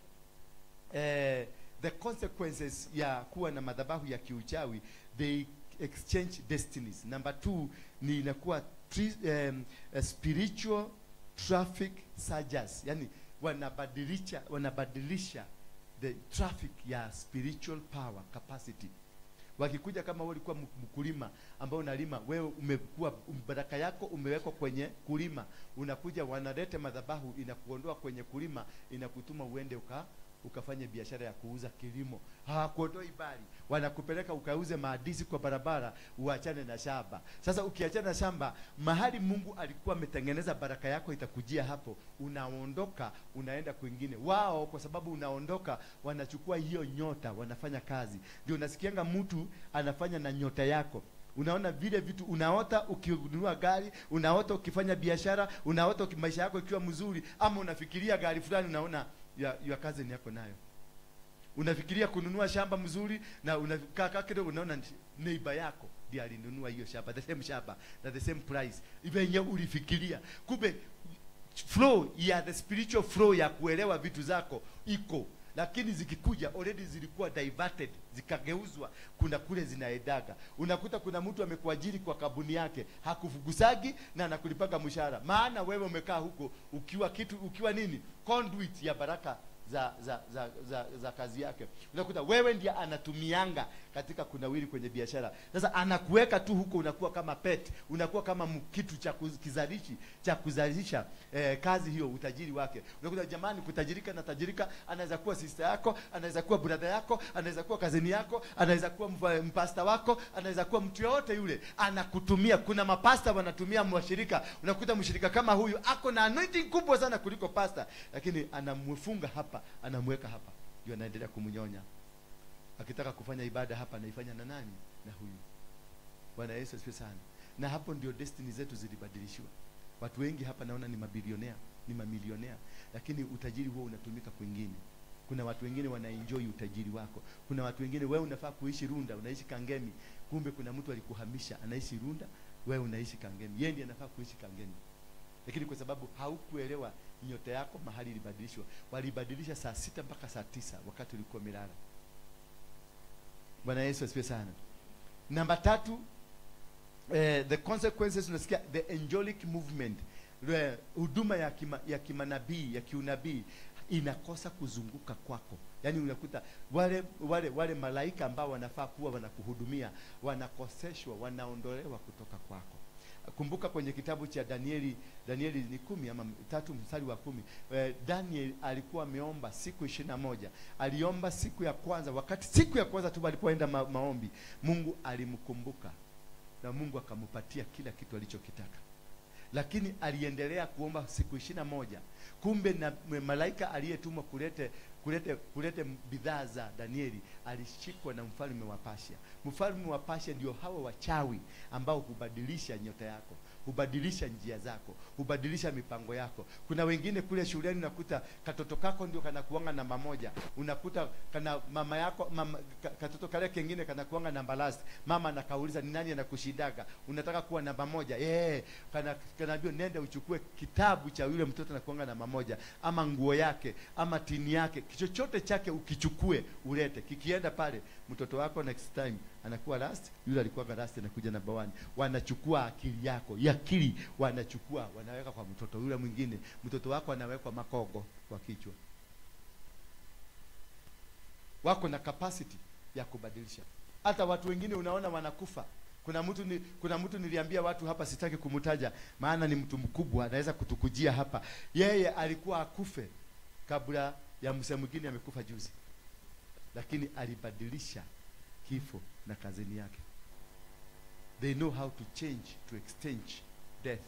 the consequences ya kuwa na madhabahu ya kiuchawi, they exchange destinies. Number 2 ni inakuwa spiritual traffic surges. Yani wanabadilisha the traffic ya spiritual power capacity. Wakikuja kama wewe ulikuwa mkulima ambao unalima, wewe umekuwa baraka yako umewekwa kwenye kulima, unakuja wanaleta madhabahu inakuondoa kwenye kulima, inakutuma uende ukafanye biashara ya kuuza kilimo. Hawakuondoi bali wanakupeleka ukauze maadisi kwa barabara, uachane na shamba. Sasa ukiachana na shamba, mahali Mungu alikuwa ametengeneza baraka yako itakujia hapo, unaondoka unaenda kwingine. Wao kwa sababu unaondoka, wanachukua hiyo nyota, wanafanya kazi. Ndio unasikianga mtu anafanya na nyota yako. Unaona vile vitu unaota ukinunua gari, unaota ukifanya biashara, unaota maisha yako ikiwa mzuri, ama unafikiria gari fulani unaona ya kazi ni yako nayo. Unafikiria kununua shamba mzuri na unakaa kidogo unaona neighbor yako ndiye alinunua hiyo shamba, the same shamba na the same price. Ivenye ulifikiria. Kumbe flow ya the spiritual flow ya kuelewa vitu zako iko, lakini zikikuja already zilikuwa diverted, zikageuzwa, kuna kule zinaedaga. Unakuta kuna mtu amekuajiri kwa kabuni yake, hakufugusagi na anakulipaga mshahara. Maana wewe umekaa huko ukiwa nini? Conduit ya baraka za kazi yake. Unakuta wewe ndiye anatumianga katika kunawiri kwenye biashara. Sasa anakuweka tu huko, unakuwa kama pet, unakuwa kama kitu cha kuzalisha kazi hiyo, utajiri wake. Unakuta jamani, kutajirika na tajirika, anaweza kuwa sister yako, anaweza kuwa brother yako, anaweza kuwa kazini yako, anaweza kuwa mpasta wako, anaweza kuwa mtu yote yule, anakutumia. Kuna mapasta wanatumia mwashirika. Unakuta mshirika kama huyu ako na anointing kubwa sana kuliko pasta, lakini anamfunga hapa, anamweka hapa, ndio anaendelea kumnyonya. Akitaka kufanya ibada hapa anaifanya na nani? Na huyu. Bwana Yesu asifiwe sana. Na hapo ndio destiny zetu zilibadilishwa. Watu wengi hapa naona ni mabilionea, ni mamilionea, lakini utajiri huo unatumika kwingine. Kuna watu wengine wanaenjoy utajiri wako. Kuna watu wengine wewe unafaa kuishi Runda, unaishi Kangemi. Kumbe kuna mtu alikuhamisha, anaishi Runda, wewe unaishi Kangemi. Yeye ndiye anafaa kuishi Kangemi. Lakini kwa sababu haukuelewa nyota yako mahali ilibadilishwa. Walibadilisha saa 6 mpaka saa 9 wakati ulikuwa milala. Bwana Yesu asifiwe sana. Namba 3, the consequences, unasikia the angelic movement. Huduma ya kimanabii, ya kiunabii inakosa kuzunguka kwako. Yaani unakuta wale malaika ambao wanafaa kuwa wanakuhudumia wanakoseshwa, wanaondolewa kutoka kwako. Kumbuka kwenye kitabu cha Danieli ni 10 ama 3 mstari wa 10. Daniel alikuwa ameomba siku 21. Aliomba siku ya kwanza, wakati siku ya kwanza tu alipoenda maombi, Mungu alimkumbuka na Mungu akampatia kila kitu alichokitaka. Lakini aliendelea kuomba siku 21. Kumbe na malaika aliyetumwa kulete bidhaa za Danieli alishikwa na mfalme wa Persia. Mfalme wa Persia ndio hawa wachawi ambao hubadilisha nyota yako, hubadilisha njia zako, hubadilisha mipango yako. Kuna wengine kule shuleni unakuta katoto kako ndio kanakuanga namba moja, unakuta kana mama yako katoto kale kengine kanakuanga namba last. Mama anakauliza ni nani anakushindaga, unataka kuwa namba moja? Kanaambia nenda uchukue kitabu cha yule mtoto anakuanga namba moja, ama nguo yake, ama tini yake, chochote chake ukichukue ulete. Kikienda pale mtoto wako next time anakuwa last, yule alikuwa last anakuja namba 1. Wanachukua akili yako, akili wanachukua wanaweka kwa mtoto yule mwingine. Mtoto wako anawekwa makogo kwa kichwa. Wako na capacity ya kubadilisha. Hata watu wengine unaona wanakufa. Kuna mtu niliambia watu hapa, sitaki kumtaja maana ni mtu mkubwa, anaweza kutukujia hapa. Yeye alikuwa akufe kabla ya msemo mwingine amekufa juzi, lakini alibadilisha kifo na kazini yake. They know how to change, to exchange death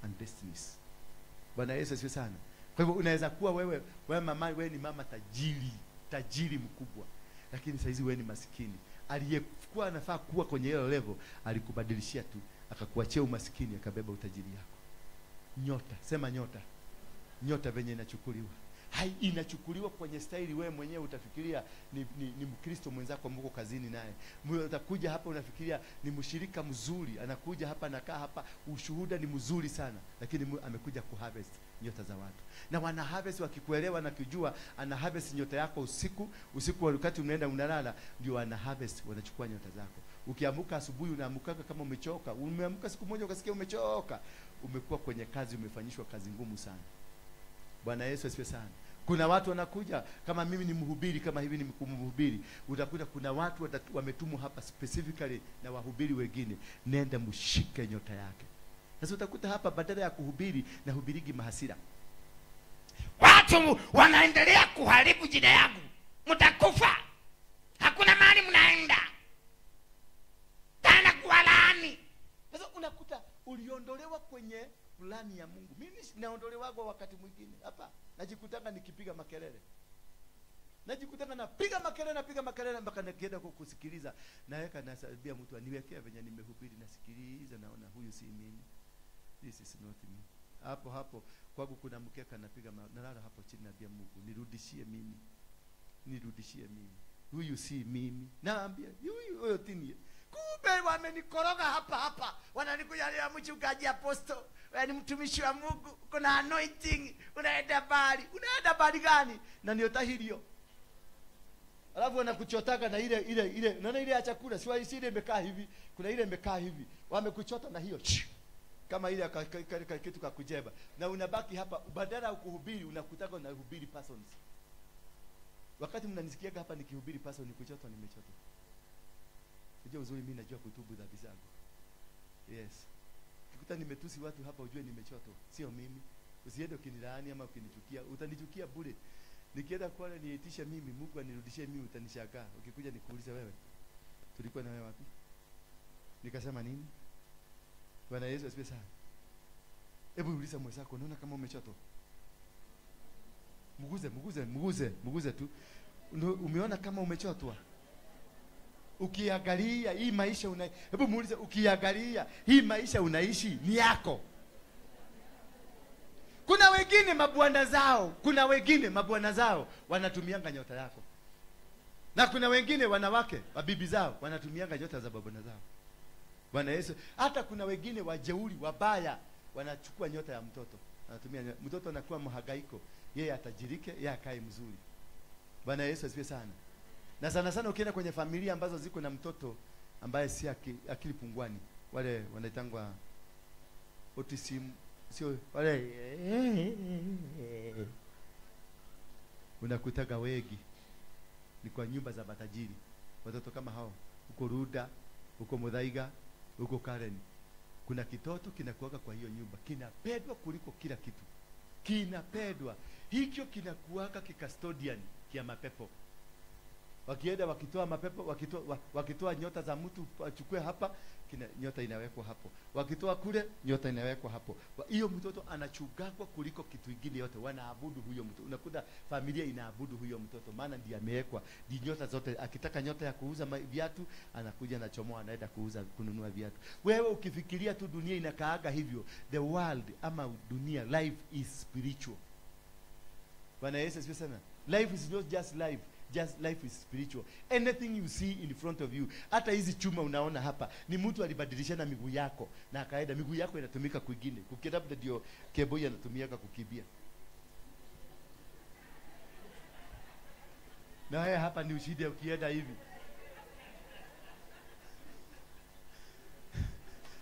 and destinies. Bwana Yesu asifiwe sana. Kwa hivyo unaweza kuwa wewe mama, wewe ni mama tajiri mkubwa, lakini saizi wewe ni maskini. Aliyekuwa anafaa kuwa kwenye hilo level alikubadilishia tu, akakuachia umaskini, akabeba utajiri yako. Nyota, sema nyota. Nyota venye inachukuliwa. Inachukuliwa kwenye staili wewe mwenyewe utafikiria ni Mkristo mwenzako mko kazini naye. Utakuja hapa unafikiria ni mshirika mzuri, anakuja hapa anakaa hapa, ushuhuda ni mzuri sana, lakini amekuja kuharvest nyota za watu. Na wana harvest wakikuelewa na kujua ana harvest nyota yako usiku wakati unaenda unalala, ndio wana harvest, wanachukua nyota zako. Ukiamka asubuhi unaamka kama umechoka, umeamka siku moja ukasikia umechoka, umekuwa kwenye kazi, umefanyishwa kazi ngumu sana. Bwana Yesu asifiwe sana. Kuna watu wanakuja, kama mimi ni mhubiri, kama hivi ni mhubiri, utakuta kuna watu wametumwa hapa specifically na wahubiri wengine, nenda mshike nyota yake. Sasa utakuta hapa badala ya kuhubiri na hubirigi mahasira. Watu wanaendelea kuharibu jina yangu. Mtakufa. Hakuna mahali mnaenda. Tena kuwalaani. Sasa unakuta uliondolewa kwenye plani ya Mungu. Mimi naondolewa kwa wakati mwingine hapa. Najikutanga nikipiga makelele. Najikutanga napiga makelele mpaka nakienda kusikiliza. Naweka nasabia mtu aniwekea venye nimehubiri, nasikiliza, naona huyu si mimi. This is not me. Hapo kwangu kuna mkeka napiga nalala hapo chini, naambia Mungu nirudishie mimi. Huyu si mimi. Naambia huyo tini. Kumbe wamenikoroga hapa. Wananikujalia mchungaji apostle. Wewe ni mtumishi wa Mungu, kuna anointing, unaenda bali gani? Na ni utahilio. Alafu wanakuchotaka na ile unaona ile ya chakula, si ile imekaa hivi, kuna ile imekaa hivi. Wamekuchota na hiyo kama ile kitu ka kujeba, na unabaki hapa, badala ya kuhubiri unakutaka unahubiri persons. Wakati mnanisikia hapa nikihubiri person, nikuchota, nimechota. Unajua uzuri mimi najua kutubu dhambi zangu. Yes. Ukikuta nimetusi watu hapa, ujue nimechoto, sio mimi. Usiende ukinilaani ama ukinichukia, utanichukia bure. Nikienda kwale niitisha mimi, Mungu anirudishie mimi, utanishangaa. Ukikuja nikuuliza wewe, tulikuwa na wewe wapi? Nikasema nini? Bwana Yesu asifiwe sana. Hebu uliza mwenzako, unaona kama umechoto? Muguze tu. Umeona kama umechotwa? Ukiangalia hii maisha hebu muulize, ukiangalia hii maisha unaishi ni yako? Kuna wengine mabwana zao wanatumianga nyota yako. Na kuna wengine wanawake, wabibi zao wanatumianga nyota za babona zao. Bwana Yesu, hata kuna wengine wajeuri, wabaya, wanachukua nyota ya mtoto. Anatumia mtoto, anakuwa mhagaiko, yeye atajirike, yeye akae mzuri. Bwana Yesu asifiwe sana. Na sana ukienda kwenye familia ambazo ziko na mtoto ambaye si akili pungwani, wale wanaitangwa autism, sio wale unakutaga wengi ni kwa nyumba za matajiri. Watoto kama hao huko Ruda, huko Muthaiga, huko Karen, kuna kitoto kinakuwaka kwa hiyo nyumba, kinapendwa kuliko kila kitu. Kinapendwa. Hicho kinakuwaka kikastodian kia mapepo. Wakienda wakitoa mapepo, wakitoa nyota za mtu wachukue hapa, nyota inawekwa hapo. Wakitoa kule, nyota inawekwa hapo. Hiyo mtoto anachugagwa kuliko kitu kingine yote. Wanaabudu huyo mtoto. Unakuta familia inaabudu huyo mtoto, maana ndiye amewekwa. Ndi nyota zote, akitaka nyota ya kuuza viatu, anakuja na chomoa, anaenda kununua viatu. Wewe ukifikiria tu dunia inakaaga hivyo, the world ama dunia, life is spiritual. Bwana Yesu asifiwe sana. Life is not just life. Just life is spiritual. Anything you see in front of you, hata hizi chuma unaona hapa, ni mtu alibadilishana miguu yako na akaenda, miguu yako inatumika kwingine. Kukirabda ndio keboi anatumia kukimbia. Na haya hapa ni ushindi ukienda hivi.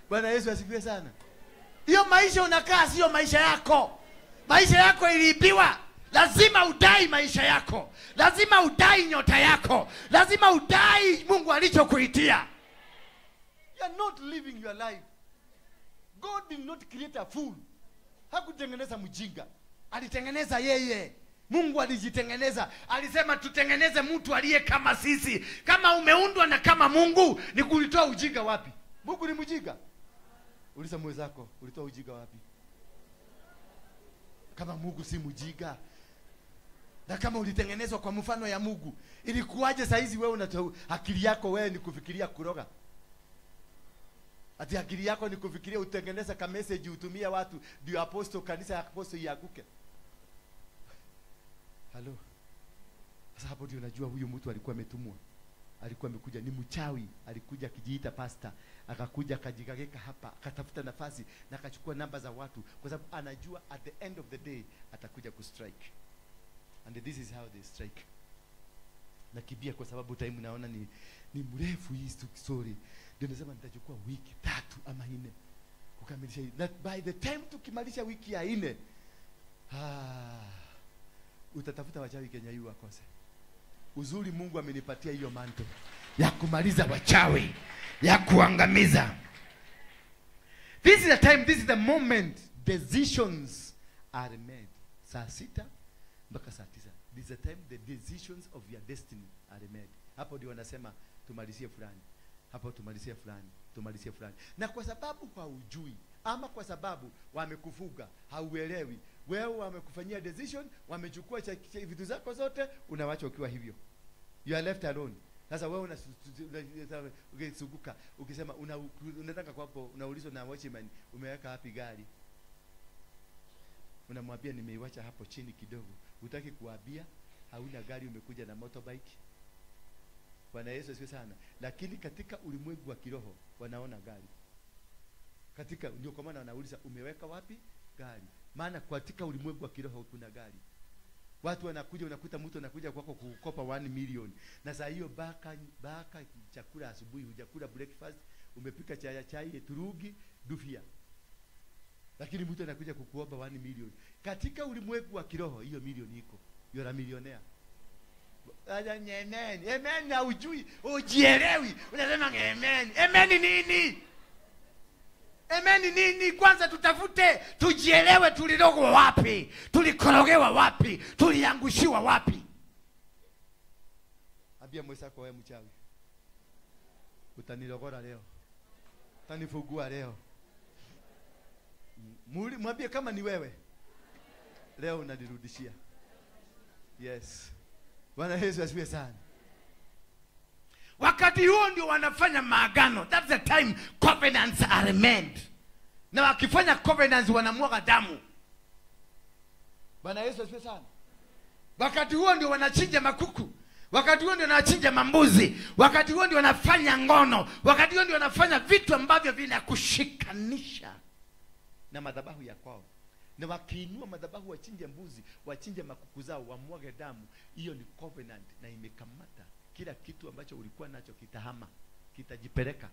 Bwana Yesu asifiwe sana. Hiyo maisha unakaa sio maisha yako. Maisha yako iliibiwa. Lazima udai maisha yako. Lazima udai nyota yako. Lazima udai Mungu alichokuitia. You are not living your life. God did not create a fool. Hakutengeneza mjinga. Alitengeneza yeye. Mungu alijitengeneza. Alisema tutengeneze mtu aliye kama sisi. Kama umeundwa na kama Mungu, ni kulitoa ujinga wapi? Mungu ni mjinga. Uliza mwenzako, ulitoa ujinga wapi? Kama Mungu si mjinga. Na kama ulitengenezwa kwa mfano ya Mungu, ilikuwaje saa hizi wewe unatoa akili yako wewe ni kufikiria kuroga? Ati akili yako ni kufikiria utengeneza ka message utumia watu ndio apostle kanisa ya apostle iaguke. Halo. Sasa hapo ndio unajua huyu mtu alikuwa ametumwa. Alikuwa amekuja ni mchawi, alikuja akijiita pastor, akakuja akajigageka hapa, akatafuta nafasi na akachukua namba za watu kwa sababu anajua at the end of the day atakuja kustrike. And this is how they strike. Nakibia kwa sababu time naona ni mrefu hii story. Ndio nasema nitachukua wiki 3 ama 4 kukamilisha hii. That by the time tukimalisha wiki ya 4 utatafuta wachawi Kenya hii wakose. Uzuri Mungu amenipatia hiyo manto ya kumaliza wachawi, ya kuangamiza. This is the time, this is the moment decisions are made. Saa 6 mpaka saa 9. This is the time the decisions of your destiny are made. Hapo ndio wanasema tumalizie fulani. Hapo tumalizie fulani, tumalizie fulani. Na kwa sababu haujui ama kwa sababu wamekufuga, hauelewi, wewe wamekufanyia decision, wamechukua vitu zako zote, unawacha ukiwa hivyo. You are left alone. Sasa wewe unasuguka ukisema unataka kwa hapo, unaulizwa na watchman, umeweka wapi gari? Unamwambia nimeiacha hapo chini kidogo. Utaki kuambia hauna gari, umekuja na motorbike. Bwana Yesu asifiwe sana. Lakini katika ulimwengu wa kiroho wanaona gari. Katika ndio kwa maana wanauliza umeweka wapi gari? Maana katika ulimwengu wa kiroho kuna gari. Watu wanakuja, unakuta mtu anakuja kwako kukopa 1 million. Na saa hiyo baka chakula asubuhi, hujakula breakfast, umepika chai turugi dufia. Lakini mtu anakuja kukuomba 1 million. Katika ulimwengu wa kiroho hiyo milioni iko. You're a millionaire. Amen. Amen na ujui, ujielewi. Unasema amen. Amen nini? Amen nini? Kwanza tutafute, tujielewe tulirogwa wapi? Tulikorogewa wapi? Tuliangushiwa wapi? Ambia mwenzako wewe mchawi. Utanirogora leo. Utanifugua leo. Mwambie kama ni wewe. Leo unanirudishia. Yes. Bwana Yesu asifiwe sana. Wakati huo ndio wanafanya maagano. That's the time covenants are made. Na wakifanya covenants wanamwaga damu. Bwana Yesu asifiwe sana. Wakati huo ndio wanachinja makuku. Wakati huo ndio wanachinja mambuzi. Wakati huo ndio wanafanya ngono. Wakati huo ndio wanafanya vitu ambavyo vinakushikanisha na madhabahu ya kwao. Na wakiinua madhabahu, wachinje mbuzi, wachinje makuku zao, wamwage damu. Hiyo ni covenant na imekamata kila kitu ambacho ulikuwa nacho, kitahama, kitajipeleka,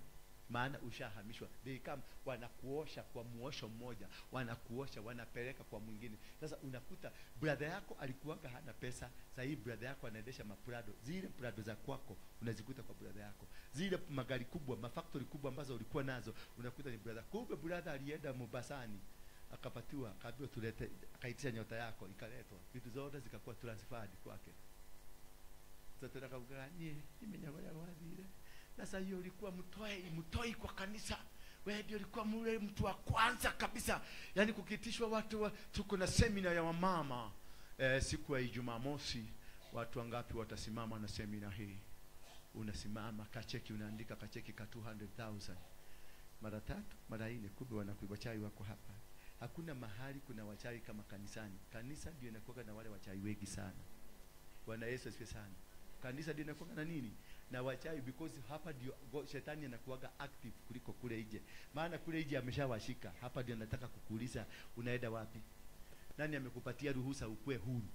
maana ushahamishwa. They come, wanakuosha kwa muosho mmoja, wanakuosha, wanapeleka kwa mwingine. Sasa unakuta brother yako alikuwanga hana pesa, sasa hii brother yako anaendesha maprado. Zile prado za kwako unazikuta kwa brother yako. Zile magari kubwa, mafactory kubwa ambazo ulikuwa nazo, unakuta ni brother. Kumbe brother alienda Mombasani, akapatiwa, akaambiwa tulete, akaitisha nyota yako, ikaletwa. Vitu zote zikakuwa transferred kwake. mtoto akauga nie imenyagoya wathire. Na sasa hiyo ulikuwa mtoi kwa kanisa. Wewe ndio ulikuwa mule mtu wa kwanza kabisa. Yaani kukitishwa watu tuko na seminar ya wamama. Siku ya Jumamosi watu wangapi watasimama na seminar hii? Unasimama kacheki, unaandika kacheki ka 200,000. Mara 3, mara 4, kumbe wanakuiba chai wako hapa. Hakuna mahali kuna wachawi kama kanisani. Kanisa ndio inakuwa na wale wachawi wengi sana. Bwana Yesu asifiwe sana. Kanisa ndio inakuwa na nini? Na wachawi, because hapa ndio shetani anakuwaga active kuliko kule nje. Maana kule nje ameshawashika. Hapa ndio anataka kukuuliza unaenda wapi? Nani amekupatia ruhusa ukue huru?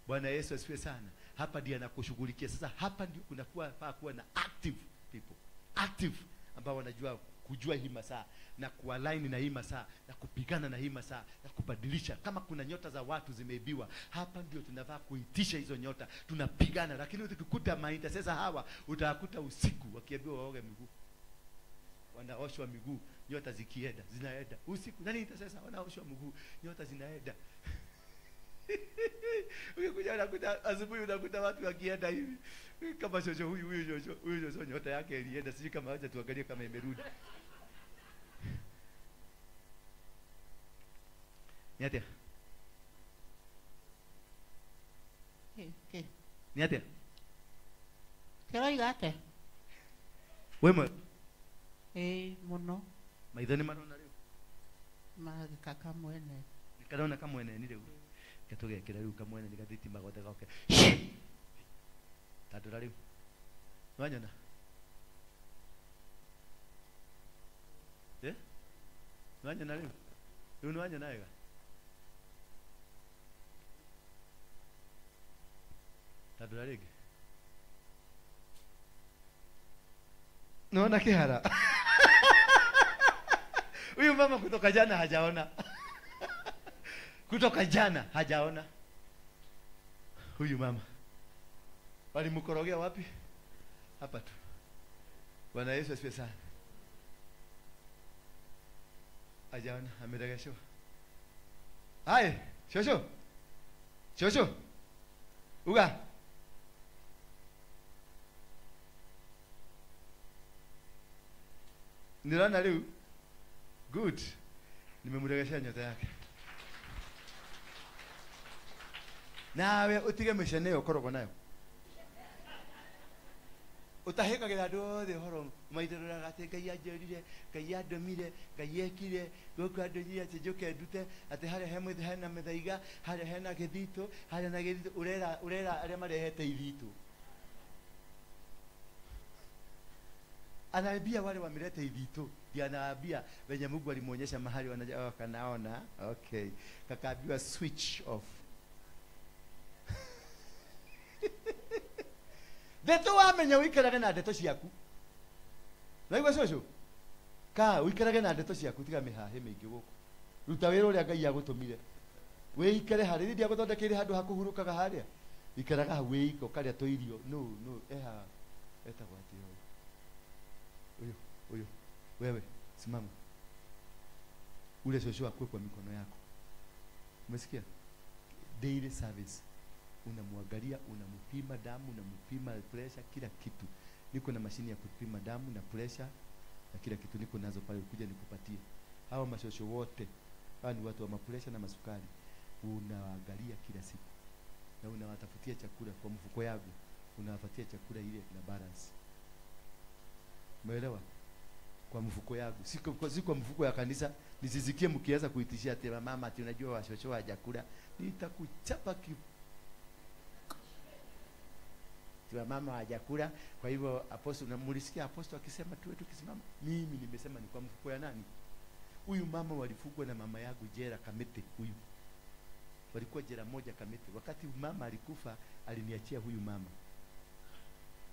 Bwana Yesu asifiwe sana. Hapa ndio anakushughulikia. Sasa hapa ndio kuwa na active people. Active ambao wanajua kujua hii masaa na kualign na hii masaa na kupigana na hii masaa na kubadilisha. Kama kuna nyota za watu zimeibiwa, hapa ndio tunafaa kuitisha hizo nyota, tunapigana. Lakini ukikuta maita sasa hawa utakuta usiku wakiambiwa waoge miguu, wanaoshwa miguu, nyota zikienda zinaenda usiku. Nani sasa wanaoshwa miguu, nyota zinaenda. Ukikuja unakuta asubuhi unakuta watu wakienda hivi kama shosho huyu shosho nyota yake ilienda, sisi kama acha tuangalie kama imerudi. Niatia. Niatia. Kero igate. Wema. Muno. Maithani marona leo. Kaka mwene. Nikarona kama mwene ni leo. Katoge kila leo kama mwene nikathiti magote gake. Tadura leo. Wanyona. Wanyona leo. Leo wanyona ega. Tadura leo. Naona kihara. Huyu mama kutoka jana hajaona. Kutoka jana hajaona. Huyu mama walimkorogea wapi? Hapa tu. Bwana Yesu asifiwe sana. Hajaona, ameregeshwa. Hai, shosho. Shosho. Uga. Nilana leo. Good. Nimemregeshia nyota yake. Nawe utige mishene okorogo nayo. Utaheka gado de horo maidera gate kaya jerire kaya domire kaya kire goko adonyia tejoke dute ate hare hemo de hena medaiga hare hena gedito hare na gedito urera are marehete idito. Anaambia wale wameleta idito, ndio anaambia wenye Mungu alimuonyesha mahali wanaona. Okay. Kakaambiwa switch off. Deto wamenya wikarage na ndeto ciaku. Naigwa coco. Ka wikarage na ndeto ciaku tiga mihahe mingi guku. Ruta wira uria Ngai agutumire. Wikare hari ndia guthondekire handu hakuhurukaga haria. Ikaraga wiko karia toirio. No, eha eta gwati huyo. Wewe simama. Ule coco akwe kwa mikono yako. Umesikia? Daily service. Unamwangalia, unampima damu, unampima pressure, kila kitu. Niko na mashini ya kupima damu na pressure na kila kitu niko nazo pale, kuja nikupatie. Hawa mashosho wote, hawa ni watu wa mapresha na masukari. Unaangalia kila siku. Na unawatafutia chakula kwa mfuko yako. Unawapatia chakula ile na balance. Umeelewa? Kwa mfuko yako. Si kwa mfuko ya kanisa. Nisisikie mkianza kuitishia tena mama ati unajua washosho wa chakula. Nitakuchapa Tiwa mama hajakula. Kwa hivyo apostle, unamulisikia apostle akisema tuwe tukisimama. Mimi nimesema ni kwa mfuko ya nani? Huyu mama walifugwa na mama yangu jera Kamete huyu. Walikuwa jera moja Kamete. Wakati mama alikufa aliniachia huyu mama.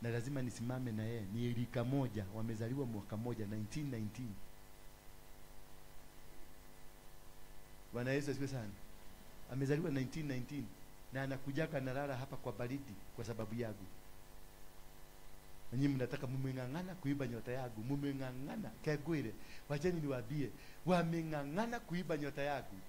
Na lazima nisimame na yeye. Ni rika moja, wamezaliwa mwaka moja 1919. Bwana Yesu asifiwe sana. Amezaliwa 1919 na anakuja nalala hapa kwa baridi kwa sababu yangu. Nyinyi mnataka mumeng'ang'ana kuiba nyota yangu, mumeng'ang'ana kagwire. Wacheni niwaambie, wameng'ang'ana kuiba nyota yangu.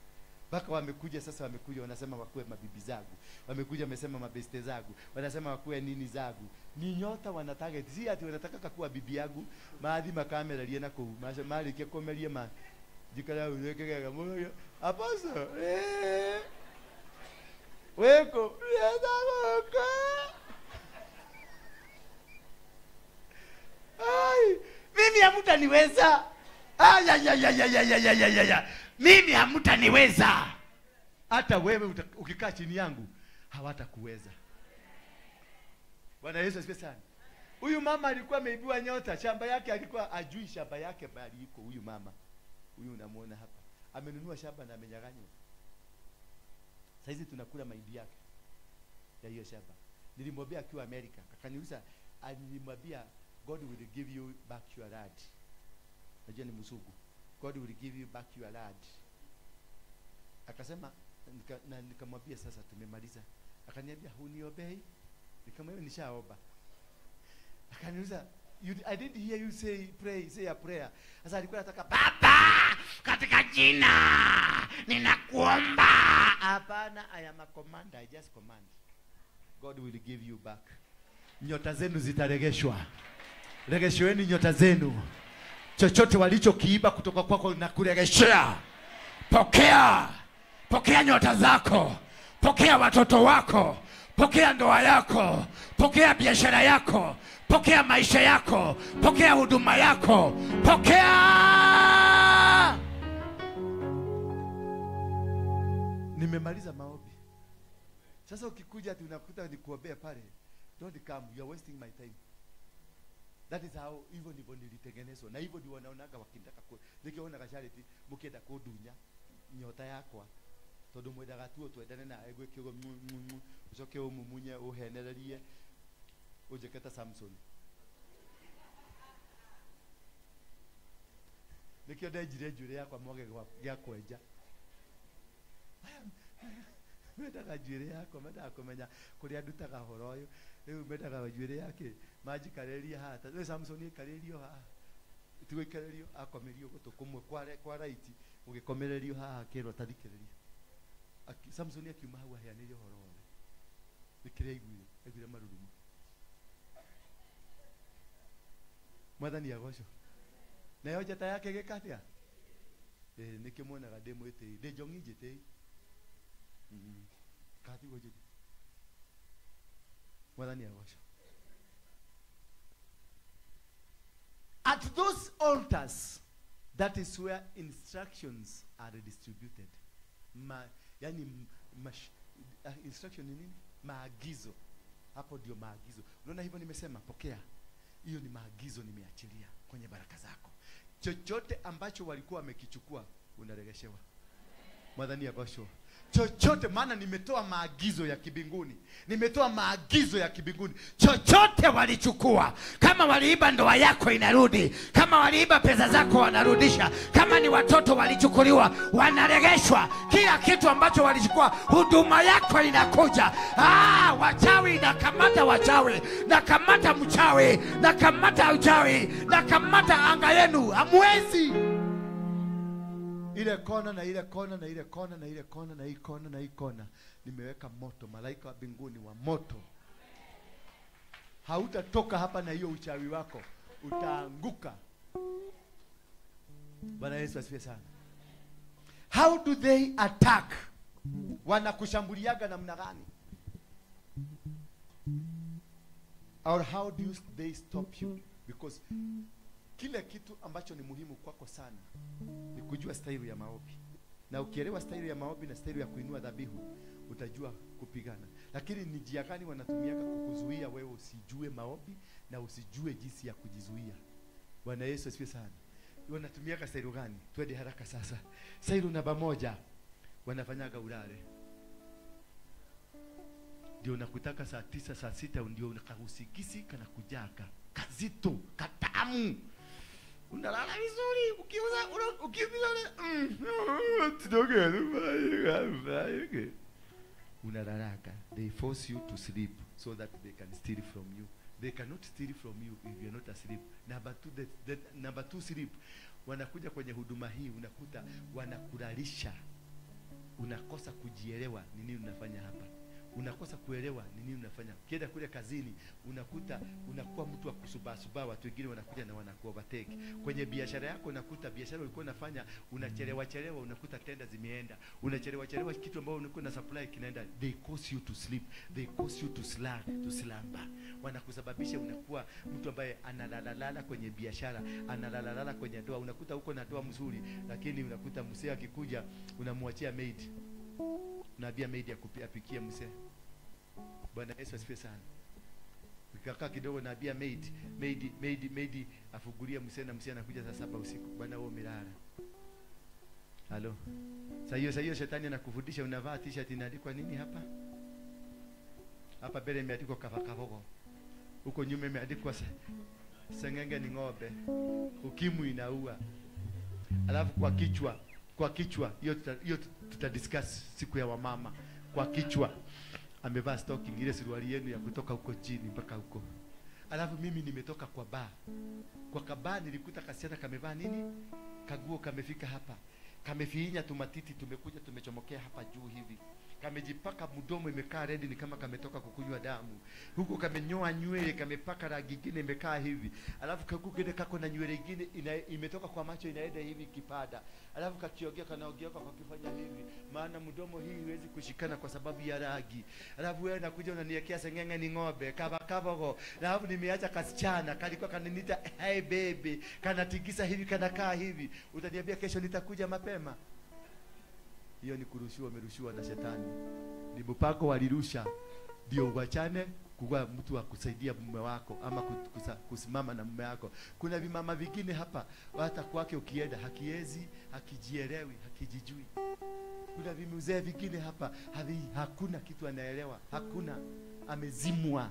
Mpaka wamekuja sasa, wamekuja wanasema wakuwe mabibi zangu, wamekuja wamesema mabeste zangu, wanasema wakuwe nini zangu. Ni nyota wanataka, si ati wanataka kuwa bibi yangu. Maadhi makamera liena ko mali ke komelia ma jikala ulekega moyo apaso weko yadagoka. Ai, mimi hamtaniweza. Aya. Mimi hamtaniweza. Hata wewe ukikaa chini yangu hawatakuweza. Bwana Yesu asifiwe sana. Huyu mama alikuwa ameibiwa nyota, shamba yake alikuwa ajui shamba yake bali iko. Huyu mama, huyu unamuona hapa, amenunua shamba na amenyang'anywa. Saizi tunakula mahindi yake ya hiyo shamba. Nilimwambia akiwa Amerika, akaniuliza, nilimwambia God will give you back your land. Najua ni mzungu. God will give you back your land. Akasema, nikamwambia sasa tumemaliza. Akaniambia huniobei. Nikamwambia nishaomba. Akaniuliza, I didn't hear you say a prayer. Sasa alikuwa anataka, Baba, katika jina ninakuomba. Hapana, I am a commander, I just command. God will give you back. Nyota zenu zitaregeshwa. Regeshweni nyota zenu. Chochote walichokiiba kutoka kwako na kuregeshea. Pokea. Pokea nyota zako. Pokea watoto wako. Pokea ndoa yako. Pokea biashara yako. Pokea maisha yako. Pokea huduma yako. Pokea. Nimemaliza maombi. Sasa ukikuja ati unakuta nikuombea pale, don't come, you are wasting my time. That is how hivyo ndivyo nilitengenezwa. Na hivyo ndio wanaonaga wakitaka nikiona kashariti mukenda kudunya nyota yakwa. Todo mwedaga tuo twendane na egwe kigo ucoke umumunye uhenererie ujeketa Samson. Nikio ndejire njure yakwa moge gya kwenja. Medaga njure yakwa medaga kumenya kuria ndutaga horo uyu. Riu medaga njure yake majikareria hata. Riu Samson ikarerio ha. Tigo ikarerio akomerio gutukumwe kwa raiti ugikomererio ha kero tarikererio. Samson akiuma hau aheanirio horo wothe. Nikiria igwire marurumu. Mwathani agocwo. Nayo njata yake gikatia. Nikimwonaga ndimwite ndi njongi njite. Kati goje. Mwathani agocwo. At those altars, that is where instructions are distributed. Instruction ni nini? Maagizo. Hapo ndio maagizo. Unaona hivyo nimesema pokea. Hiyo ni maagizo nimeachilia kwenye baraka zako. Chochote ambacho walikuwa wamekichukua unaregeshewa. Mwadhani agocwo. Chochote, maana nimetoa maagizo ya kibinguni. Nimetoa maagizo ya kibinguni. Chochote walichukua, kama waliiba ndoa yako inarudi, kama waliiba pesa zako wanarudisha, kama ni watoto walichukuliwa wanaregeshwa. Kila kitu ambacho walichukua, huduma yako inakuja. Wachawi nakamata wachawi, nakamata mchawi, nakamata uchawi, nakamata anga yenu. Hamwezi. Ile kona na ile kona na ile kona na ile kona na hii kona na hii kona nimeweka moto, malaika wa mbinguni wa moto. Hautatoka hapa na hiyo uchawi wako, utaanguka. Bwana Yesu asifiwe sana. How do they attack? Wanakushambuliaga namna gani? Or how do they stop you? Because kile kitu ambacho ni muhimu kwako sana ni kujua staili ya maombi. Na ukielewa staili ya maombi na staili ya kuinua dhabihu, utajua kupigana. Lakini ni njia gani wanatumiaka kukuzuia wewe usijue maombi na usijue jinsi ya kujizuia? Bwana Yesu asifiwe sana. Wanatumiaka staili gani? Twende haraka sasa. Staili namba 1, wanafanyaga ulale. Ndio nakutaka saa 9 saa 6 ndio unakahusikisi kana kujaka. Kazito, katamu. Unalala vizuri, ukiuza unalalaga. They force you to sleep so that they can steal from you. They cannot steal from you if you're not asleep. Number 2 sleep. Wanakuja kwenye huduma hii unakuta wanakulalisha unakosa kujielewa ni nini unafanya hapa. Unakosa kuelewa ni nini unafanya. Ukienda kule kazini unakuta unakuwa mtu wa kusubasuba, watu wengine wanakuja na wanakuwa overtake. Kwenye biashara yako unakuta biashara ulikuwa unafanya unachelewa, unakuta tenda zimeenda. Unachelewa kitu ambao ulikuwa na supply kinaenda. They cause you to sleep. They cause you to slumber. Wanakusababisha unakuwa mtu ambaye analala kwenye biashara, analala kwenye ndoa. Unakuta huko na ndoa mzuri, lakini unakuta mzee akikuja unamwachia maid. Unaambia maid apikie mzee. Bwana Yesu asifiwe sana. Ukikaa kidogo naambia maid afugulie mzee, na mzee anakuja saa 7 usiku. Bwana wewe umelala. Halo. Sasa hiyo shetani anakufundisha unavaa t-shirt inaandikwa nini hapa? Hapa mbele imeandikwa kavakavoko. Huko nyuma imeandikwa sengenge ni ng'ombe. Ukimwi inaua. Alafu kwa kichwa hiyo tutadiscuss siku ya wamama. Kwa kichwa amevaa stocking ile suruali yenu ya kutoka huko chini mpaka huko. Alafu mimi nimetoka kwa bar. Kwa kabaa nilikuta kasiana kamevaa nini? Kaguo kamefika hapa. Kamefiinya tumatiti, tumekuja tumechomokea hapa juu hivi. Kamejipaka mdomo imekaa red ni kama kametoka kukunywa damu. Huko kamenyoa nywele, kamepaka rangi nyingine imekaa hivi. Alafu kakukide kako na nywele nyingine imetoka kwa macho inaenda hivi kipada. Alafu kakiogea kanaogea kwa kufanya hivi. Maana mdomo hii haiwezi kushikana kwa sababu ya rangi. Alafu wewe unakuja unaniwekea sengenge ni ng'ombe, kavakavoko. Alafu nimeacha kasichana, kalikuwa kananiita hey baby, kanatikisa hivi kanakaa hivi. Utaniambia kesho nitakuja mapema. Hiyo ni kurushiwa, umerushiwa na shetani. Ni mpako walirusha ndio uachane kuwa mtu wa kusaidia mume wako ama kusimama na mume wako. Kuna vimama vingine hapa hata kwake ukienda hakiezi, hakijielewi, hakijijui. Kuna vimuzee vingine hapa hakuna kitu anaelewa, hakuna, amezimwa.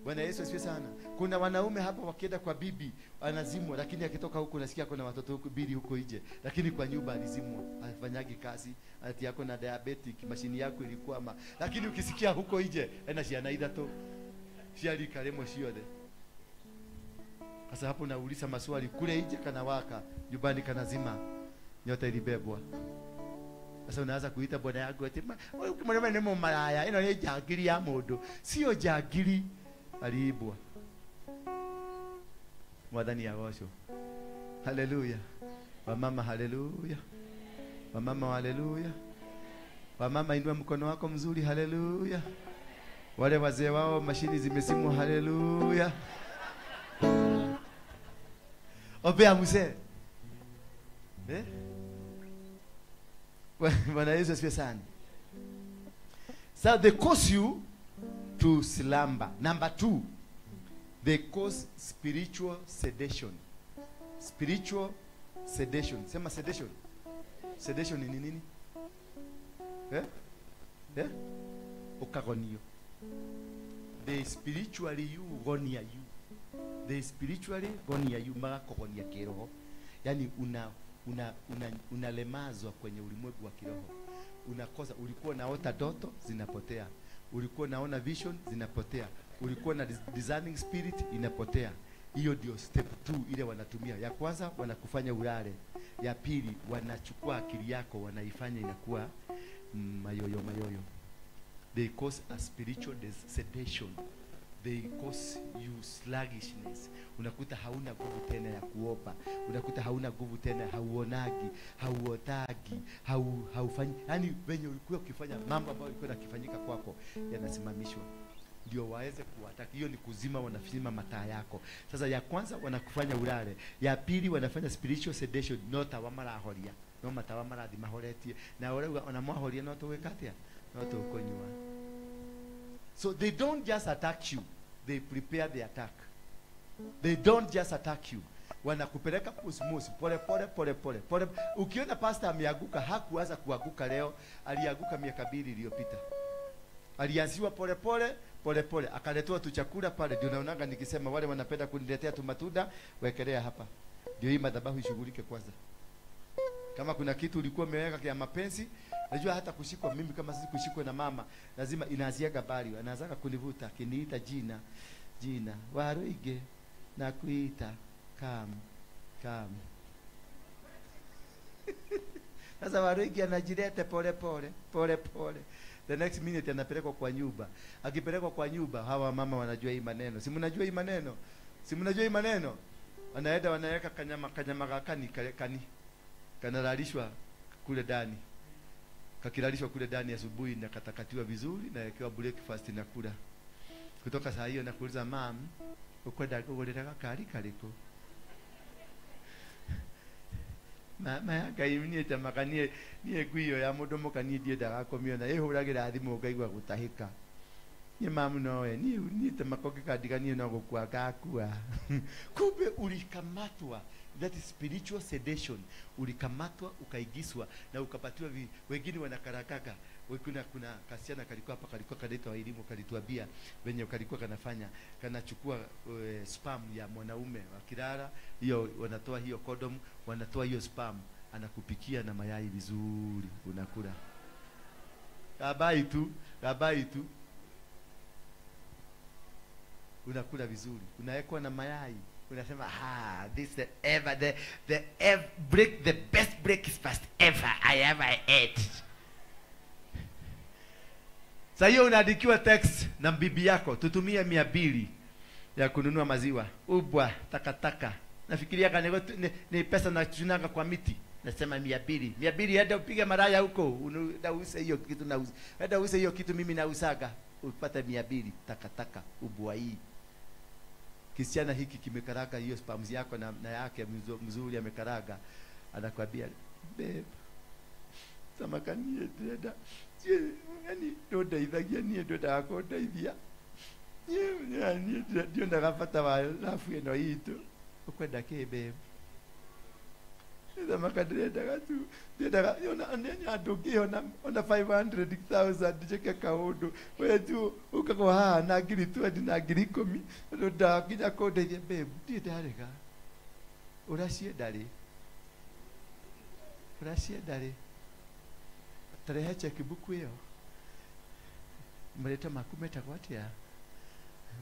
Bwana Yesu asifiwe sana. Kuna wanaume hapa wakienda kwa bibi anazimwa, lakini akitoka huko nasikia kuna watoto huko bili huko nje, lakini kwa nyumba alizimwa, afanyagi kazi, ati yako na diabetic, mashini yako ilikuwa lakini ukisikia huko nje ena si anaida to shiali kalemo shiode. Sasa hapo nauliza maswali, kule nje kana waka, nyumbani kana zima, nyota ilibebwa. Sasa unaanza kuita bwana yako ati wewe ukimwona nemo malaya, ino ni jagiri ya modo. Sio jagiri, aliibwa. Mwadhani ya washo. Haleluya. Wamama haleluya. Wamama haleluya. Wamama inua mkono wako mzuri, haleluya. Wale wazee wao mashini zimesimwa, haleluya. Obea mzee. Bwana Yesu asifiwe sana. So they cause you to slumber. Number 2, they cause spiritual sedation. Spiritual sedation. Sema sedation. Sedation ni nini? Ukagonio. They spiritually you gonia you. They spiritually gonia you, magakogonia kiroho. Yani unalemazwa kwenye ulimwengu wa kiroho. Unakosa, ulikuwa naota ndoto zinapotea. Ulikuwa naona vision zinapotea. Ulikuwa na discerning spirit inapotea. Hiyo ndio step 2 ile wanatumia. Ya kwanza wanakufanya ulale. Ya pili wanachukua akili yako wanaifanya inakuwa mayoyo. They cause a spiritual sedation. They cause you sluggishness. Unakuta hauna nguvu tena ya kuomba. Unakuta hauna nguvu tena, hauonagi, hauotagi, haufanyi. Yani venye ulikuwa ukifanya mambo ambayo yalikuwa yakifanyika kwako yanasimamishwa. Ndio waweze kuwataka. Hiyo ni kuzima, wanafima mataa yako. Sasa ya kwanza wanakufanya ulale. Ya pili wanafanya spiritual sedation, nota wamarahoria. No matawa marathi mahoretie. Na wale wanamwahoria no tuwekatia. No tukonywa. So they don't just attack you, they prepare the attack. They don't just attack you. Wanakupeleka pusmusi pole. Ukiona pastor ameanguka, hakuanza kuanguka leo, alianguka miaka 2 iliyopita. Alianziwa pole, akaletwa tu chakula pale. Ndio naonaga nikisema wale wanapenda kuniletea tu matunda, wekelea hapa. Ndio hii madhabahu ishughulike kwanza. Kama kuna kitu ulikuwa umeweka kwa mapenzi, najua hata kushikwa mimi kama sisi kushikwa na mama, lazima inaanziaga bali, anaanza kunivuta, kiniita jina, waruige na kuita kam. Sasa Waruigi anajilete pole pole. The next minute anapelekwa kwa nyumba. Akipelekwa kwa nyumba, hawa mama wanajua hii maneno. Si mnajua hii maneno? Wanaenda wanaweka kanyama kani. Kanalalishwa kule ndani. Kakilalishwa kule ndani asubuhi na katakatiwa vizuri na yakiwa breakfast na kula. Kutoka saa hiyo nakuuliza mam, ukwenda kugoleta kali kaliko. Mama yakaimnie tamakanie nie kuyo ya mudomo kanie die daga komio na ehuragira thimu ngaigwa gutahika. Ni mamu noe ni tamakoke kadiganie no gukua gakua. Kumbe ulikamatwa. That is spiritual sedation. Ulikamatwa ukaigiswa na ukapatiwa wengine wanakarakaga. Kuna kasiana kalikuwa hapa kalikuwa kanaitwa elimu kalituambia venye kalikuwa kanafanya kanachukua sperm ya mwanaume wakilala hiyo wanatoa hiyo condom wanatoa hiyo sperm anakupikia na mayai vizuri unakula. Gabai tu unakula vizuri unawekwa na mayai unasema this the best breakfast ever I ever ate. Sasa hiyo unaandikiwa text na bibi yako tutumie 200 ya kununua maziwa. Ubwa takataka. Nafikiria kama ni pesa na tunanga kwa miti. Nasema 200. 200 hata upige maraya huko. Unauza hiyo kitu nauza. Hata uze hiyo kitu mimi nausaga. Upata 200 takataka ubwa hii. Kisichana hiki kimekaraga hiyo spams yako na yake mzuri amekaraga. Anakuambia babe samakanie dada. Yani doda idhagia ni doda akoda idhia. Yani ndio ndakapata walafu eno hito. Ukwenda kebe. Samakadre daga tu. Daga yona anenya adoge ona 500,000 cheke kaodo. Wewe tu ukakwa na giri tu hadi na giri 10. Doda kija koda idhia babe. Ndiye darega. Urasie dare. Tarehe cheki buku hiyo. Mleta makumeta kwa tia.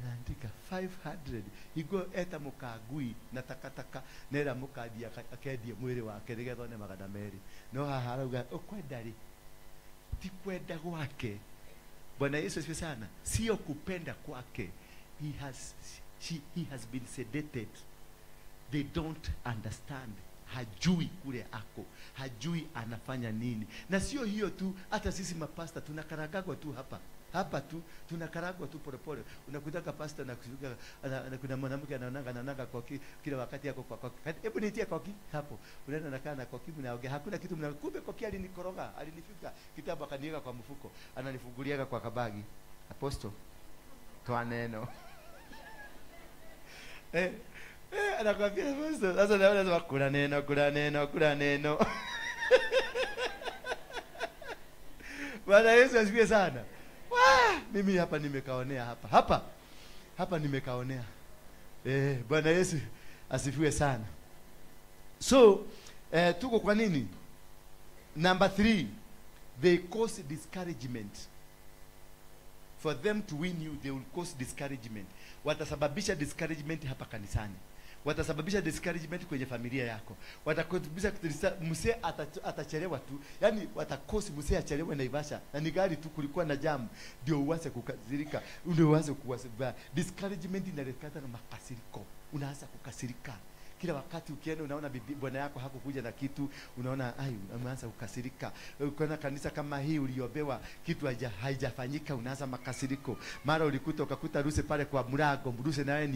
Naandika 500. Igo eta mukagui na takataka nera mukadia akedia mwili wake rigetho ne magada meri. No harauga okwendari. Ti kwenda gwake. Bwana Yesu asifiwe sana. Sio kupenda kwake. He has been sedated. They don't understand. Hajui kule ako, hajui anafanya nini. Na sio hiyo tu, hata sisi mapasta tunakaragagwa tu hapa tu tunakaragwa tu pole. Unakutaka pasta na kusuka na kuna mwanamke anaonanga kwa kila wakati yako kwa hebu nitie kwa hapo unaenda nakaa na kwa kibu naongea hakuna kitu kumbe kwa alinikoroga alinifika kitabu akaniweka kwa mfuko ananifunguliaga kwa kabagi apostle toa neno anakwambia apostle sasa naona kula neno Bwana Yesu asifiwe sana. Mimi hapa nimekaonea hapa nimekaonea. Bwana Yesu asifiwe sana. So tuko kwa nini? Number 3, they cause discouragement. For them to win you, they will cause discouragement. Watasababisha discouragement hapa kanisani. Watasababisha discouragement kwenye familia yako. Watakutubisha msee atachelewa tu. Yaani watakosi msee achelewe na Naivasha. Na ni gari tu kulikuwa na jam ndio uanze kukasirika. Ndio uanze kuwasibia. Discouragement inaletwa na makasiriko. Unaanza kukasirika. Kila wakati ukienda unaona bwana yako hakukuja na kitu, unaona umeanza kukasirika. Ukiona kanisa kama hii uliobewa kitu haijafanyika unaanza makasiriko. Mara ukakuta ruse pale kwa mlango, ruse naye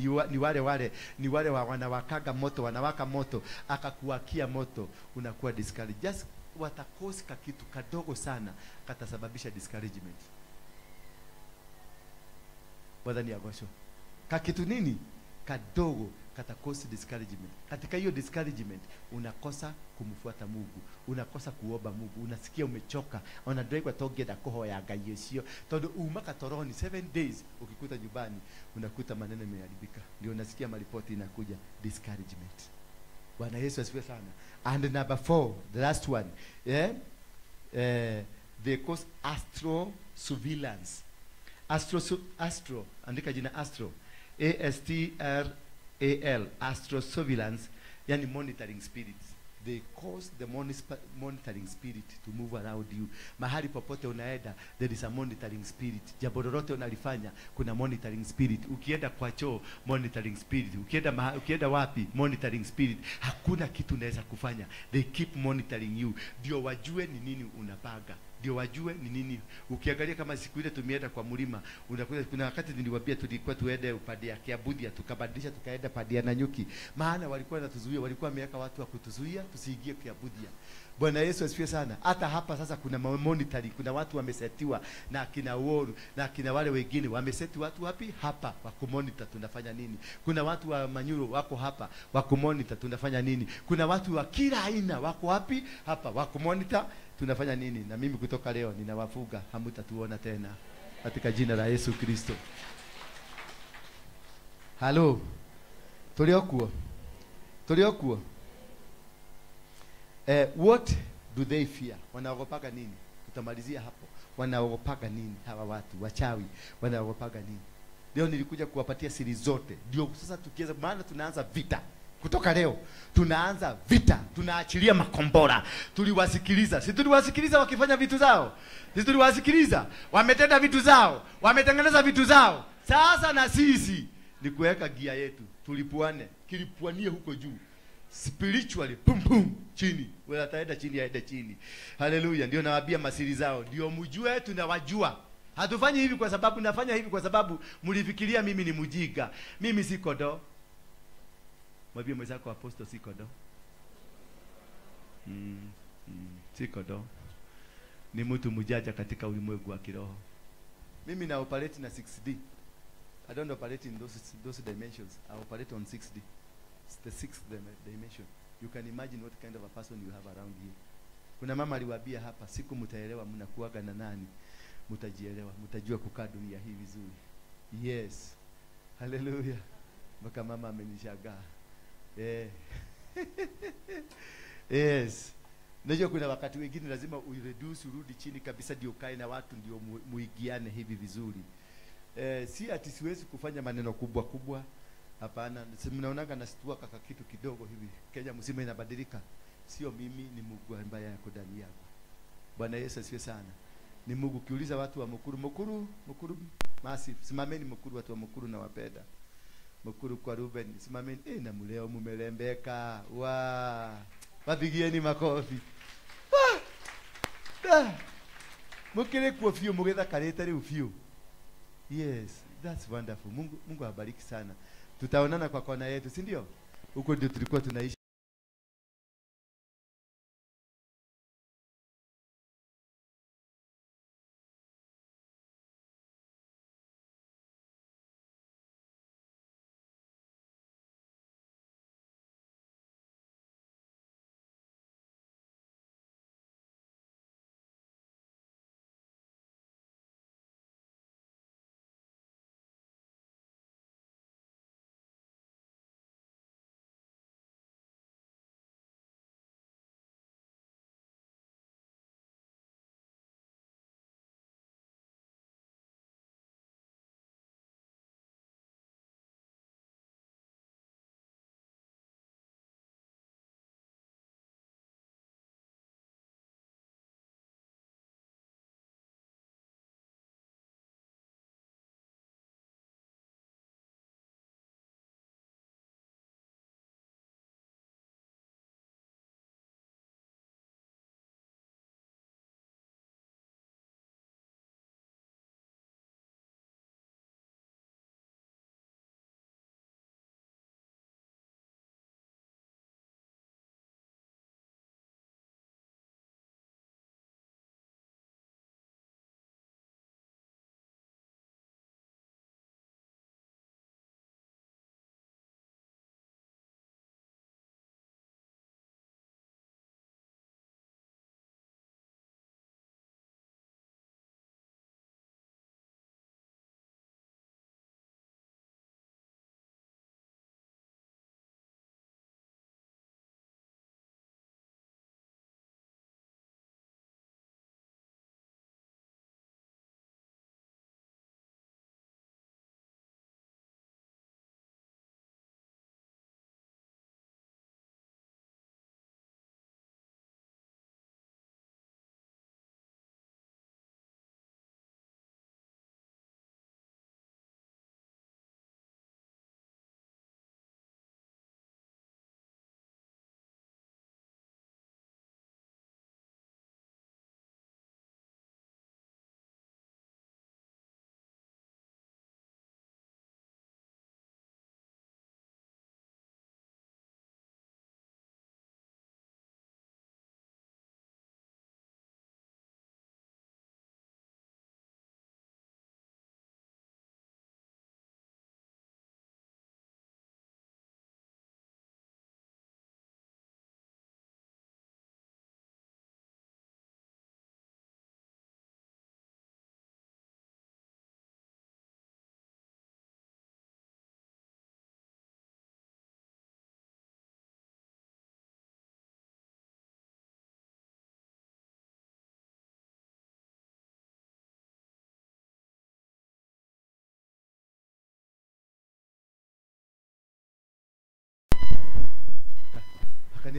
ni wale wanawaka moto, akakuwakia moto, unakuwa discouraged. Just watakosika kitu kadogo sana katasababisha discouragement. Bwana ni agosho. Kakitu nini? Kadogo katakosi discouragement. Katika hiyo discouragement unakosa kumfuata Mungu, unakosa kuomba Mungu, unasikia umechoka, unadaiwa togeda koho ya gayesio. Todo umaka toroni 7 days ukikuta nyumbani unakuta maneno yameharibika. Ndio unasikia maripoti inakuja discouragement. Bwana Yesu asifiwe sana. And number 4, the last one, they cause astral surveillance. Astro andika jina astro. ASTRAL, astro surveillance, yani monitoring spirits. they cause the monitoring spirit to move around you. Mahali popote unaenda, there is a monitoring spirit. Jambo lolote unalifanya, kuna monitoring spirit. Ukienda kwa choo, monitoring spirit. Ukienda wapi, monitoring spirit. Hakuna kitu unaweza kufanya. They keep monitoring you. Ndio wajue ni nini unapaga. Ndio wajue ni nini. Ukiangalia kama siku ile tumeenda kwa mlima, unakuta kuna wakati niliwaambia tulikuwa tuende upande ya Kiabudia, tukabadilisha tukaenda pande ya Nanyuki. Maana walikuwa wanatuzuia, walikuwa wameweka watu wa kutuzuia tusiingie Kiabudia. Bwana Yesu asifiwe sana. Hata hapa sasa kuna monitoring, kuna watu wamesetiwa na kina Woru na kina wale wengine wameseti watu wapi? Hapa wa kumonitor tunafanya nini. Kuna watu wa Manyuro wako hapa wa kumonitor tunafanya nini. Kuna watu wa kila aina wako wapi? Hapa wa kumonitor tunafanya nini. Na mimi kutoka leo ninawafuga, hamtatuona tena katika jina la Yesu Kristo. Halo. Tuliokuwa what do they fear? Wanaogopaga nini? Tutamalizia hapo. Wanaogopaga nini hawa watu wachawi? Wanaogopaga nini? Leo nilikuja kuwapatia siri zote. Ndio sasa tukianza, maana tunaanza vita. Kutoka leo tunaanza vita, tunaachilia makombora. Tuliwasikiliza, si tuliwasikiliza wakifanya vitu zao? Si tuliwasikiliza wametenda vitu zao, wametengeneza vitu zao. Sasa na sisi ni kuweka gia yetu, tulipuane, kilipuanie huko juu. Spiritually pum pum chini, wala taenda chini aende chini. Haleluya. Ndio nawaambia masiri zao, ndio mjue tunawajua. Hatufanyi hivi kwa sababu, nafanya hivi kwa sababu mlifikiria mimi ni mjinga. Mimi si kondoo. Mwambie mwenzako apostle si kondoo. Si kondoo. Ni mtu mjanja katika ulimwengu wa kiroho. Mimi na operate na 6D. I don't operate in those dimensions. I operate on 6D. It's the sixth dimension. You can imagine what kind of a person you have around here. Kuna mama aliwaambia hapa, siku mtaelewa mnakuaga na nani, mtajielewa, mtajua kukaa dunia hii vizuri. Yes. Hallelujah. Mpaka mama amenishangaa. Yes. Najua kuna wakati wengine lazima ureduce, urudi chini kabisa ndio ukae na watu ndio muigiane hivi vizuri. Si ati siwezi kufanya maneno kubwa kubwa. Hapana, mnaonaga nasitua kaka kitu kidogo hivi. Kenya mzima inabadilika. Sio mimi, ni Mungu ambaye yako ndani yako. Bwana Yesu asifiwe sana. Ni Mungu. Kiuliza watu wa Mukuru massive. Simameni Mukuru, watu wa Mukuru na wapenda. Mukuru kwa Ruben, simameni. Na mleo mumelembeka. Wapigieni makofi. Mukire kwa fio mugetha kareta ri ufio. Yes, that's wonderful. Mungu awabariki sana. Tutaonana kwa kona yetu, si ndio? Huko ndio tulikuwa tunaishi.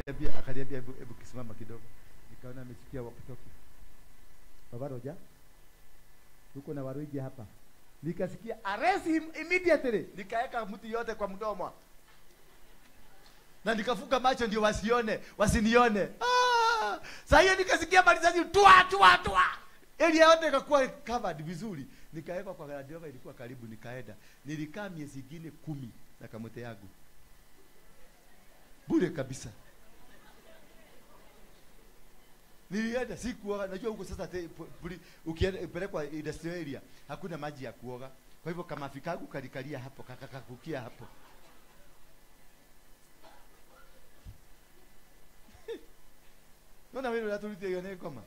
akaniambia hebu kisimama kidogo. Nikaona amesikia wakutoki. Baba Roja, tuko na waruiji hapa. Nikasikia arrest him immediately. Nikaeka mtu yote kwa mdomo. Na nikafunga macho ndio wasinione. Sasa hiyo nikasikia malizaji tua. Area yote ikakuwa covered vizuri. Nikaweka kwa radio ilikuwa karibu nikaenda. Nilikaa miezi ingine 10 na kamote yangu. Bure kabisa. Nilienda sikuoga, najua huko sasa ukipelekwa industrial area hakuna maji ya kuoga. Kwa hivyo kama fikagu kalikalia hapo kakakukia hapo. Nona wewe unatulite yone koma.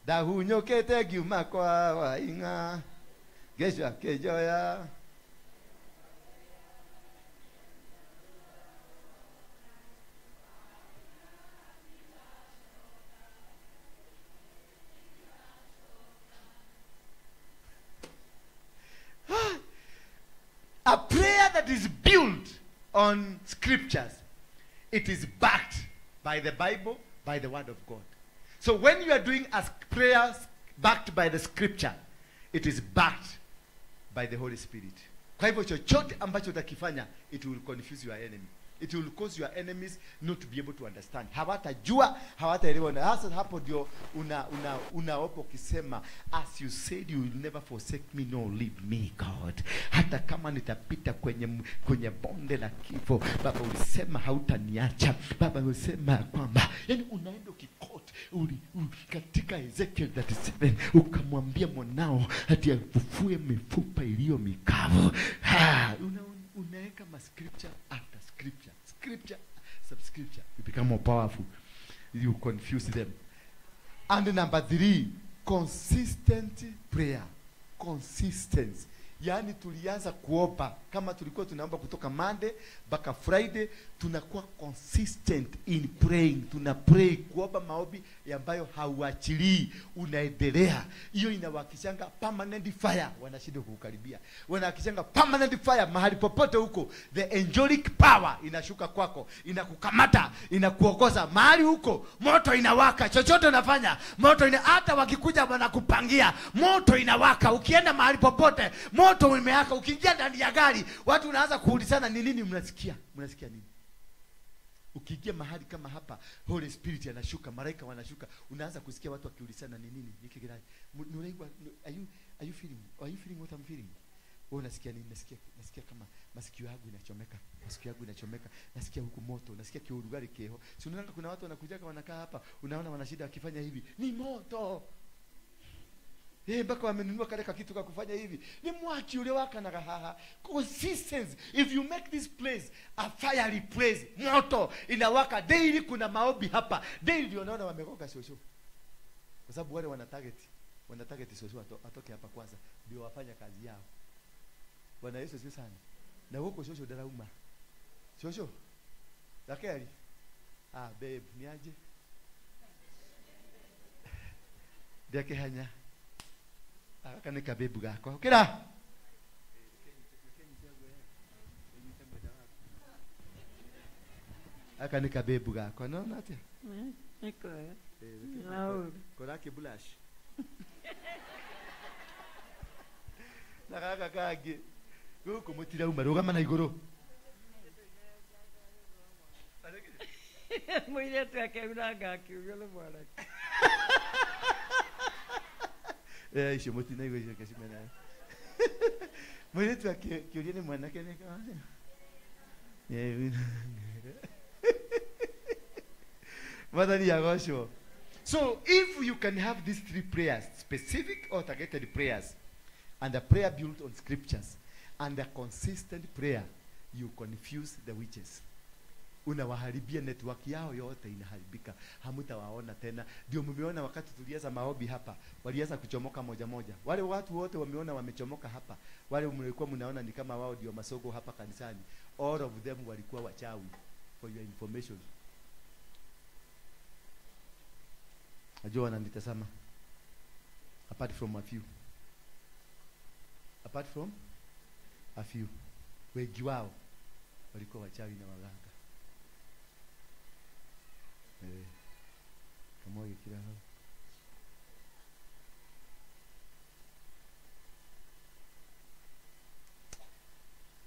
Dahunyokete giuma kwa wainga. Gesha kejoya. A prayer that is built on scriptures, it is backed by the Bible, by the word of God. So when you are doing a prayer backed by the scripture, it is backed by the Holy Spirit. Kwa hivyo chochote ambacho utakifanya, it will confuse your enemy. It will cause your enemies not to be able to understand. Hawatajua, hawataelewa. Na hasa hapo ndio unaopo ukisema, as you said you will never forsake me nor leave me, God. Hata kama nitapita kwenye bonde la kifo, Baba ulisema hautaniacha. Baba ulisema kwamba, yani unaenda ukikot katika Ezekiel 37 ukamwambia mwanao ati afufue mifupa iliyo mikavu. Unaweka ma scripture after scripture, subscripture. You become more powerful. You confuse them. And number 3, consistent prayer. Consistency. Yani tulianza kuomba kama tulikuwa tunaomba kutoka Monday mpaka Friday, tunakuwa consistent in praying. Tuna pray kuomba maombi ambayo hauachilii, unaendelea. Hiyo inawakishanga permanent fire, wanashida kukaribia. Wanakishanga permanent fire mahali popote huko, the angelic power inashuka kwako, inakukamata, inakuongoza mahali huko, moto inawaka. Chochote unafanya, moto hata wakikuja wanakupangia, moto inawaka. Ukienda mahali popote, moto imewaka. Ukiingia ndani ya gari, watu wanaanza kuulizana ni nini mnasikia? Mnasikia nini? Ukiingia mahali kama hapa, Holy Spirit anashuka, malaika wanashuka, unaanza kusikia watu wakiulizana ni nini? Niki gani? Are you feeling what I'm feeling? Wewe unasikia nini? Nasikia kama masikio yangu inachomeka. Masikio yangu inachomeka. Nasikia huku moto, nasikia kiurugari keho. Si unaona kuna watu wanakuja wanakaa hapa, unaona wanashida wakifanya hivi. Ni moto. Mpaka wamenunua kale kitu kwa kufanya hivi. Ni mwaki ule waka na haha. Consistency. If you make this place a fiery place, moto inawaka daily. Kuna maombi hapa daily, ndio unaona wamekoka shosho, kwa sababu wale wana target shosho atoke hapa kwanza ndio wafanya kazi yao. Bwana Yesu sio sana. Na huko shosho darauma shosho lakini babe ni aje deke hanya akane kabebu gako kira akane kabebu gako no nate iko nauri korake bulash nakaka kage guko mutira umaruga mana iguru mwile tu akebiraga akiugolo bwana isho mutina igwe kashimena mwile tu akiuliene mwana kene kama madani yagosho. So if you can have these 3 prayers, specific or targeted prayers, and a prayer built on scriptures, and a consistent prayer, you confuse the witches. Unawaharibia network yao yote inaharibika. Hamutawaona tena. Ndio mmeona wakati tulianza maombi hapa, walianza kuchomoka moja moja. Wale watu wote wameona wamechomoka hapa. Wale mlikuwa mnaona ni kama wao ndio masogo hapa kanisani. All of them walikuwa wachawi, for your information. Najua wananitazama. Apart from a few. Wengi wao walikuwa wachawi na waganga. Kama kila hao.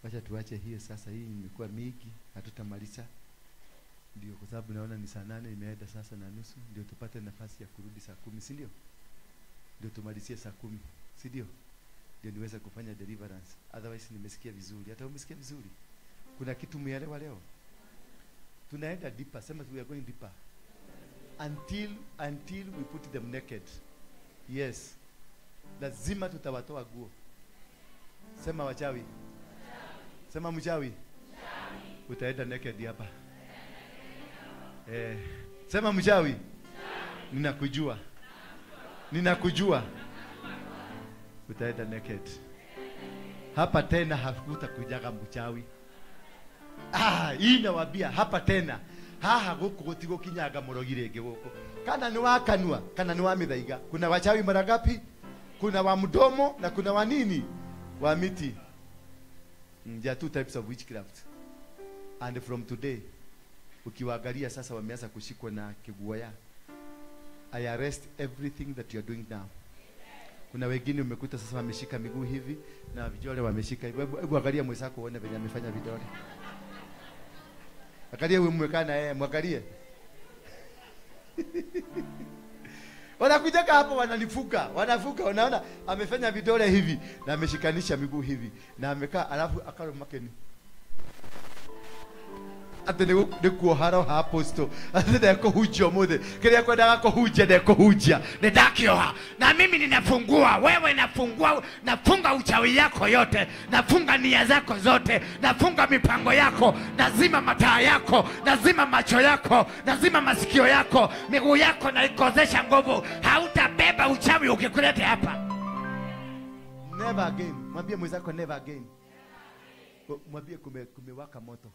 Wacha tuache hiyo sasa, hii imekuwa mingi, hatutamaliza. Ndio kwa sababu naona ni saa 8 imeenda sasa na nusu, ndio tupate nafasi ya kurudi saa 10, si ndio? Ndio tumalizie saa 10, si ndio? Ndio niweze kufanya deliverance. Otherwise nimesikia vizuri. Hata umesikia vizuri? Kuna kitu umeelewa leo? Tunaenda deeper. Sema we are going deeper. Until we put them naked. Yes. Lazima tutawatoa guo. Sema wachawi. Sema mchawi. Utaenda naked hapa. Sema mchawi. Ninakujua. Ninakujua. Utaenda naked. Hapa tena hakutakujaga mchawi. Hii nawaambia hapa tena. Haha guku gutigo kinyaga murogirenge guku. Kana ni wakanua, kana ni wa mithaiga. Kuna wachawi mara ngapi? Kuna wa mdomo na kuna wa nini? Wa miti. There are two types of witchcraft. And from today, ukiwaangalia sasa wameanza kushikwa na kiguoya. I arrest everything that you are doing now. Kuna wengine umekuta sasa wameshika miguu hivi na vidole wameshika. Hebu angalia mwenzako uone venye amefanya vidole. Angalia wewe mwekana mwangalie. Wanakuja hapo wananifuka, wanafuka, unaona amefanya vidole hivi na ameshikanisha miguu hivi na amekaa alafu akaro makeni. Ate ne kuohara ha aposto. Ate ndeko hujia mothe. Kiria kwenda kuhujia ndeko hujia. Ndakioha. Na mimi ninafungua, wewe nafungua, nafunga uchawi yako yote, nafunga nia zako zote, nafunga mipango yako, nazima mataa yako, nazima macho yako, nazima masikio yako, miguu yako na ikozesha nguvu. Hautabeba uchawi ukikulete hapa. Never again. Mwambie mwenzako never again. Mwambie kumewaka moto.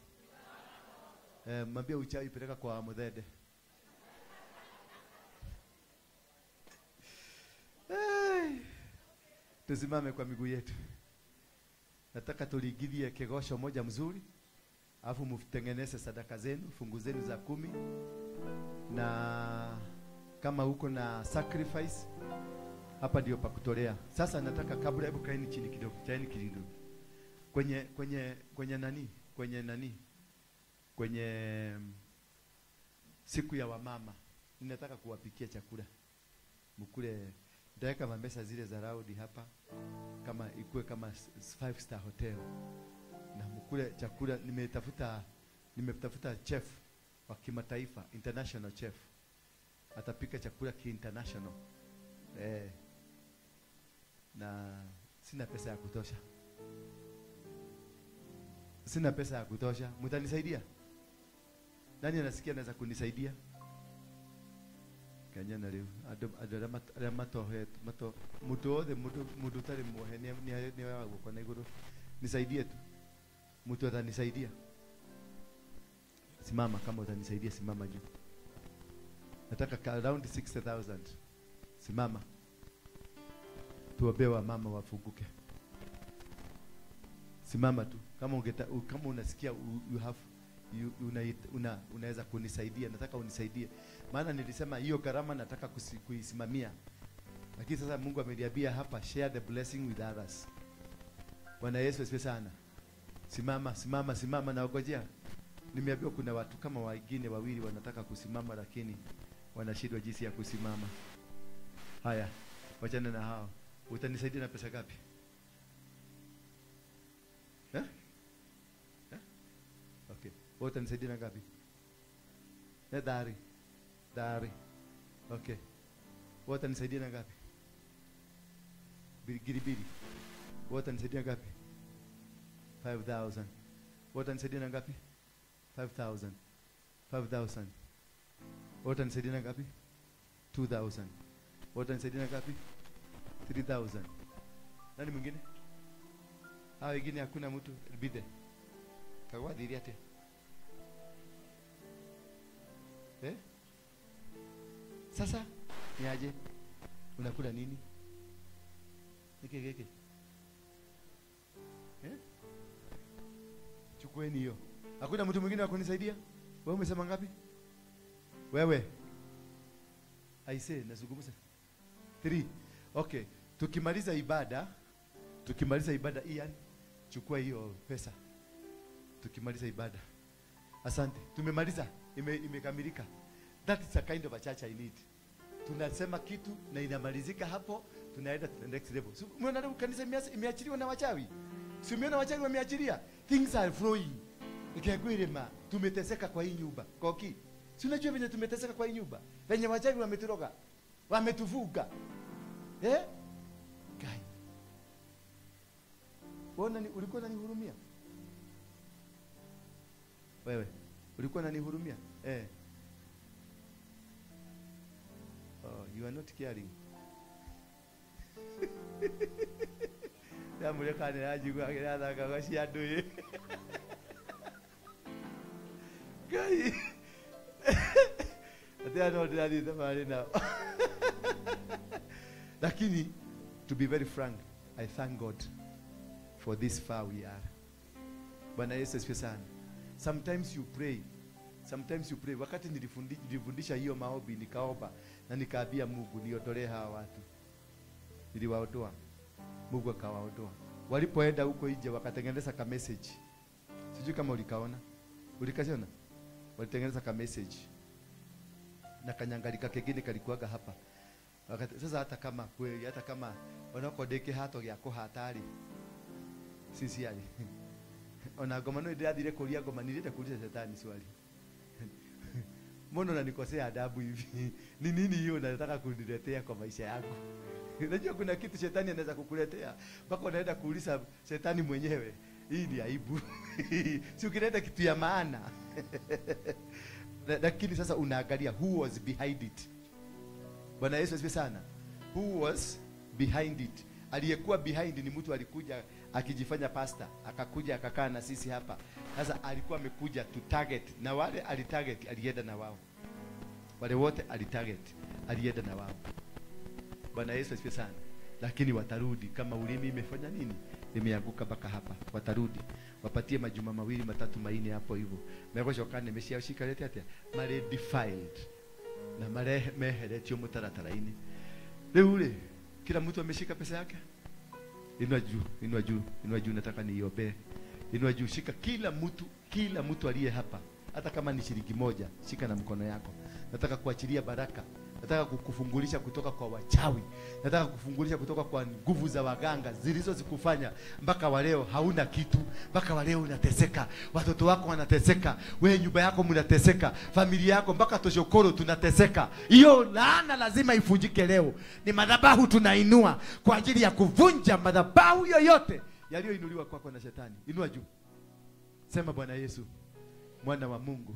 Mwambie uchawi peleka kwa Muthede. Tusimame kwa miguu yetu. Nataka tuligidhie kegosho moja mzuri. Alafu mtengeneze sadaka zenu, fungu zenu za 10. Na kama uko na sacrifice, hapa ndio pa kutolea. Sasa nataka kabla, hebu kaeni chini kidogo, kaeni kidogo. Kwenye nani? Kwenye siku ya wamama ninataka kuwapikia chakula mkule. Ndaweka mambesa zile za round hapa, kama ikue kama 5-star hotel, na mkule chakula. Nimetafuta chef wa kimataifa, international chef, atapika chakula ki-international. Na sina pesa ya kutosha. Sina pesa ya kutosha. Mtanisaidia? Nani anasikia anaweza kunisaidia? Kanyana leo. Mato mudo tare muhene ni wao kwa naiguru. Nisaidie tu. Mtu atanisaidia. Simama kama utanisaidia, simama juu. Nataka around 60,000. Simama. Tuobewa mama wafunguke. Simama tu. Kama unasikia unaweza kunisaidia, nataka unisaidie. Maana nilisema hiyo gharama nataka kuisimamia. Lakini sasa Mungu ameniambia hapa, share the blessing with others. Bwana Yesu asifiwe sana. Simama na ongojea. Nimeambiwa kuna watu kama wengine wawili wanataka kusimama lakini wanashindwa jinsi ya kusimama. Haya, wachana na hao. Utanisaidia na pesa ngapi? Okay. Wote nisaidia na ngapi? Dari. Okay. Wote nisaidia na ngapi? Bili. Wote nisaidia na ngapi? 5,000. Wote nisaidia na ngapi? 5,000. Wote nisaidia na ngapi? 2,000. Wote nisaidia na ngapi? 3,000. Nani mwingine? Hao wengine hakuna mtu bide. Kagwa diri ate. Sasa ni aje? Unakula nini? Keke. Chukueni hiyo. Hakuna mtu mwingine wa kunisaidia? Wewe umesema ngapi? Wewe. I say nazungumza. 3. Okay. Tukimaliza ibada Ian, chukua hiyo pesa. Tukimaliza ibada. Asante. Tumemaliza. Imekamilika. That is a kind of a church I need. Tunasema kitu na inamalizika hapo, tunaenda to the next level. So, mwana leo kanisa imeachiliwa na wachawi. Si umeona wachawi wameachilia? Things are flowing. Nikagwirema, tumeteseka kwa hii nyumba. Koki. Si unajua venye tumeteseka kwa hii nyumba? Venye wachawi wameturoga. Wametuvuga. Eh? Kai. Ulikuwa unanihurumia? Wewe, ulikuwa unanihurumia? Eh. Oh, you are not caring. Namule kane aji kwa kila kagashi adoye. Kai. They are not ready to marry now. Lakini, to be very frank, I thank God for this far we are. Bwana Yesu asifiwe sana. Sometimes you pray. Wakati nilifundisha hiyo maombi nikaomba na nikaambia Mungu niondolee hawa watu. Niliwaondoa. Mungu akawaondoa. Walipoenda huko nje wakatengeneza ka message. Sijui kama ulikaona. Ulikasiona? Walitengeneza ka message. Na kanyangalika kengine kalikuwaga hapa. Sasa hata kama wanakodeke hato yako hatari. Sisi ali. Ona ngoma no ndirathire kuria ngoma nilete kuuliza shetani swali. Mbona unanikosea adabu hivi? Ni nini hiyo unataka kuniletea kwa maisha yangu? Unajua kuna kitu shetani anaweza kukuletea mpaka unaenda kuuliza shetani mwenyewe. Hii ni aibu. Si ukileta kitu ya maana. Lakini sasa unaangalia who was behind it. Bwana Yesu asifiwe sana. Who was behind it? Aliyekuwa behind ni mtu alikuja akijifanya pastor, akakuja akakaa na sisi hapa. Sasa alikuwa amekuja to target, na wale alitarget alienda na wao. Wale wote alitarget alienda na wao. Bwana Yesu asifiwe sana. Lakini watarudi kama ulimi imefanya nini? Imeanguka mpaka hapa. Watarudi. Wapatie majuma 2, 3, 4 hapo hivyo. Megosho kane meshiashika lete atia. Mare defiled. Na mare meheretio mutarataraini. Leule kila mtu ameshika pesa yake. Inua juu nataka niombe. Inua juu, shika kila mtu aliye hapa. Hata kama ni shilingi 1, shika na mkono yako. Nataka kuachilia baraka. Nataka kukufungulisha kutoka kwa wachawi. Nataka kukufungulisha kutoka kwa nguvu za waganga zilizozikufanya mpaka waleo hauna kitu, mpaka waleo unateseka. Watoto wako wanateseka, wewe nyumba yako mnateseka, familia yako mpaka toshokoro tunateseka. Hiyo laana lazima ifunjike leo. Ni madhabahu tunainua kwa ajili ya kuvunja madhabahu yoyote yaliyoinuliwa kwako na shetani. Inua juu. Sema, Bwana Yesu, mwana wa Mungu,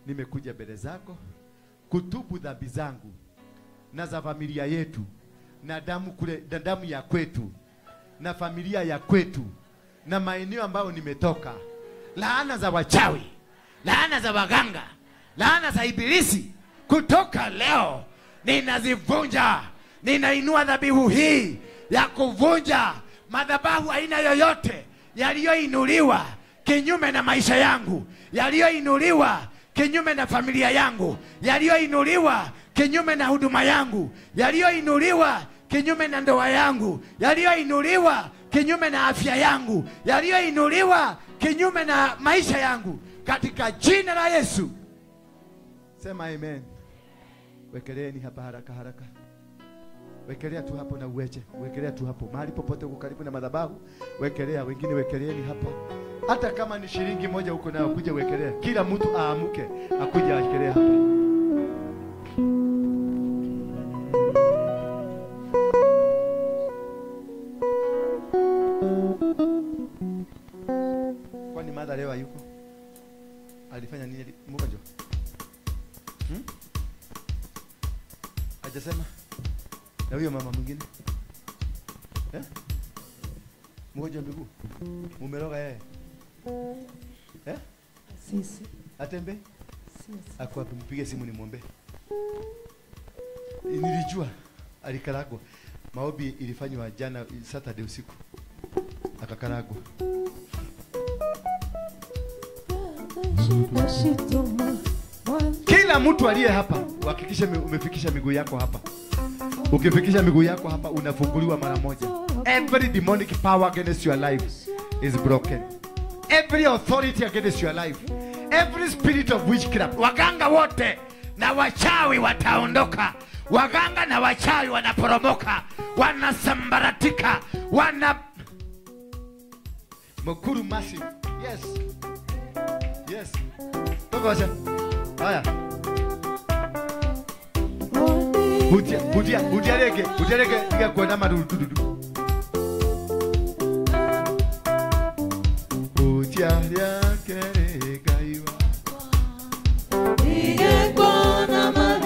nimekuja mbele zako kutubu dhambi zangu na za familia yetu na damu ya kwetu na familia ya kwetu na maeneo ambayo nimetoka. Laana za wachawi, laana za waganga, laana za ibilisi kutoka leo ninazivunja. Ninainua dhabihu hii ya kuvunja madhabahu aina yoyote yaliyoinuliwa kinyume na maisha yangu, yaliyoinuliwa kinyume na familia yangu, yaliyoinuliwa kinyume na huduma yangu, yaliyoinuliwa kinyume na ndoa yangu, yaliyoinuliwa kinyume na afya yangu, yaliyoinuliwa kinyume na maisha yangu, katika jina la Yesu. Sema amen. Wekeleeni hapa haraka. Wekelea tu hapo na uweche. Wekelea tu hapo. Mahali popote uko karibu na madhabahu, wekelea. Wengine wekeleeni hapo. Hata kama ni shilingi 1 huko nayo kuja wekelea. Kila mtu aamuke akuja awekelea hapa. Kwani mada leo yuko? Alifanya nini mmoja? Hajasema? Na huyo mama mwingine? Mmoja miguu. Mumeroga yeye. Sisi. Atembe? Sisi. Akwa mpige simu nimwombe. Nilijua alikaragwa. Maombi ilifanywa jana Saturday usiku. Akakaragwa. Kila Kila mtu aliye hapa, uhakikishe umefikisha miguu yako hapa. Ukifikisha miguu yako hapa unafunguliwa mara moja. Every demonic power against your life is broken. Every authority against your life. Every spirit of witchcraft. Waganga wote na wachawi wataondoka. Waganga na wachawi wanaporomoka, wanasambaratika, Mukuru massive. Yes. Yes. Toka haya. Budia rege iga kuona madudu. Budia rege gaiwa. Iga kuona madudu.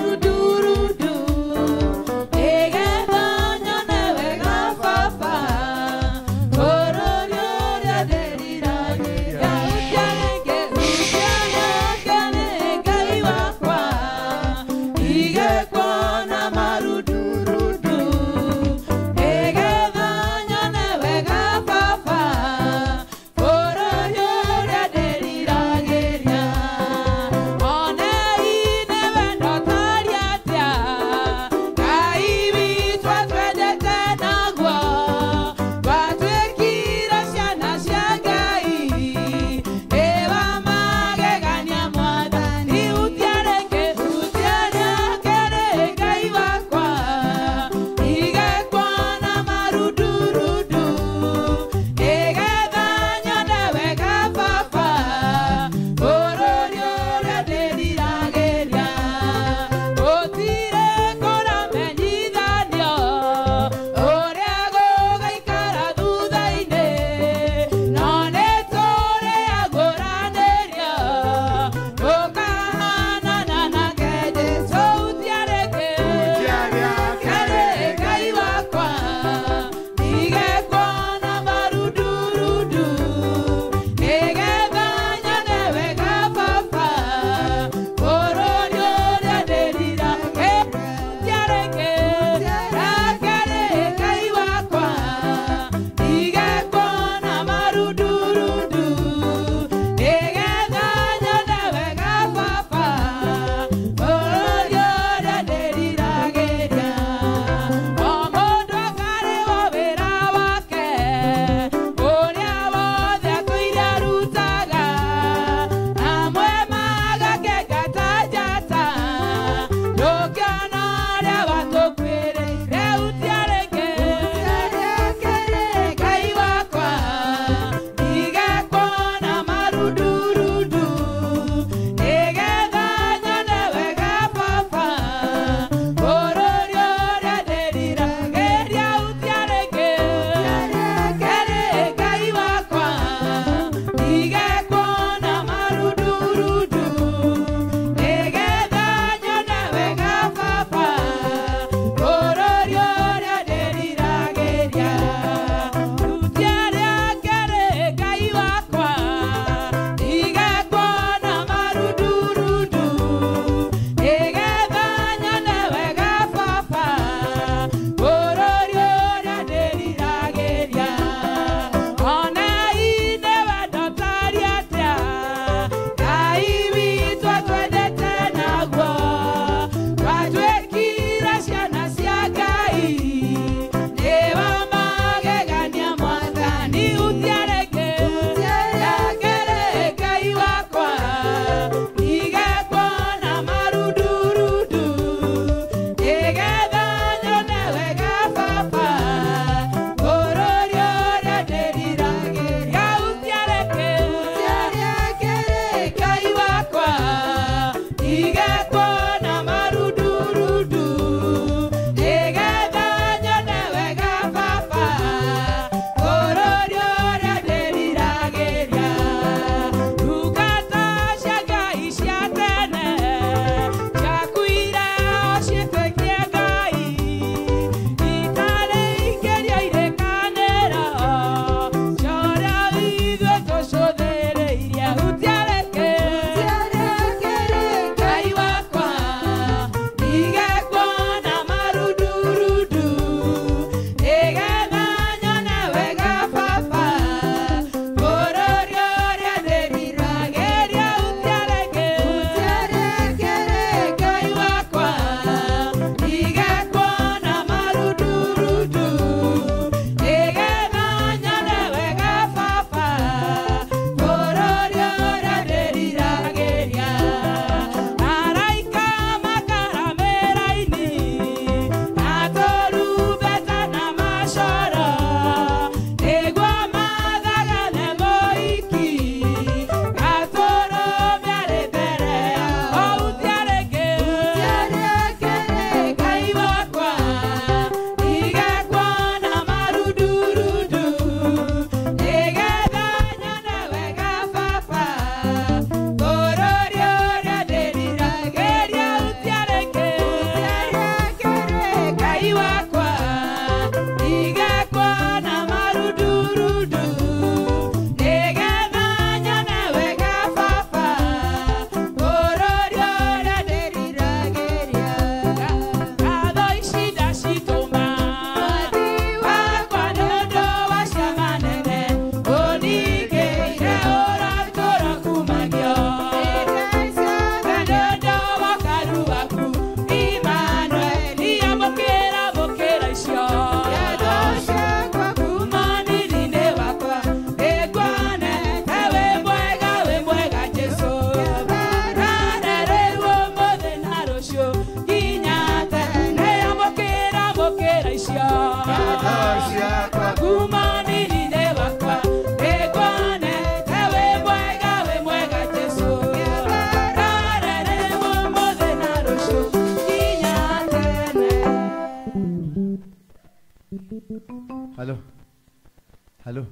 Halo.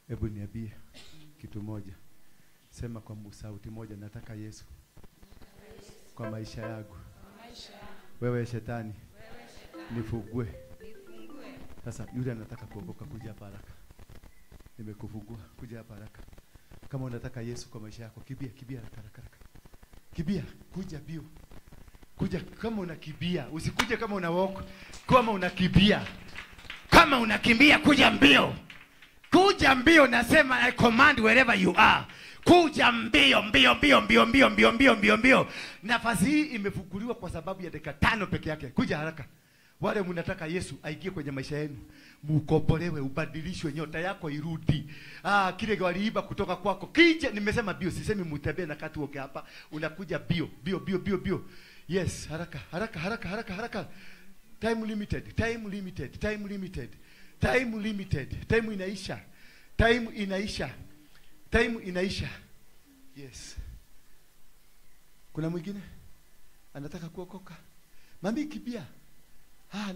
Hebu niambie kitu moja. Sema kwa sauti moja, nataka Yesu kwa maisha yangu. Wewe shetani, nifungue. Sasa yule anataka kuokoka, kuja hapa haraka. Nimekufungua, kuja hapa haraka. Kama unataka Yesu kwa maisha yako, kimbia haraka. Kimbia, kuja bio. Kuja kama unakimbia, usikuje kama una walk. Kama unakimbia. Kama unakimbia kuja mbio. Kuja mbio, nasema I command wherever you are. Kuja mbio. Nafasi hii imefunguliwa kwa sababu ya dakika 5 peke yake. Kuja haraka. Wale mnataka Yesu aingie kwenye maisha yenu, mukombolewe, ubadilishwe, nyota yako irudi. Kile waliiba kutoka kwako. Kija, nimesema bio, sisemi mutembee na katu woke hapa. Unakuja bio. Yes, haraka. Time limited. Time inaisha. Yes. Kuna mwingine anataka kuokoka. Mami kibia.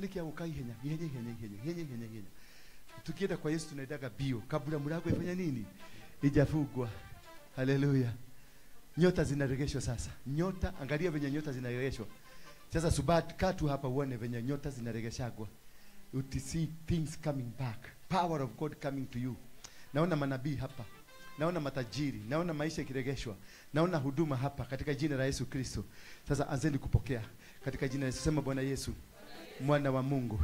Niki aukai henya. Tukienda kwa Yesu tunaidaga bio. Kabla mlango ifanya nini? Ijafungwa. Haleluya. Nyota zinaregeshwa sasa. Nyota, angalia venye nyota zinaregeshwa. Sasa subat katu hapa uone venye nyota zinaregeshagwa. You see things coming back. Power of God coming to you. Naona manabii hapa. Naona matajiri, naona maisha ikiregeshwa. Naona huduma hapa katika jina la Yesu Kristo. Sasa anzeni kupokea katika jina la Yesu. Sema Bwana Yesu, mwana wa Mungu,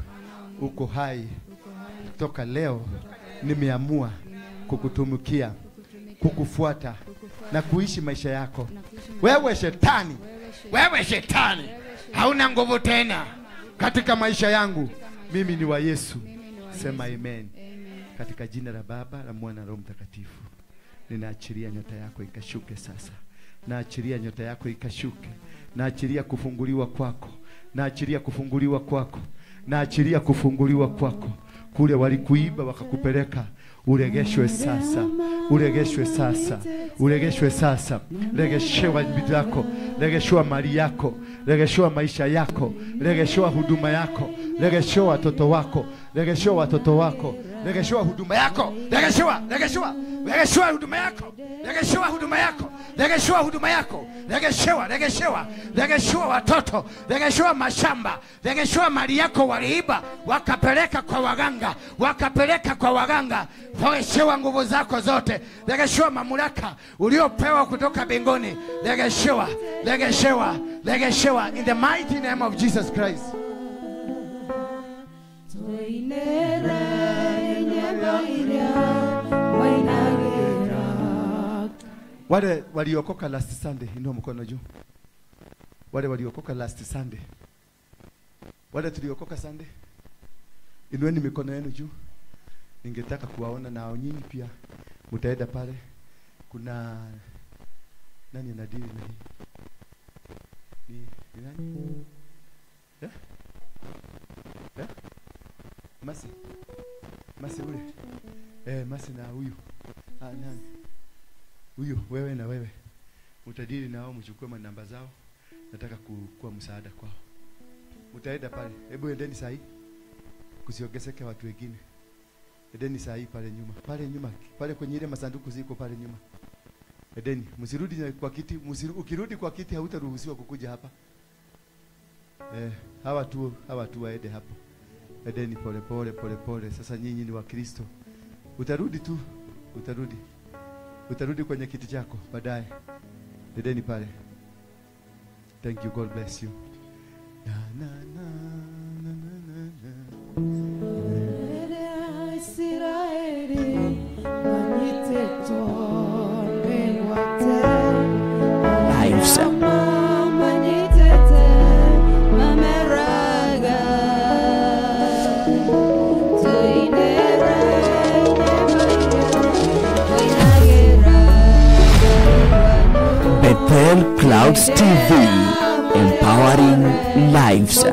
uko hai. Toka leo nimeamua kukutumikia, kukufuata na kuishi maisha yako. Wewe shetani, hauna nguvu tena katika maisha yangu. Mimi ni wa Yesu. Sema amen. Katika jina la Baba, la Mwana na Roho Mtakatifu. Ninaachilia nyota yako ikashuke sasa. Naachilia nyota yako ikashuke. Naachilia kufunguliwa kwako. Naachilia kufunguliwa kwako. Kule walikuiba wakakupeleka, uregeshwe sasa. Regeshewa bidako, regeshewa mali yako, regeshewa maisha yako, regeshewa huduma yako, regeshewa watoto wako, regeshewa huduma yako, regeshewa huduma yako, regeshewa watoto, regeshewa mashamba, regeshewa mali yako waliiba wakapeleka kwa waganga, regeshewa nguvu zako zote, regeshewa mamlaka uliopewa kutoka mbinguni, regeshewa in the mighty name of Jesus Christ. Wale waliokoka last Sunday, inua mkono juu. Wale waliokoka last Sunday. Wale tuliokoka Sunday, inueni mikono yenu juu. Ningetaka kuwaona na nyinyi pia mtaenda pale. Kuna nani anadili na hii? Ni nani? Masi ule. Masi na huyu. Nani? Huyu, wewe na wewe. Mtadili na wao, mchukue namba zao. Nataka kuwa msaada kwao. Mtaenda pale. Hebu endeni saa hii. Kusiongezeke watu wengine. Endeni saa hii pale nyuma. Pale kwenye ile masanduku ziko pale nyuma. Endeni, msirudi kwa kiti, ukirudi kwa kiti hautaruhusiwa kukuja hapa. Hawa tu waende hapo. Endeni pole. Sasa nyinyi ni wa Kristo. Utarudi kwenye kiti chako baadaye. Endeni pale. Thank you, God bless you. Bethel Clouds TV, empowering lives.